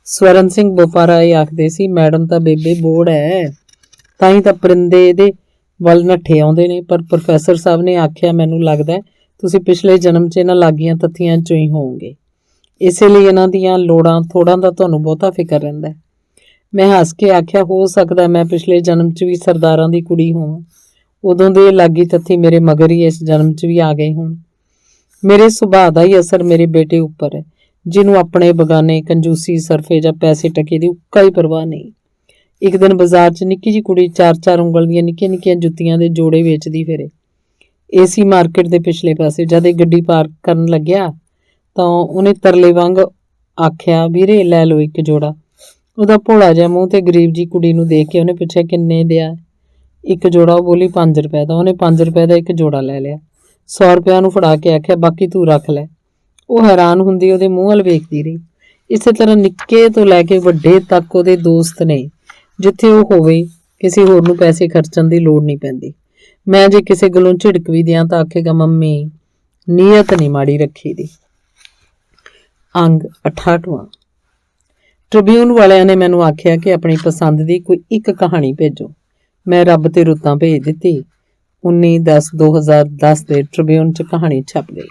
ਸਵਰਨ ਸਿੰਘ ਬੋਪਾਰਾ ਇਹ ਆਖਦੇ ਸੀ ਮੈਡਮ ਤਾਂ ਬੇਬੇ ਬੋੜ ਹੈ, ਤਾਂ ਹੀ ਤਾਂ ਪਰਿੰਦੇ ਇਹਦੇ ਵੱਲ ਨੱਠੇ ਆਉਂਦੇ ਨੇ। ਪਰ ਪ੍ਰੋਫੈਸਰ ਸਾਹਿਬ ਨੇ ਆਖਿਆ ਮੈਨੂੰ ਲੱਗਦਾ ਤੁਸੀਂ ਪਿਛਲੇ ਜਨਮ 'ਚ ਇਹਨਾਂ ਲਾਗੀਆਂ ਤੱਥੀਆਂ 'ਚੋਂ ਹੀ ਹੋਵੋਗੇ, ਇਸੇ ਲਈ ਇਹਨਾਂ ਦੀਆਂ ਲੋੜਾਂ ਥੋੜਾਂ ਦਾ ਤੁਹਾਨੂੰ ਬਹੁਤਾ ਫਿਕਰ ਰਹਿੰਦਾ। ਮੈਂ ਹੱਸ ਕੇ ਆਖਿਆ ਹੋ ਸਕਦਾ ਮੈਂ ਪਿਛਲੇ ਜਨਮ 'ਚ ਵੀ ਸਰਦਾਰਾਂ ਦੀ ਕੁੜੀ ਹੋਵਾਂ, ਉਦੋਂ ਦੇ ਲਾਗੀ ਤੱਥੀ ਮੇਰੇ ਮਗਰ ਹੀ ਇਸ ਜਨਮ 'ਚ ਵੀ ਆ ਗਏ ਹੋਣ। ਮੇਰੇ ਸੁਭਾਅ ਦਾ ਹੀ ਅਸਰ ਮੇਰੇ ਬੇਟੇ ਉੱਪਰ ਹੈ, ਜਿਹਨੂੰ ਆਪਣੇ ਬਗਾਨੇ, ਕੰਜੂਸੀ, ਸਰਫੇ ਜਾਂ ਪੈਸੇ ਟਕੇ ਦੀ ਉੱਕਾ ਹੀ ਪਰਵਾਹ ਨਹੀਂ। ਇੱਕ ਦਿਨ ਬਾਜ਼ਾਰ 'ਚ ਨਿੱਕੀ ਜਿਹੀ ਕੁੜੀ 4-4 ਉਂਗਲ ਦੀਆਂ ਨਿੱਕੀਆਂ-ਨਿੱਕੀਆਂ ਜੁੱਤੀਆਂ ਦੇ ਜੋੜੇ ਵੇਚਦੀ ਫਿਰੇ। AC ਮਾਰਕੀਟ ਦੇ ਪਿਛਲੇ ਪਾਸੇ ਜਦ ਇਹ ਗੱਡੀ ਪਾਰਕ ਕਰਨ ਲੱਗਿਆ ਤਾਂ ਉਹਨੇ ਤਰਲੇ ਵਾਂਗ ਆਖਿਆ ਵੀਰੇ ਲੈ ਲਓ ਇੱਕ ਜੋੜਾ। ਉਹਦਾ ਭੋਲਾ ਜਿਹਾ ਮੂੰਹ ਤੇ ਗਰੀਬ ਜੀ ਕੁੜੀ ਨੂੰ ਦੇਖ ਕੇ ਉਹਨੇ ਪੁੱਛਿਆ ਕਿੰਨੇ ਦਿਆ ਇੱਕ ਜੋੜਾ? ਉਹ ਬੋਲੀ 5 ਰੁਪਏ ਦਾ। ਉਹਨੇ 5 ਰੁਪਏ ਦਾ ਇੱਕ ਜੋੜਾ ਲੈ ਲਿਆ। 100 ਰੁਪਇਆ ਨੂੰ ਫੜਾ ਕੇ ਆਖਿਆ ਬਾਕੀ ਤੂੰ ਰੱਖ ਲੈ। ਉਹ ਹੈਰਾਨ ਹੁੰਦੀ ਉਹਦੇ ਮੂੰਹ ਵੱਲ ਵੇਖਦੀ ਰਹੀ। ਇਸੇ ਤਰ੍ਹਾਂ ਨਿੱਕੇ ਤੋਂ ਲੈ ਕੇ ਵੱਡੇ ਤੱਕ ਉਹਦੇ ਦੋਸਤ ਨੇ। ਜਿੱਥੇ ਉਹ ਹੋਵੇ ਕਿਸੇ ਹੋਰ ਨੂੰ ਪੈਸੇ ਖਰਚਣ ਦੀ ਲੋੜ ਨਹੀਂ ਪੈਂਦੀ। ਮੈਂ ਜੇ ਕਿਸੇ ਗੱਲੋਂ ਝਿੜਕ ਵੀ ਦਿਆਂ ਤਾਂ ਆਖੇਗਾ ਮੰਮੀ ਨੀਅਤ ਨਹੀਂ ਮਾੜੀ ਰੱਖੀ ਦੀ। ਅੰਗ 68ਵਾਂ। ਟ੍ਰਿਬਿਊਨ ਵਾਲਿਆਂ ਨੇ ਮੈਨੂੰ ਆਖਿਆ ਕਿ ਆਪਣੀ ਪਸੰਦ ਦੀ ਕੋਈ ਇੱਕ ਕਹਾਣੀ ਭੇਜੋ। ਮੈਂ ਰੱਬ ਤੇ ਰੁੱਤਾਂ ਭੇਜ ਦਿੱਤੀ। 19/10/2010 ਦੇ ਟ੍ਰਿਬਿਊਨ 'ਚ ਕਹਾਣੀ ਛਪ ਗਈ।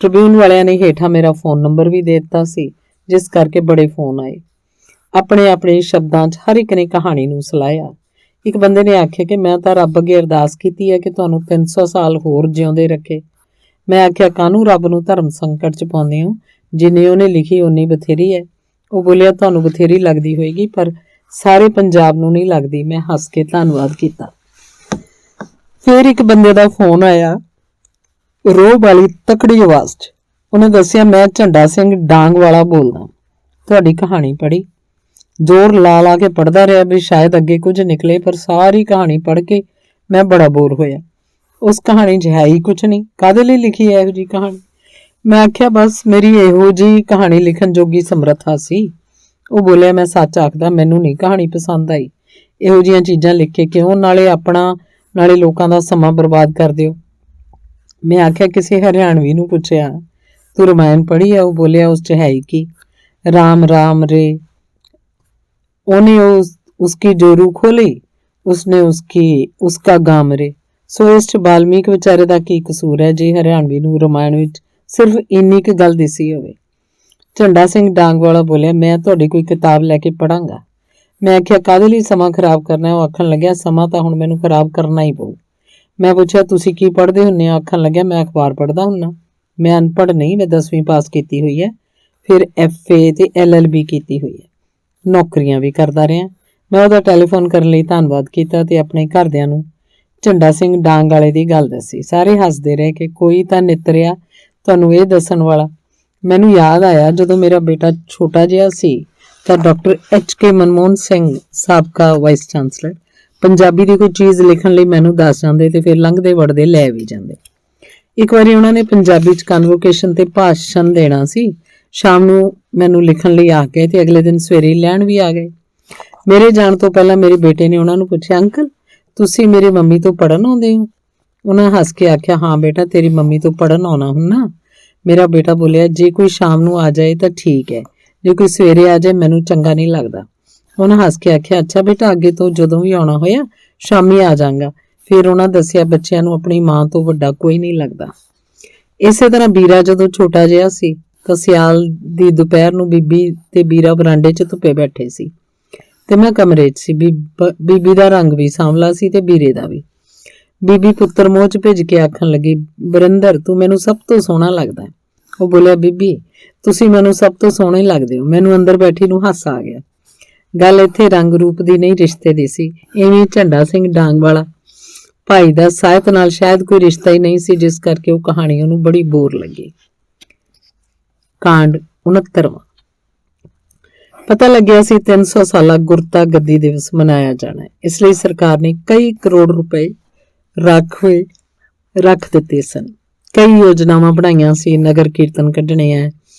ਟ੍ਰਿਬਿਊਨ ਵਾਲਿਆਂ ਨੇ ਹੇਠਾਂ ਮੇਰਾ ਫੋਨ ਨੰਬਰ ਵੀ ਦੇ ਦਿੱਤਾ ਸੀ, ਜਿਸ ਕਰਕੇ ਬੜੇ ਫੋਨ ਆਏ। ਆਪਣੇ ਸ਼ਬਦਾਂ 'ਚ ਹਰ ਇੱਕ ਨੇ ਕਹਾਣੀ ਨੂੰ ਸਲਾਹਿਆ। ਇੱਕ ਬੰਦੇ ਨੇ ਆਖਿਆ ਕਿ ਮੈਂ ਤਾਂ ਰੱਬ ਅੱਗੇ ਅਰਦਾਸ ਕੀਤੀ ਹੈ ਕਿ ਤੁਹਾਨੂੰ 300 ਸਾਲ ਹੋਰ ਜਿਉਂਦੇ ਰੱਖੇ। ਮੈਂ ਆਖਿਆ ਕਾਹਨੂੰ ਰੱਬ ਨੂੰ ਧਰਮ ਸੰਕਟ 'ਚ ਪਾਉਂਦੇ ਹੋ, ਜਿੰਨੀ ਉਹਨੇ ਲਿਖੀ ਓਨੀ ਬਥੇਰੀ ਹੈ। ਉਹ ਬੋਲਿਆ ਤੁਹਾਨੂੰ ਬਥੇਰੀ ਲੱਗਦੀ ਹੋਏਗੀ ਪਰ ਸਾਰੇ ਪੰਜਾਬ ਨੂੰ ਨਹੀਂ ਲੱਗਦੀ। ਮੈਂ ਹੱਸ ਕੇ ਧੰਨਵਾਦ ਕੀਤਾ। ਫਿਰ ਇੱਕ ਬੰਦੇ ਦਾ ਫੋਨ ਆਇਆ ਰੋਹ ਵਾਲੀ ਤਕੜੀ ਆਵਾਜ਼ 'ਚ। ਉਹਨੇ ਦੱਸਿਆ ਮੈਂ ਝੰਡਾ ਸਿੰਘ ਡਾਂਗ ਵਾਲਾ ਬੋਲਦਾ। ਤੁਹਾਡੀ ਕਹਾਣੀ ਪੜ੍ਹੀ। ਜ਼ੋਰ ਲਾ ਕੇ ਪੜ੍ਹਦਾ ਰਿਹਾ ਵੀ ਸ਼ਾਇਦ ਅੱਗੇ ਕੁਝ ਨਿਕਲੇ, ਪਰ ਸਾਰੀ ਕਹਾਣੀ ਪੜ੍ਹ ਕੇ ਮੈਂ ਬੜਾ ਬੋਰ ਹੋਇਆ। ਉਸ ਕਹਾਣੀ 'ਚ ਹੈ ਹੀ ਕੁਛ ਨਹੀਂ। ਕਾਹਦੇ ਲਈ ਲਿਖੀ ਹੈ ਇਹੋ ਜਿਹੀ ਕਹਾਣੀ? ਮੈਂ ਆਖਿਆ ਬਸ ਮੇਰੀ ਇਹੋ ਜਿਹੀ ਕਹਾਣੀ ਲਿਖਣ ਜੋਗੀ ਸਮਰੱਥਾ ਸੀ। ਉਹ ਬੋਲਿਆ ਮੈਂ ਸੱਚ ਆਖਦਾ ਮੈਨੂੰ ਨਹੀਂ ਕਹਾਣੀ ਪਸੰਦ ਆਈ। ਇਹੋ ਜਿਹੀਆਂ ਚੀਜ਼ਾਂ ਲਿਖ ਕੇ ਕਿਉਂ ਨਾਲੇ ਆਪਣਾ ਨਾਲੇ ਲੋਕਾਂ ਦਾ ਸਮਾਂ ਬਰਬਾਦ ਕਰ ਦਿਓ। ਮੈਂ ਆਖਿਆ ਕਿਸੇ ਹਰਿਆਣਵੀ ਨੂੰ ਪੁੱਛਿਆ ਤੂੰ ਰਾਮਾਇਣ ਪੜ੍ਹੀ ਆ? ਉਹ ਬੋਲਿਆ ਉਸ 'ਚ ਹੈ ਹੀ ਕੀ, ਰਾਮ ਰਾਮ ਰੇ ਉਹਨੇ ਉਸकी जोरू खोली उसने उसका गाम रे। ਸੋ ਇਸ 'ਚ ਬਾਲਮੀਕ ਵਿਚਾਰੇ ਦਾ ਕੀ ਕਸੂਰ ਹੈ ਜੇ ਹਰਿਆਣਵੀ ਨੂੰ ਰਾਮਾਇਣ ਵਿੱਚ ਸਿਰਫ ਇੰਨੀ ਕੁ ਗੱਲ ਦਿਸੀ ਹੋਵੇ। ਝੰਡਾ ਸਿੰਘ ਡਾਂਗ ਵਾਲਾ ਬੋਲਿਆ ਮੈਂ ਤੁਹਾਡੀ ਕੋਈ ਕਿਤਾਬ ਲੈ ਕੇ ਪੜਾਂਗਾ। ਮੈਂ ਆਖਿਆ ਕਾਹਦੇ ਲਈ ਸਮਾਂ ਖਰਾਬ ਕਰਨਾ? ਉਹ ਆਖਣ ਲੱਗਿਆ ਸਮਾਂ ਤਾਂ ਹੁਣ ਮੈਨੂੰ ਖਰਾਬ ਕਰਨਾ ਹੀ ਪਊ। ਮੈਂ ਪੁੱਛਿਆ ਤੁਸੀਂ ਕੀ ਪੜ੍ਹਦੇ ਹੁੰਦੇ ਹੋ? ਆਖਣ ਲੱਗਿਆ ਮੈਂ ਅਖਬਾਰ ਪੜ੍ਹਦਾ ਹੁੰਨਾ। ਮੈਂ ਅਨਪੜ੍ਹ ਨਹੀਂ, ਮੈਂ 10ਵੀਂ ਪਾਸ ਕੀਤੀ ਹੋਈ ਹੈ, ਫਿਰ FA ਤੇ LLB ਕੀਤੀ ਹੋਈ ਹੈ, ਨੌਕਰੀਆਂ ਵੀ ਕਰਦਾ ਰਿਹਾ। ਮੈਂ ਉਹਦਾ ਟੈਲੀਫੋਨ ਕਰਨ ਲਈ ਧੰਨਵਾਦ ਕੀਤਾ ਤੇ ਆਪਣੇ ਘਰਦਿਆਂ ਨੂੰ ਝੰਡਾ ਸਿੰਘ ਡਾਂਗ ਵਾਲੇ ਦੀ ਗੱਲ ਦੱਸੀ। ਸਾਰੇ ਹੱਸਦੇ ਰਹੇ ਕਿ ਕੋਈ ਤਾਂ ਨਿੱਤਰਿਆ ਤੁਹਾਨੂੰ ਇਹ ਦੱਸਣ ਵਾਲਾ। ਮੈਨੂੰ ਯਾਦ ਆਇਆ ਜਦੋਂ ਮੇਰਾ ਬੇਟਾ ਛੋਟਾ ਜਿਹਾ ਸੀ ਤਾਂ ਡਾਕਟਰ HK ਮਨਮੋਹਨ ਸਿੰਘ ਸਾਬਕਾ ਵਾਈਸ ਚਾਂਸਲਰ ਪੰਜਾਬੀ ਦੀ ਕੋਈ ਚੀਜ਼ ਲਿਖਣ ਲਈ ਮੈਨੂੰ ਦੱਸ ਜਾਂਦੇ ਤੇ ਫਿਰ ਲੰਘਦੇ ਵੜਦੇ ਲੈ ਵੀ ਜਾਂਦੇ। ਇੱਕ ਵਾਰੀ ਉਹਨਾਂ ਨੇ ਪੰਜਾਬੀ 'ਚ ਕਨਵੋਕੇਸ਼ਨ ਤੇ ਭਾਸ਼ਣ ਦੇਣਾ ਸੀ। ਸ਼ਾਮ ਨੂੰ ਮੈਨੂੰ ਲਿਖਣ ਲਈ ਆ ਗਏ ਤੇ ਅਗਲੇ ਦਿਨ ਸਵੇਰੇ ਲੈਣ ਵੀ ਆ ਗਏ। ਮੇਰੇ ਜਾਣ ਤੋਂ ਪਹਿਲਾਂ ਮੇਰੇ ਬੇਟੇ ਨੇ ਉਹਨਾਂ ਨੂੰ ਪੁੱਛਿਆ ਅੰਕਲ ਤੁਸੀਂ ਮੇਰੀ ਮੰਮੀ ਤੋਂ ਪੜ੍ਹਨ ਆਉਂਦੇ ਹੋ? ਉਹਨਾਂ ਹੱਸ ਕੇ ਆਖਿਆ ਹਾਂ ਬੇਟਾ ਤੇਰੀ ਮੰਮੀ ਤੋਂ ਪੜ੍ਹਨ ਆਉਣਾ ਹੁੰਨਾ। ਮੇਰਾ ਬੇਟਾ ਬੋਲਿਆ, ਜੇ ਕੋਈ ਸ਼ਾਮ ਨੂੰ ਆ ਜਾਏ ਤਾਂ ਠੀਕ ਹੈ, ਜੇ ਕੋਈ ਸਵੇਰੇ ਆ ਜਾਏ ਮੈਨੂੰ ਚੰਗਾ ਨਹੀਂ ਲੱਗਦਾ। ਉਹਨਾਂ ਹੱਸ ਕੇ ਆਖਿਆ, ਅੱਛਾ ਬੇਟਾ, ਅੱਗੇ ਤੋਂ ਜਦੋਂ ਵੀ ਆਉਣਾ ਹੋਇਆ ਸ਼ਾਮੀ ਆ ਜਾਵਾਂਗਾ। ਫਿਰ ਉਹਨਾਂ ਦੱਸਿਆ, ਬੱਚਿਆਂ ਨੂੰ ਆਪਣੀ ਮਾਂ ਤੋਂ ਵੱਡਾ ਕੋਈ ਨਹੀਂ ਲੱਗਦਾ। ਇਸੇ ਤਰ੍ਹਾਂ ਬੀਰਾ ਜਦੋਂ ਛੋਟਾ ਜਿਹਾ ਸੀ ਤਾਂ ਸਿਆਲ ਦੀ ਦੁਪਹਿਰ ਨੂੰ ਬੀਬੀ ਤੇ ਬੀਰਾ ਬਰਾਂਡੇ 'ਚ ਧੁੱਪੇ ਬੈਠੇ ਸੀ ਤੇ ਮੈਂ ਕਮਰੇ 'ਚ ਸੀ। ਬੀਬੀ ਦਾ ਰੰਗ ਵੀ ਸਾਂਵਲਾ ਸੀ ਤੇ ਬੀਰੇ ਦਾ ਵੀ। ਬੀਬੀ ਪੁੱਤਰ ਮੂੰਹ 'ਚ ਭਿੱਜ ਕੇ ਆਖਣ ਲੱਗੀ, ਵਰਿੰਦਰ, ਤੂੰ ਮੈਨੂੰ ਸਭ ਤੋਂ ਸੋਹਣਾ ਲੱਗਦਾ। ਉਹ ਬੋਲਿਆ, ਬੀਬੀ ਤੁਸੀਂ ਮੈਨੂੰ ਸਭ ਤੋਂ ਸੋਹਣੇ ਲੱਗਦੇ ਹੋ। ਮੈਨੂੰ ਅੰਦਰ ਬੈਠੀ ਨੂੰ ਹਾਸਾ ਆ ਗਿਆ। ਗੱਲ ਇੱਥੇ ਰੰਗ ਰੂਪ ਦੀ ਨਹੀਂ, ਰਿਸ਼ਤੇ ਦੀ ਸੀ। ਇਵੇਂ ਝੰਡਾ ਸਿੰਘ ਡਾਂਗ ਵਾਲਾ ਭਾਈ ਦਾ ਸਾਹਿਤ ਨਾਲ ਸ਼ਾਇਦ ਕੋਈ ਰਿਸ਼ਤਾ ਹੀ ਨਹੀਂ ਸੀ, ਜਿਸ ਕਰਕੇ ਉਹ ਕਹਾਣੀ ਉਹਨੂੰ ਬੜੀ ਬੋਰ ਲੱਗੀ। ਕਾਂਡ 69ਵਾਂ। ਪਤਾ ਲੱਗਿਆ ਸੀ 300 ਸਾਲਾ ਗੁਰਤਾ ਗੱਦੀ ਦਿਵਸ ਮਨਾਇਆ ਜਾਣਾ ਹੈ। ਇਸ ਲਈ ਸਰਕਾਰ ਨੇ ਕਈ ਕਰੋੜ ਰੁਪਏ ਰੱਖ ਦਿੱਤੇ ਸਨ। ਕਈ ਯੋਜਨਾਵਾਂ ਬਣਾਈਆਂ ਸੀ। ਨਗਰ ਕੀਰਤਨ ਕੱਢਣੇ ਹੈ,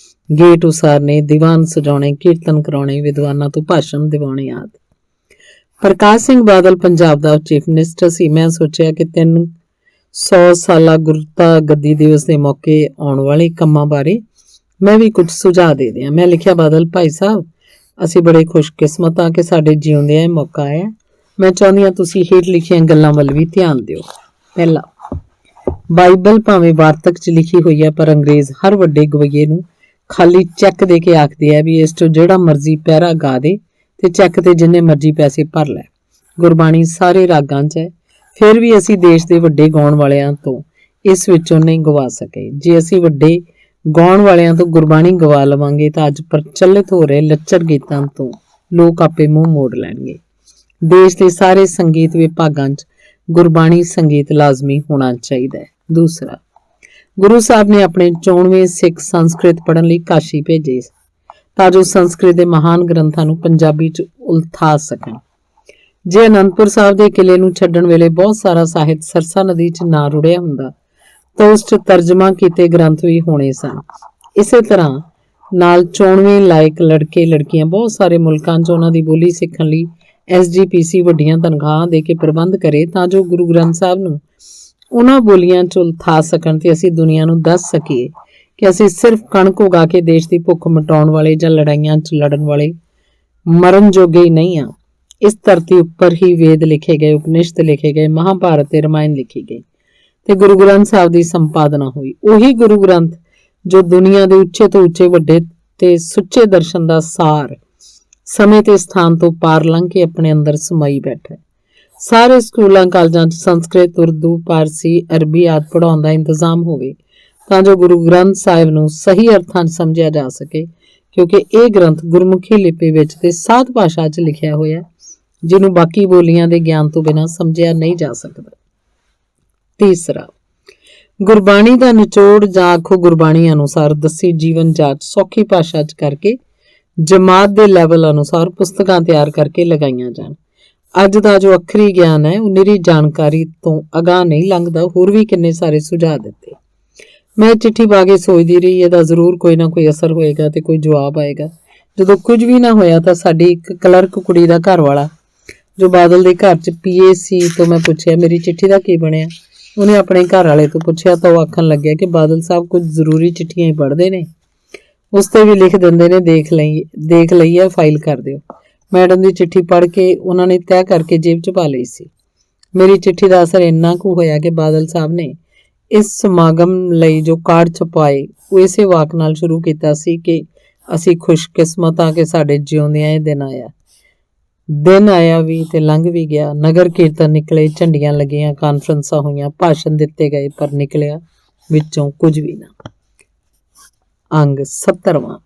ਗੇਟ ਉਸਾਰਨੇ, ਦੀਵਾਨ ਸਜਾਉਣੇ, ਕੀਰਤਨ ਕਰਾਉਣੇ, ਵਿਦਵਾਨਾਂ ਤੋਂ ਭਾਸ਼ਣ ਦਿਵਾਉਣੇ ਆਦਿ। ਪ੍ਰਕਾਸ਼ ਸਿੰਘ ਬਾਦਲ ਪੰਜਾਬ ਦਾ ਚੀਫ ਮਿਨਿਸਟਰ ਸੀ। ਮੈਂ ਸੋਚਿਆ ਕਿ 300 ਸਾਲਾ ਗੁਰਤਾ ਗੱਦੀ ਦਿਵਸ ਦੇ ਮੌਕੇ ਆਉਣ ਵਾਲੇ ਕੰਮਾਂ ਬਾਰੇ ਮੈਂ ਵੀ ਕੁਝ ਸੁਝਾਅ ਦੇ ਦਿਆਂ। ਮੈਂ ਲਿਖਿਆ, ਬਾਦਲ ਭਾਈ ਸਾਹਿਬ, ਅਸੀਂ ਬੜੇ ਖੁਸ਼ਕਿਸਮਤ ਹਾਂ ਕਿ ਸਾਡੇ ਜਿਉਂਦਿਆਂ ਇਹ ਮੌਕਾ ਆਇਆ। ਮੈਂ ਚਾਹੁੰਦੀ ਹਾਂ ਤੁਸੀਂ ਹੇਠ ਲਿਖੀਆਂ ਗੱਲਾਂ ਵੱਲ ਵੀ ਧਿਆਨ ਦਿਓ। ਪਹਿਲਾ, ਬਾਈਬਲ ਭਾਵੇਂ ਵਾਰਤਕ 'ਚ ਲਿਖੀ ਹੋਈ ਹੈ, ਪਰ ਅੰਗਰੇਜ਼ ਹਰ ਵੱਡੇ ਗਵਈਏ ਨੂੰ ਖਾਲੀ ਚੈੱਕ ਦੇ ਕੇ ਆਖਦੇ ਆ ਵੀ ਇਸ 'ਚੋਂ ਜਿਹੜਾ ਮਰਜ਼ੀ ਪਹਿਰਾ ਗਾ ਦੇ ਤੇ ਚੈੱਕ ਤੇ ਜਿੰਨੇ ਮਰਜ਼ੀ ਪੈਸੇ ਭਰ ਲੈ। ਗੁਰਬਾਣੀ ਸਾਰੇ ਰਾਗਾਂ 'ਚ ਹੈ, ਫਿਰ ਵੀ ਅਸੀਂ ਦੇਸ਼ ਦੇ ਵੱਡੇ ਗਾਉਣ ਵਾਲਿਆਂ ਤੋਂ ਇਸ ਵਿੱਚੋਂ ਨਹੀਂ ਗਵਾ ਸਕੇ। ਜੇ ਅਸੀਂ ਵੱਡੇ ਗਾਉਣ ਵਾਲਿਆਂ ਤੋਂ ਗੁਰਬਾਣੀ ਗਵਾ ਲਵਾਂਗੇ ਤਾਂ ਅੱਜ ਪ੍ਰਚਲਿਤ ਹੋ ਰਹੇ ਲੱਚਰ ਗੀਤਾਂ ਤੋਂ ਲੋਕ ਆਪੇ ਮੂੰਹ ਮੋੜ ਲੈਣਗੇ। ਦੇਸ਼ ਦੇ ਸਾਰੇ ਸੰਗੀਤ ਵਿਭਾਗਾਂ 'ਚ ਗੁਰਬਾਣੀ ਸੰਗੀਤ ਲਾਜ਼ਮੀ ਹੋਣਾ ਚਾਹੀਦਾ ਹੈ। ਦੂਸਰਾ, ਗੁਰੂ ਸਾਹਿਬ ਨੇ ਆਪਣੇ 94 ਸਿੱਖ ਸੰਸਕ੍ਰਿਤ ਪੜ੍ਹਨ ਲਈ ਕਾਸ਼ੀ ਭੇਜੇ ਤਾਂ ਜੋ ਸੰਸਕ੍ਰਿਤ ਦੇ ਮਹਾਨ ਗ੍ਰੰਥਾਂ ਨੂੰ ਪੰਜਾਬੀ 'ਚ ਉਲਥਾ ਸਕਣ। ਜੇ ਅਨੰਦਪੁਰ ਸਾਹਿਬ ਦੇ ਕਿਲੇ ਨੂੰ ਛੱਡਣ ਵੇਲੇ ਬਹੁਤ ਸਾਰਾ ਸਾਹਿਤ ਸਰਸਾ ਨਦੀ 'ਚ ਨਾ ਰੁੜਿਆ ਹੁੰਦਾ ਤਾਂ ਉਸ 'ਚ ਤਰਜਮਾ ਕੀਤੇ ਗ੍ਰੰਥ ਵੀ ਹੋਣੇ ਸਨ। ਇਸੇ ਤਰ੍ਹਾਂ ਨਾਲ 94 ਲਾਇਕ ਲੜਕੇ ਲੜਕੀਆਂ ਬਹੁਤ ਸਾਰੇ ਮੁਲਕਾਂ 'ਚ ਉਹਨਾਂ ਦੀ ਬੋਲੀ ਸਿੱਖਣ ਲਈ SGPC ਵੱਡੀਆਂ ਤਨਖਾਹਾਂ ਦੇ ਕੇ ਪ੍ਰਬੰਧ ਕਰੇ ਤਾਂ ਜੋ ਗੁਰੂ ਗ੍ਰੰਥ ਸਾਹਿਬ ਨੂੰ ਉਹਨਾਂ ਬੋਲੀਆਂ 'ਚ ਉਲਥਾ ਸਕਣ ਤੇ ਅਸੀਂ ਦੁਨੀਆ ਨੂੰ ਦੱਸ ਸਕੀਏ ਕਿ ਅਸੀਂ ਸਿਰਫ ਕਣਕ ਉਗਾ ਕੇ ਦੇਸ਼ ਦੀ ਭੁੱਖ ਮਿਟਾਉਣ ਵਾਲੇ ਜਾਂ ਲੜਾਈਆਂ 'ਚ ਲੜਨ ਵਾਲੇ ਮਰਨ ਜੋਗੇ ਹੀ ਨਹੀਂ ਆ। ਇਸ ਧਰਤੀ ਉੱਪਰ ਹੀ ਵੇਦ ਲਿਖੇ ਗਏ, ਉਪਨਿਸ਼ਦ ਲਿਖੇ ਗਏ, ਮਹਾਭਾਰਤ ਤੇ ਰਾਮਾਇਣ ਲਿਖੀ ਗਈ ਤੇ ਗੁਰੂ ਗ੍ਰੰਥ ਸਾਹਿਬ ਦੀ ਸੰਪਾਦਨਾ ਹੋਈ। ਉਹੀ ਗੁਰੂ ਗ੍ਰੰਥ ਜੋ ਦੁਨੀਆ ਦੇ ਉੱਚੇ ਤੋਂ ਉੱਚੇ ਵੱਡੇ ਤੇ ਸੁੱਚੇ ਦਰਸ਼ਨ ਦਾ ਸਾਰ ਸਮੇਂ ਤੇ ਸਥਾਨ ਤੋਂ ਪਾਰ ਲੰਘ ਕੇ ਆਪਣੇ ਅੰਦਰ ਸਮਾਈ ਬੈਠਾ ਹੈ। ਸਾਰੇ ਸਕੂਲਾਂ ਕਾਲਜਾਂ 'ਚ ਸੰਸਕ੍ਰਿਤ, ਉਰਦੂ, ਪਾਰਸੀ, ਅਰਬੀ ਆਦਿ ਪੜ੍ਹਾਉਣ ਦਾ ਇੰਤਜ਼ਾਮ ਹੋਵੇ ਤਾਂ ਜੋ ਗੁਰੂ ਗ੍ਰੰਥ ਸਾਹਿਬ ਨੂੰ ਸਹੀ ਅਰਥਾਂ 'ਚ ਸਮਝਿਆ ਜਾ ਸਕੇ, ਕਿਉਂਕਿ ਇਹ ਗ੍ਰੰਥ ਗੁਰਮੁਖੀ ਲਿਪੀ ਵਿੱਚ ਤੇ ਸਾਧ ਭਾਸ਼ਾ 'ਚ ਲਿਖਿਆ ਹੋਇਆ, ਜਿਹਨੂੰ ਬਾਕੀ ਬੋਲੀਆਂ ਦੇ ਗਿਆਨ ਤੋਂ ਬਿਨਾਂ ਸਮਝਿਆ ਨਹੀਂ ਜਾ ਸਕਦਾ। ਤੀਸਰਾ, ਗੁਰਬਾਣੀ ਦਾ ਨਿਚੋੜ ਜਾਂ ਆਖੋ ਗੁਰਬਾਣੀ ਅਨੁਸਾਰ ਦੱਸੀ ਜੀਵਨ ਜਾਚ ਸੌਖੀ ਭਾਸ਼ਾ 'ਚ ਕਰਕੇ ਜਮਾਤ ਦੇ ਲੈਵਲ ਅਨੁਸਾਰ ਪੁਸਤਕਾਂ ਤਿਆਰ ਕਰਕੇ ਲਗਾਈਆਂ ਜਾਣ। ਅੱਜ ਦਾ ਜੋ ਅੱਖਰੀ ਗਿਆਨ ਹੈ ਉਹ ਨਿਰੀ ਜਾਣਕਾਰੀ ਤੋਂ ਅਗਾਂਹ ਨਹੀਂ ਲੰਘਦਾ। ਹੋਰ ਵੀ ਕਿੰਨੇ ਸਾਰੇ ਸੁਝਾਅ ਦਿੱਤੇ। ਮੈਂ ਚਿੱਠੀ ਪਾ ਕੇ ਸੋਚਦੀ ਰਹੀ, ਇਹਦਾ ਜ਼ਰੂਰ ਕੋਈ ਨਾ ਕੋਈ ਅਸਰ ਹੋਏਗਾ ਤੇ ਕੋਈ ਜਵਾਬ ਆਏਗਾ। ਜਦੋਂ ਕੁਝ ਵੀ ਨਾ ਹੋਇਆ ਤਾਂ ਸਾਡੀ ਇੱਕ ਕਲਰਕ ਕੁੜੀ ਦਾ ਘਰ ਵਾਲਾ ਜੋ ਬਾਦਲ ਦੇ ਘਰ 'ਚ PA ਸੀ ਤੋਂ ਮੈਂ ਪੁੱਛਿਆ, ਮੇਰੀ ਚਿੱਠੀ ਦਾ ਕੀ ਬਣਿਆ? ਉਹਨੇ ਆਪਣੇ ਘਰ ਵਾਲੇ ਤੋਂ ਪੁੱਛਿਆ ਤਾਂ ਉਹ ਆਖਣ ਲੱਗਿਆ ਕਿ ਬਾਦਲ ਸਾਹਿਬ ਕੁਝ ਜ਼ਰੂਰੀ ਚਿੱਠੀਆਂ ਹੀ ਪੜ੍ਹਦੇ ਨੇ, ਉਸ ਤੇ ਵੀ ਲਿਖ ਦਿੰਦੇ ਨੇ, ਦੇਖ ਲਈ ਹੈ, ਫਾਈਲ ਕਰ ਦਿਓ। ਮੈਡਮ ਦੀ ਚਿੱਠੀ ਪੜ੍ਹ ਕੇ ਉਹਨਾਂ ਨੇ ਤੈਅ ਕਰਕੇ ਜੇਬ 'ਚ ਪਾ ਲਈ ਸੀ। ਮੇਰੀ ਚਿੱਠੀ ਦਾ ਅਸਰ ਇੰਨਾ ਕੁ ਹੋਇਆ ਕਿ ਬਾਦਲ ਸਾਹਿਬ ਨੇ ਇਸ ਸਮਾਗਮ ਲਈ ਜੋ ਕਾਰਡ ਛਪਾਏ ਉਹ ਇਸੇ ਵਾਕ ਨਾਲ ਸ਼ੁਰੂ ਕੀਤਾ ਸੀ ਕਿ ਅਸੀਂ ਖੁਸ਼ਕਿਸਮਤ ਹਾਂ ਕਿ ਸਾਡੇ ਜਿਉਂਦਿਆਂ ਇਹ ਦਿਨ ਆਇਆ ਵੀ ਤੇ ਲੰਘ ਵੀ ਗਿਆ। ਨਗਰ ਕੀਰਤਨ ਨਿਕਲੇ, ਝੰਡੀਆਂ ਲੱਗੀਆਂ, ਕਾਨਫਰੰਸਾਂ ਹੋਈਆਂ, ਭਾਸ਼ਣ ਦਿੱਤੇ ਗਏ, ਪਰ ਨਿਕਲਿਆ ਵਿੱਚੋਂ ਕੁਝ ਵੀ ਨਾ। ਅੰਗ 17ਵਾਂ।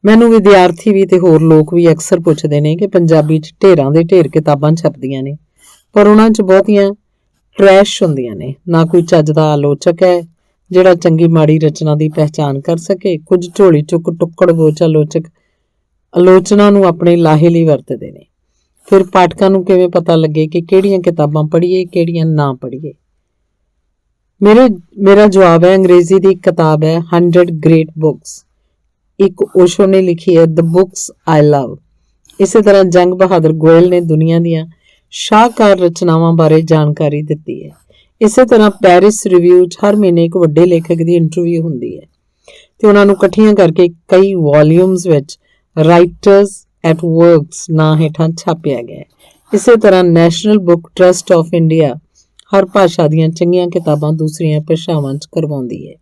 ਮੈਨੂੰ ਵਿਦਿਆਰਥੀ ਵੀ ਤੇ ਹੋਰ ਲੋਕ ਵੀ ਅਕਸਰ ਪੁੱਛਦੇ ਨੇ ਕਿ ਪੰਜਾਬੀ 'ਚ ਢੇਰਾਂ ਦੇ ਢੇਰ ਕਿਤਾਬਾਂ ਛਪਦੀਆਂ ਨੇ, ਪਰ ਉਹਨਾਂ 'ਚ ਬਹੁਤੀਆਂ ਟਰੈਸ਼ ਹੁੰਦੀਆਂ ਨੇ। ਨਾ ਕੋਈ ਚੱਜ ਦਾ ਆਲੋਚਕ ਹੈ ਜਿਹੜਾ ਚੰਗੀ ਮਾੜੀ ਰਚਨਾ ਦੀ ਪਹਿਚਾਣ ਕਰ ਸਕੇ। ਕੁਝ ਝੋਲੀ ਚੁੱਕ ਟੁੱਕੜ ਬੋਚ ਆਲੋਚਨਾ ਨੂੰ ਆਪਣੇ ਲਾਹੇ ਲਈ ਵਰਤਦੇ ਨੇ। ਫਿਰ ਪਾਠਕਾਂ ਨੂੰ ਕਿਵੇਂ ਪਤਾ ਲੱਗੇ ਕਿ ਕਿਹੜੀਆਂ ਕਿਤਾਬਾਂ ਪੜ੍ਹੀਏ, ਕਿਹੜੀਆਂ ਨਾ ਪੜ੍ਹੀਏ? ਮੇਰਾ ਜਵਾਬ ਹੈ, ਅੰਗਰੇਜ਼ੀ ਦੀ ਇੱਕ ਕਿਤਾਬ ਹੈ 100 Great Books, ਇੱਕ ਓਸ਼ੋ ਨੇ ਲਿਖੀ ਹੈ The Books I Love। ਇਸੇ ਤਰ੍ਹਾਂ ਜੰਗ ਬਹਾਦਰ ਗੋਇਲ ਨੇ ਦੁਨੀਆ ਦੀਆਂ ਸ਼ਾਹਕਾਰ ਰਚਨਾਵਾਂ ਬਾਰੇ ਜਾਣਕਾਰੀ ਦਿੱਤੀ ਹੈ। ਇਸੇ ਤਰ੍ਹਾਂ ਪੈਰਿਸ ਰਿਵਿਊ 'ਚ ਹਰ ਮਹੀਨੇ ਇੱਕ ਵੱਡੇ ਲੇਖਕ ਦੀ ਇੰਟਰਵਿਊ ਹੁੰਦੀ ਹੈ ਤੇ ਉਹਨਾਂ ਨੂੰ ਇਕੱਠੀਆਂ ਕਰਕੇ ਕਈ ਵੋਲਿਊਮਸ ਵਿੱਚ ਰਾਈਟਰਸ ਐਟ ਵਰਕਸ ਨਾਂ ਹੇਠਾਂ ਛਾਪਿਆ ਗਿਆ ਹੈ। ਇਸੇ ਤਰ੍ਹਾਂ National Book Trust of India ਹਰ ਭਾਸ਼ਾ ਦੀਆਂ ਚੰਗੀਆਂ ਕਿਤਾਬਾਂ ਦੂਸਰੀਆਂ ਭਾਸ਼ਾਵਾਂ 'ਚ ਕਰਵਾਉਂਦੀ ਹੈ।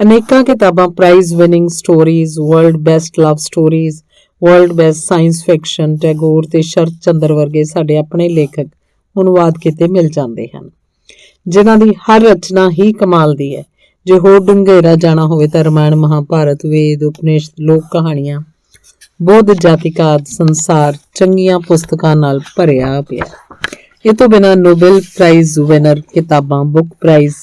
ਅਨੇਕਾਂ ਕਿਤਾਬਾਂ prize winning stories, world best love stories, world best science fiction, Tagore ਤੇ ਸ਼ਰਤ ਚੰਦਰ ਵਰਗੇ ਸਾਡੇ ਆਪਣੇ ਲੇਖਕ ਅਨੁਵਾਦ ਕੀਤੇ ਮਿਲ ਜਾਂਦੇ ਹਨ, ਜਿਨ੍ਹਾਂ ਦੀ ਹਰ ਰਚਨਾ ਹੀ ਕਮਾਲ ਦੀ ਹੈ। ਜੇ ਹੋਰ ਡੂੰਘੇਰਾ ਜਾਣਾ ਹੋਵੇ ਤਾਂ ਰਾਮਾਇਣ, ਮਹਾਭਾਰਤ, ਵੇਦ, ਉਪਨਿਸ਼ਦ, ਲੋਕ ਕਹਾਣੀਆਂ, ਬੁੱਧ ਜਾਤਿਕਾਦ ਸੰਸਾਰ ਚੰਗੀਆਂ ਪੁਸਤਕਾਂ ਨਾਲ ਭਰਿਆ ਪਿਆ। ਇਹ ਤੋਂ ਬਿਨਾਂ ਨੋਬਲ ਪ੍ਰਾਈਜ਼ ਵਿਨਰ ਕਿਤਾਬਾਂ, ਬੁੱਕ ਪ੍ਰਾਈਜ਼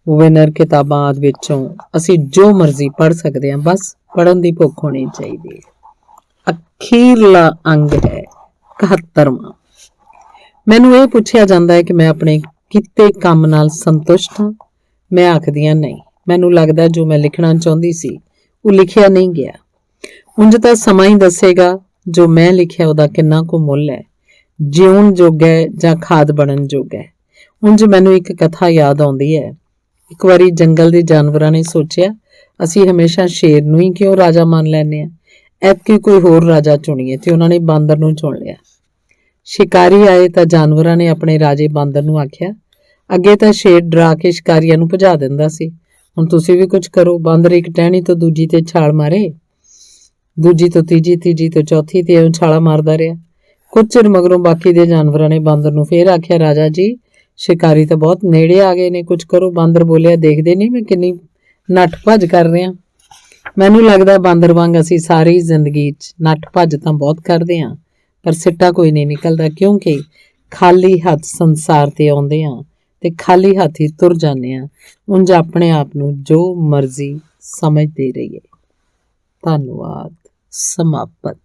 ਵਿਨਰ ਕਿਤਾਬਾਂ ਆਦਿ ਵਿੱਚੋਂ ਅਸੀਂ ਜੋ ਮਰਜ਼ੀ ਪੜ੍ਹ ਸਕਦੇ ਹਾਂ, ਬਸ ਪੜ੍ਹਨ ਦੀ ਭੁੱਖ ਹੋਣੀ ਚਾਹੀਦੀ ਹੈ। ਅਖੀਰਲਾ ਅੰਗ ਹੈ 71ਵਾਂ। ਮੈਨੂੰ ਇਹ ਪੁੱਛਿਆ ਜਾਂਦਾ ਹੈ ਕਿ ਮੈਂ ਆਪਣੇ ਕੀਤੇ ਕੰਮ ਨਾਲ ਸੰਤੁਸ਼ਟ ਹਾਂ। ਮੈਂ ਆਖਦੀ ਹਾਂ ਨਹੀਂ, ਮੈਨੂੰ ਲੱਗਦਾ ਜੋ ਮੈਂ ਲਿਖਣਾ ਚਾਹੁੰਦੀ ਸੀ ਉਹ ਲਿਖਿਆ ਨਹੀਂ ਗਿਆ। ਉਂਝ ਤਾਂ ਸਮਾਂ ਹੀ ਦੱਸੇਗਾ ਜੋ ਮੈਂ ਲਿਖਿਆ ਉਹਦਾ ਕਿੰਨਾ ਕੁ ਮੁੱਲ ਹੈ, ਜਿਉਣ ਜੋਗਾ ਜਾਂ ਖਾਦ ਬਣਨ ਜੋਗਾ। ਉਂਝ ਮੈਨੂੰ ਇੱਕ ਕਥਾ ਯਾਦ ਆਉਂਦੀ ਹੈ। ਇੱਕ ਵਾਰੀ ਜੰਗਲ ਦੇ ਜਾਨਵਰਾਂ ਨੇ ਸੋਚਿਆ ਅਸੀਂ ਹਮੇਸ਼ਾ ਸ਼ੇਰ ਨੂੰ ਹੀ ਕਿਉਂ ਰਾਜਾ ਮੰਨ ਲੈਂਦੇ ਹਾਂ, ਐਤਕੀ ਕੋਈ ਹੋਰ ਰਾਜਾ ਚੁਣੀਏ, ਤੇ ਉਹਨਾਂ ਨੇ ਬਾਂਦਰ ਨੂੰ ਚੁਣ ਲਿਆ। ਸ਼ਿਕਾਰੀ ਆਏ ਤਾਂ ਜਾਨਵਰਾਂ ਨੇ ਆਪਣੇ ਰਾਜੇ ਬਾਂਦਰ ਨੂੰ ਆਖਿਆ, ਅੱਗੇ ਤਾਂ ਸ਼ੇਰ ਡਰਾ ਕੇ ਸ਼ਿਕਾਰੀਆਂ ਨੂੰ ਭਜਾ ਦਿੰਦਾ ਸੀ, ਹੁਣ ਤੁਸੀਂ ਵੀ ਕੁਝ ਕਰੋ। ਬਾਂਦਰ ਇੱਕ ਟਹਿਣੀ ਤੋਂ ਦੂਜੀ ਤੇ ਛਾਲ ਮਾਰੇ, ਦੂਜੀ ਤੋਂ ਤੀਜੀ, ਤੀਜੀ ਤੋਂ ਚੌਥੀ, ਤੇ ਇਉਂ ਛਾਲਾਂ ਮਾਰਦਾ ਰਿਹਾ। ਕੁਝ ਚਿਰ ਮਗਰੋਂ ਬਾਕੀ ਦੇ ਜਾਨਵਰਾਂ ਨੇ ਬਾਂਦਰ ਨੂੰ ਫੇਰ ਆਖਿਆ, ਰਾਜਾ ਜੀ ਸ਼ਿਕਾਰੀ ਤਾਂ ਬਹੁਤ ਨੇੜੇ ਆ ਗਏ ਨੇ, ਕੁਝ ਕਰੋ। ਬਾਂਦਰ ਬੋਲਿਆ, ਦੇਖਦੇ ਨਹੀਂ ਮੈਂ ਕਿੰਨੀ ਨੱਠ ਭੱਜ ਕਰ ਰਿਹਾ। ਮੈਨੂੰ ਲੱਗਦਾ ਬਾਂਦਰ ਵਾਂਗ ਅਸੀਂ ਸਾਰੀ ਜ਼ਿੰਦਗੀ 'ਚ ਨੱਠ ਭੱਜ ਤਾਂ ਬਹੁਤ ਕਰਦੇ ਹਾਂ, ਪਰ ਸਿੱਟਾ ਕੋਈ ਨਹੀਂ ਨਿਕਲਦਾ, ਕਿਉਂਕਿ ਖਾਲੀ ਹੱਥ ਸੰਸਾਰ ਤੇ ਆਉਂਦੇ ਹਾਂ ਤੇ ਖਾਲੀ ਹੱਥ ਹੀ ਤੁਰ ਜਾਂਦੇ ਹਾਂ। ਉਂਝ ਆਪਣੇ ਆਪ ਨੂੰ ਜੋ ਮਰਜ਼ੀ ਸਮਝਦੇ ਰਹੀਏ। ਧੰਨਵਾਦ। ਸਮਾਪਤ।